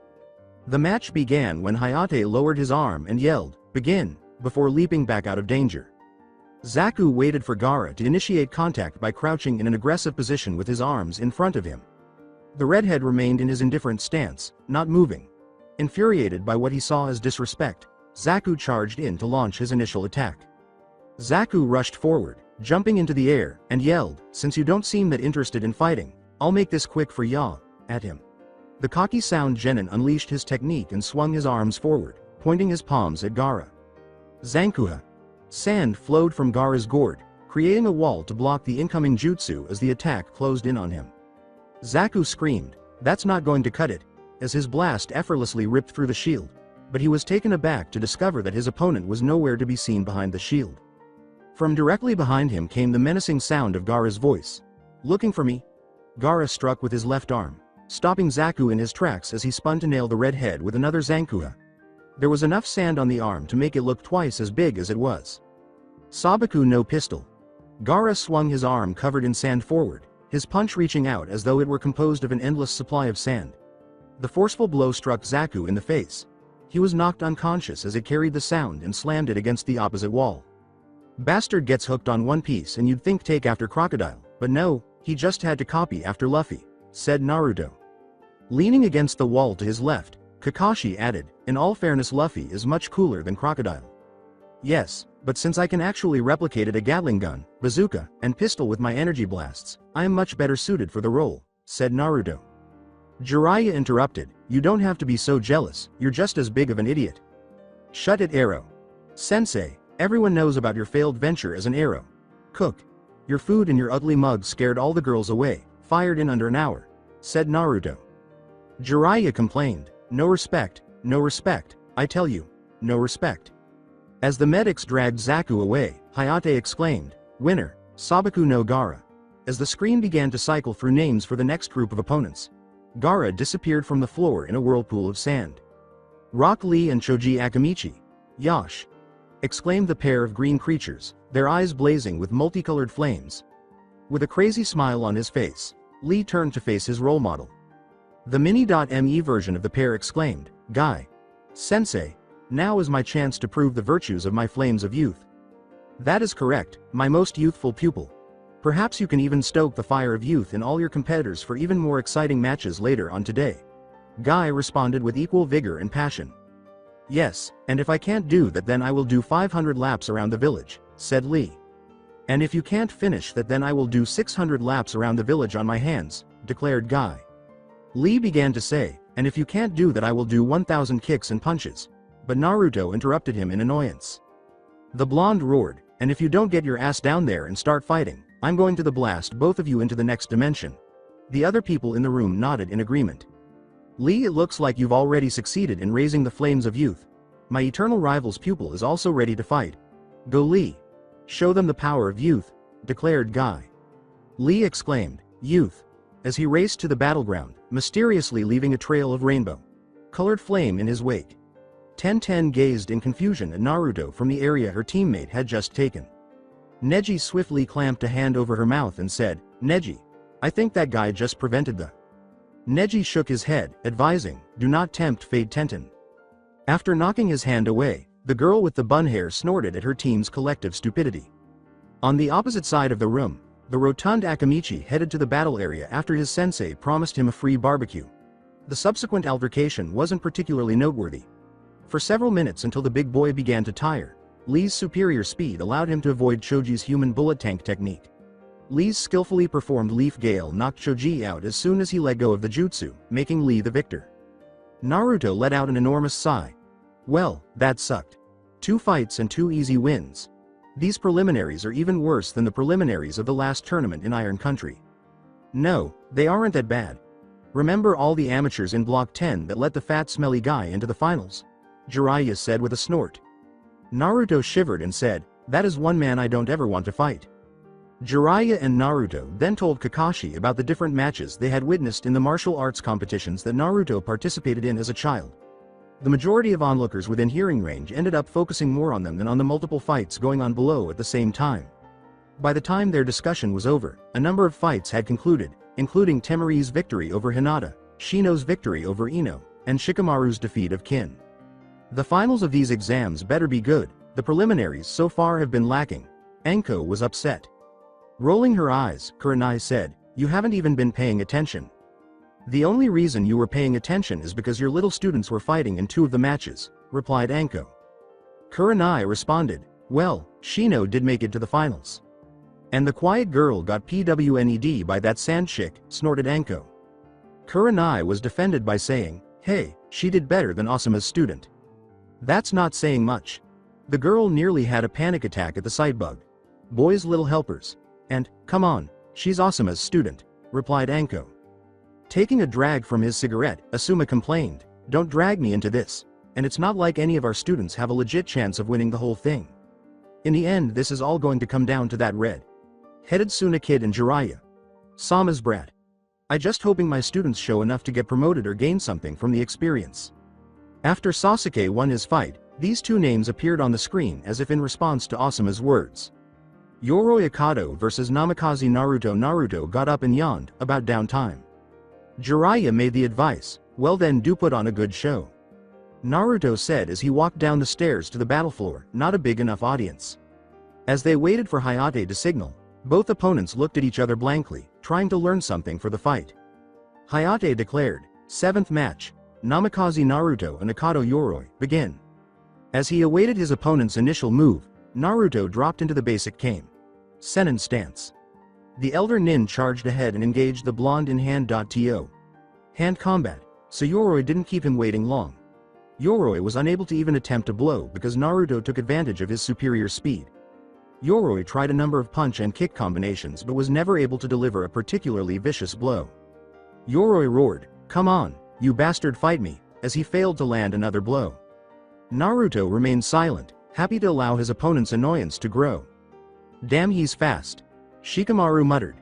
The match began when Hayate lowered his arm and yelled, "Begin," before leaping back out of danger. Zaku waited for Gaara to initiate contact by crouching in an aggressive position with his arms in front of him. The redhead remained in his indifferent stance, not moving. Infuriated by what he saw as disrespect, Zaku charged in to launch his initial attack. Zaku rushed forward, jumping into the air, and yelled, "Since you don't seem that interested in fighting, I'll make this quick for ya," at him. The cocky sound genin unleashed his technique and swung his arms forward, pointing his palms at Gaara. Zankuha. Sand flowed from Gaara's gourd, creating a wall to block the incoming jutsu as the attack closed in on him. Zaku screamed, "That's not going to cut it," as his blast effortlessly ripped through the shield, but he was taken aback to discover that his opponent was nowhere to be seen behind the shield. From directly behind him came the menacing sound of Gaara's voice. "Looking for me?" Gaara struck with his left arm, stopping Zaku in his tracks as he spun to nail the red head with another Zankuha. There was enough sand on the arm to make it look twice as big as it was. Sabaku no pistol. Gaara swung his arm covered in sand forward, his punch reaching out as though it were composed of an endless supply of sand. The forceful blow struck Zaku in the face. He was knocked unconscious as it carried the sound and slammed it against the opposite wall. Bastard gets hooked on one piece and you'd think take after Crocodile, but no, he just had to copy after Luffy, said Naruto. Leaning against the wall to his left, Kakashi added, "In all fairness, Luffy is much cooler than Crocodile." "Yes, but since I can actually replicate a Gatling gun, bazooka, and pistol with my energy blasts, I am much better suited for the role," said Naruto. Jiraiya interrupted, "You don't have to be so jealous, you're just as big of an idiot." "Shut it, Arrow. Sensei, everyone knows about your failed venture as an arrow cook. Your food and your ugly mug scared all the girls away, fired in under an hour," said Naruto. Jiraiya complained, no respect, I tell you, no respect." As the medics dragged Zaku away, Hayate exclaimed, "Winner, Sabaku no Gaara." As the screen began to cycle through names for the next group of opponents, Gaara disappeared from the floor in a whirlpool of sand. Rock Lee and Choji Akamichi. Yash. exclaimed the pair of green creatures, their eyes blazing with multicolored flames. With a crazy smile on his face, Lee turned to face his role model. The mini.me version of the pair exclaimed, "Guy. Sensei, now is my chance to prove the virtues of my flames of youth." "That is correct, my most youthful pupil. Perhaps you can even stoke the fire of youth in all your competitors for even more exciting matches later on today." Guy responded with equal vigor and passion. "Yes, and if I can't do that then I will do 500 laps around the village," said Lee. "And if you can't finish that then I will do 600 laps around the village on my hands," declared Guy. Lee began to say, "And if you can't do that I will do 1000 kicks and punches," but Naruto interrupted him in annoyance. The blonde roared, "And if you don't get your ass down there and start fighting, I'm going to blast both of you into the next dimension." The other people in the room nodded in agreement. "Lee, it looks like you've already succeeded in raising the flames of youth. My eternal rival's pupil is also ready to fight. Go Lee. Show them the power of youth," declared Guy. Lee exclaimed, "Youth," as he raced to the battleground, mysteriously leaving a trail of rainbow-colored flame in his wake. Ten gazed in confusion at Naruto from the area her teammate had just taken. Neji swiftly clamped a hand over her mouth and said, "Neji, I think that guy just prevented the..." Neji shook his head, advising, "Do not tempt Fate Tenten." After knocking his hand away, the girl with the bun hair snorted at her team's collective stupidity. On the opposite side of the room, the rotund Akamichi headed to the battle area after his sensei promised him a free barbecue. The subsequent altercation wasn't particularly noteworthy. For several minutes until the big boy began to tire, Lee's superior speed allowed him to avoid Choji's human bullet tank technique. Lee's skillfully performed Leaf Gale knocked Choji out as soon as he let go of the jutsu, making Lee the victor. Naruto let out an enormous sigh. Well, that sucked. 2 fights and 2 easy wins. These preliminaries are even worse than the preliminaries of the last tournament in Iron Country. No, they aren't that bad. Remember all the amateurs in Block 10 that let the fat smelly guy into the finals? Jiraiya said with a snort. Naruto shivered and said, "That is one man I don't ever want to fight." Jiraiya and Naruto then told Kakashi about the different matches they had witnessed in the martial arts competitions that Naruto participated in as a child. The majority of onlookers within hearing range ended up focusing more on them than on the multiple fights going on below at the same time. By the time their discussion was over, a number of fights had concluded, including Temari's victory over Hinata, Shino's victory over Ino, and Shikamaru's defeat of Kin. The finals of these exams better be good, the preliminaries so far have been lacking. Anko was upset. Rolling her eyes, Kurenai said, "You haven't even been paying attention. The only reason you were paying attention is because your little students were fighting in 2 of the matches," replied Anko. Kurenai responded, "Well, Shino did make it to the finals. And the quiet girl got PWNED by that sand chick," snorted Anko. Kurenai was defended by saying, "Hey, she did better than Asuma's student." That's not saying much. The girl nearly had a panic attack at the sight bug. Boys' little helpers. And, "Come on, she's Asuma's student," replied Anko. Taking a drag from his cigarette, Asuma complained, "Don't drag me into this. And it's not like any of our students have a legit chance of winning the whole thing. In the end this is all going to come down to that red-headed Suna kid and Jiraiya. Sama's brat. I just hoping my students show enough to get promoted or gain something from the experience." After Sasuke won his fight, these 2 names appeared on the screen as if in response to Asuma's words. Yoroi Akado versus Namikaze Naruto. Naruto got up and yawned, about downtime. Jiraiya made the advice, "Well then do put on a good show." Naruto said as he walked down the stairs to the battle floor, "Not a big enough audience." As they waited for Hayate to signal, both opponents looked at each other blankly, trying to learn something for the fight. Hayate declared, "7th match, Namikaze Naruto and Akado Yoroi, begin." As he awaited his opponent's initial move, Naruto dropped into the basic Kame Senin stance. The elder nin charged ahead and engaged the blonde in hand.to hand combat, so Yoroi didn't keep him waiting long. Yoroi was unable to even attempt a blow because Naruto took advantage of his superior speed. Yoroi tried a number of punch and kick combinations but was never able to deliver a particularly vicious blow. Yoroi roared, "Come on, you bastard, fight me," as he failed to land another blow. Naruto remained silent, happy to allow his opponent's annoyance to grow. "Damn, he's fast." Shikamaru muttered.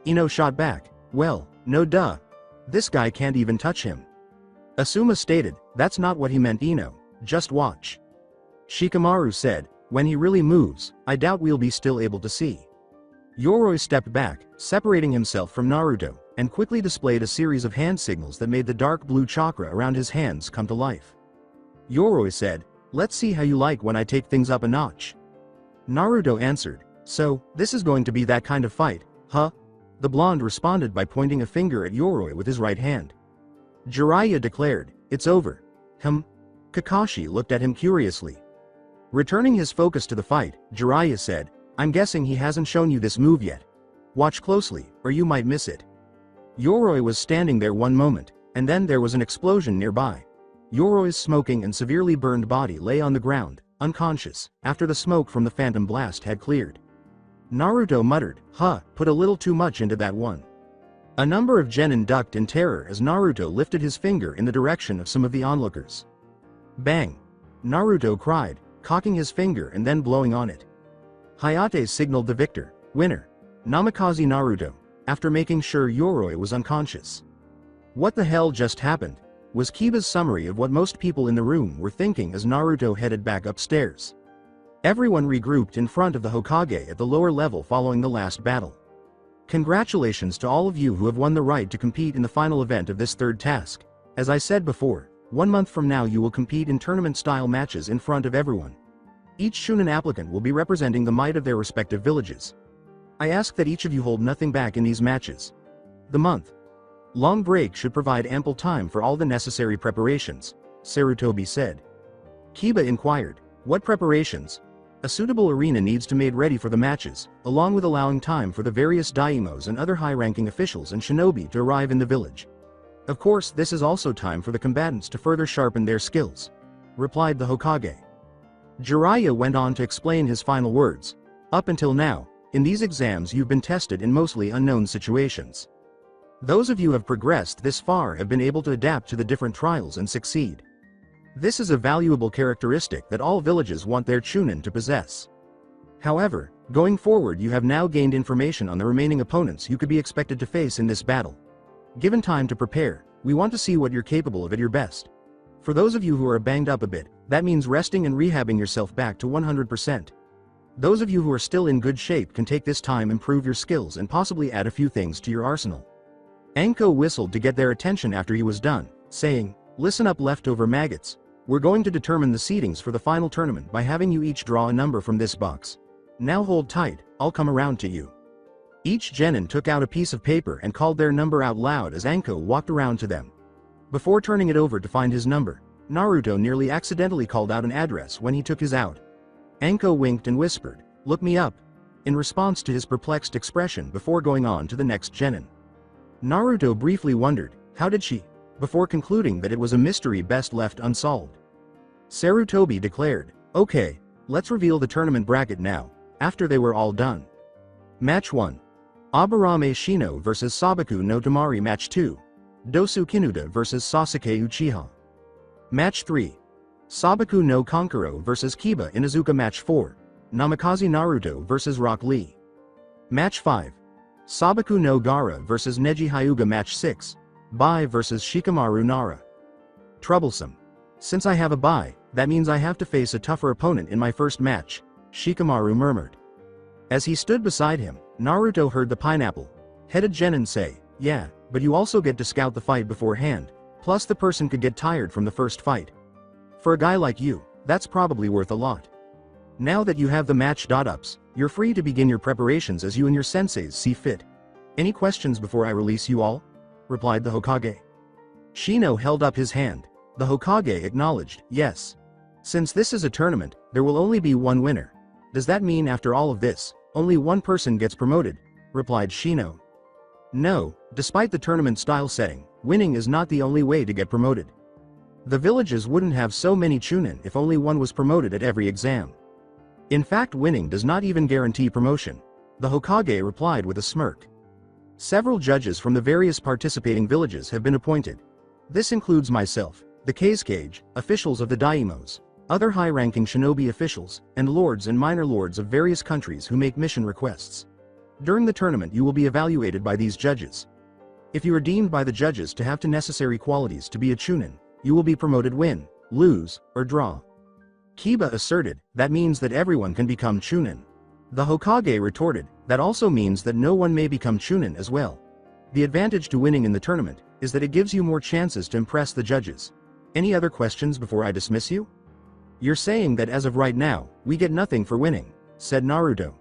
Ino shot back, "Well, no duh. This guy can't even touch him." Asuma stated, "That's not what he meant, Ino, just watch." Shikamaru said, When he really moves, I doubt we'll be still able to see. Yoroi stepped back, separating himself from Naruto, and quickly displayed a series of hand signals that made the dark blue chakra around his hands come to life. Yoroi said, "Let's see how you like when I take things up a notch." Naruto answered, "So, this is going to be that kind of fight, huh?" The blonde responded by pointing a finger at Yoroi with his right hand. Jiraiya declared, "It's over." Kakashi looked at him curiously. Returning his focus to the fight, Jiraiya said, "I'm guessing he hasn't shown you this move yet. Watch closely, or you might miss it." Yoroi was standing there one moment, and then there was an explosion nearby. Yoroi's smoking and severely burned body lay on the ground, unconscious, after the smoke from the phantom blast had cleared. Naruto muttered, "Put a little too much into that one." A number of genin ducked in terror as Naruto lifted his finger in the direction of some of the onlookers. Bang! Naruto cried, cocking his finger and then blowing on it. Hayate signaled the victor, winner, Namikaze Naruto, after making sure Yoroi was unconscious. "What the hell just happened?" was Kiba's summary of what most people in the room were thinking as Naruto headed back upstairs. Everyone regrouped in front of the Hokage at the lower level following the last battle. "Congratulations to all of you who have won the right to compete in the final event of this third task. As I said before, 1 month from now you will compete in tournament-style matches in front of everyone. Each Chunin applicant will be representing the might of their respective villages. I ask that each of you hold nothing back in these matches. The month-long break should provide ample time for all the necessary preparations," Sarutobi said. Kiba inquired, "What preparations?" "A suitable arena needs to be made ready for the matches, along with allowing time for the various daimos and other high-ranking officials and shinobi to arrive in the village. Of course, this is also time for the combatants to further sharpen their skills," replied the Hokage. Jiraiya went on to explain his final words. "Up until now, in these exams you've been tested in mostly unknown situations. Those of you who have progressed this far have been able to adapt to the different trials and succeed. This is a valuable characteristic that all villages want their Chunin to possess. However, going forward you have now gained information on the remaining opponents you could be expected to face in this battle. Given time to prepare, we want to see what you're capable of at your best. For those of you who are banged up a bit, that means resting and rehabbing yourself back to 100%. Those of you who are still in good shape can take this time, improve your skills and possibly add a few things to your arsenal." Anko whistled to get their attention after he was done, saying, "Listen up leftover maggots. We're going to determine the seedings for the final tournament by having you each draw a number from this box. Now hold tight, I'll come around to you." Each genin took out a piece of paper and called their number out loud as Anko walked around to them. Before turning it over to find his number, Naruto nearly accidentally called out an address when he took his out. Anko winked and whispered, "Look me up," in response to his perplexed expression before going on to the next genin. Naruto briefly wondered, how did she? Before concluding that it was a mystery best left unsolved. Sarutobi declared, "Okay, let's reveal the tournament bracket now," after they were all done. Match 1. Aburame Shino vs Sabaku no Tamari. Match 2. Dosu Kinuda vs Sasuke Uchiha. Match 3. Sabaku no Kankuro vs Kiba Inazuka. Match 4. Namikaze Naruto vs Rock Lee. Match 5. Sabaku no Gaara vs Neji Hyuga. Match 6. Bai vs Shikamaru Nara. Troublesome. Since I have a bye, that means I have to face a tougher opponent in my first match, Shikamaru murmured. As he stood beside him, Naruto heard the pineapple-headed genin say, "Yeah, but you also get to scout the fight beforehand, plus the person could get tired from the first fight. For a guy like you, that's probably worth a lot. Now that you have the match.ups, you're free to begin your preparations as you and your senseis see fit. Any questions before I release you all?" replied the Hokage. Shino held up his hand. The Hokage acknowledged, "Yes. Since this is a tournament, there will only be one winner. Does that mean after all of this, only one person gets promoted?" replied Shino. "No, despite the tournament-style setting, winning is not the only way to get promoted. The villages wouldn't have so many Chunin if only one was promoted at every exam. In fact, winning does not even guarantee promotion," the Hokage replied with a smirk. "Several judges from the various participating villages have been appointed. This includes myself, the Kazekage, officials of the daimos, other high-ranking shinobi officials, and lords and minor lords of various countries who make mission requests. During the tournament you will be evaluated by these judges. If you are deemed by the judges to have the necessary qualities to be a Chunin, you will be promoted, win, lose, or draw. Kiba asserted, that means that everyone can become Chunin. The Hokage retorted, that also means that no one may become Chunin as well. The advantage to winning in the tournament is that it gives you more chances to impress the judges. Any other questions before I dismiss you? You're saying that as of right now, we get nothing for winning, said Naruto.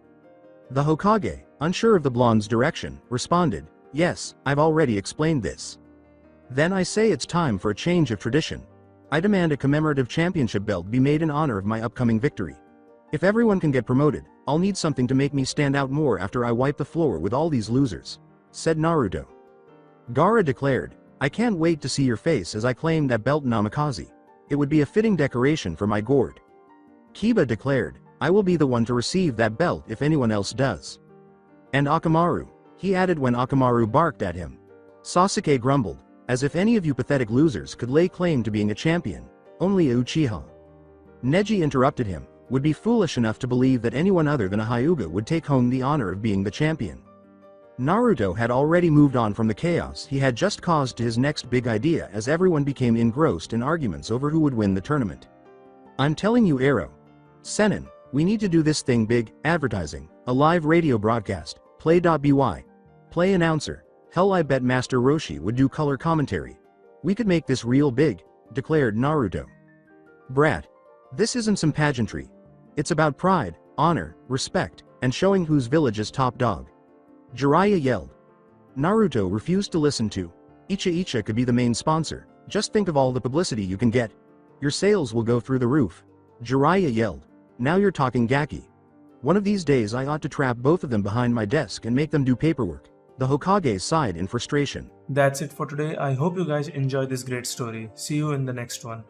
The Hokage, unsure of the blonde's direction, responded, yes, I've already explained this. Then I say it's time for a change of tradition. I demand a commemorative championship belt be made in honor of my upcoming victory. If everyone can get promoted, I'll need something to make me stand out more after I wipe the floor with all these losers, said Naruto. Gaara declared, I can't wait to see your face as I claim that belt Namikaze. It would be a fitting decoration for my gourd. Kiba declared, I will be the one to receive that belt if anyone else does. And Akamaru, he added when Akamaru barked at him. Sasuke grumbled, as if any of you pathetic losers could lay claim to being a champion, only a Uchiha. Neji interrupted him, would be foolish enough to believe that anyone other than a Hyuga would take home the honor of being the champion. Naruto had already moved on from the chaos he had just caused to his next big idea as everyone became engrossed in arguments over who would win the tournament. I'm telling you Ero. Senin, we need to do this thing big, advertising, a live radio broadcast, play.by. Play announcer, hell I bet Master Roshi would do color commentary. We could make this real big, declared Naruto. Brat. This isn't some pageantry. It's about pride, honor, respect, and showing whose village is top dog. Jiraiya yelled. Naruto refused to listen to. Icha could be the main sponsor, just think of all the publicity you can get. Your sales will go through the roof. Jiraiya yelled. Now you're talking Gaki. One of these days I ought to trap both of them behind my desk and make them do paperwork. The Hokage sighed in frustration. That's it for today. I hope you guys enjoyed this great story. See you in the next one.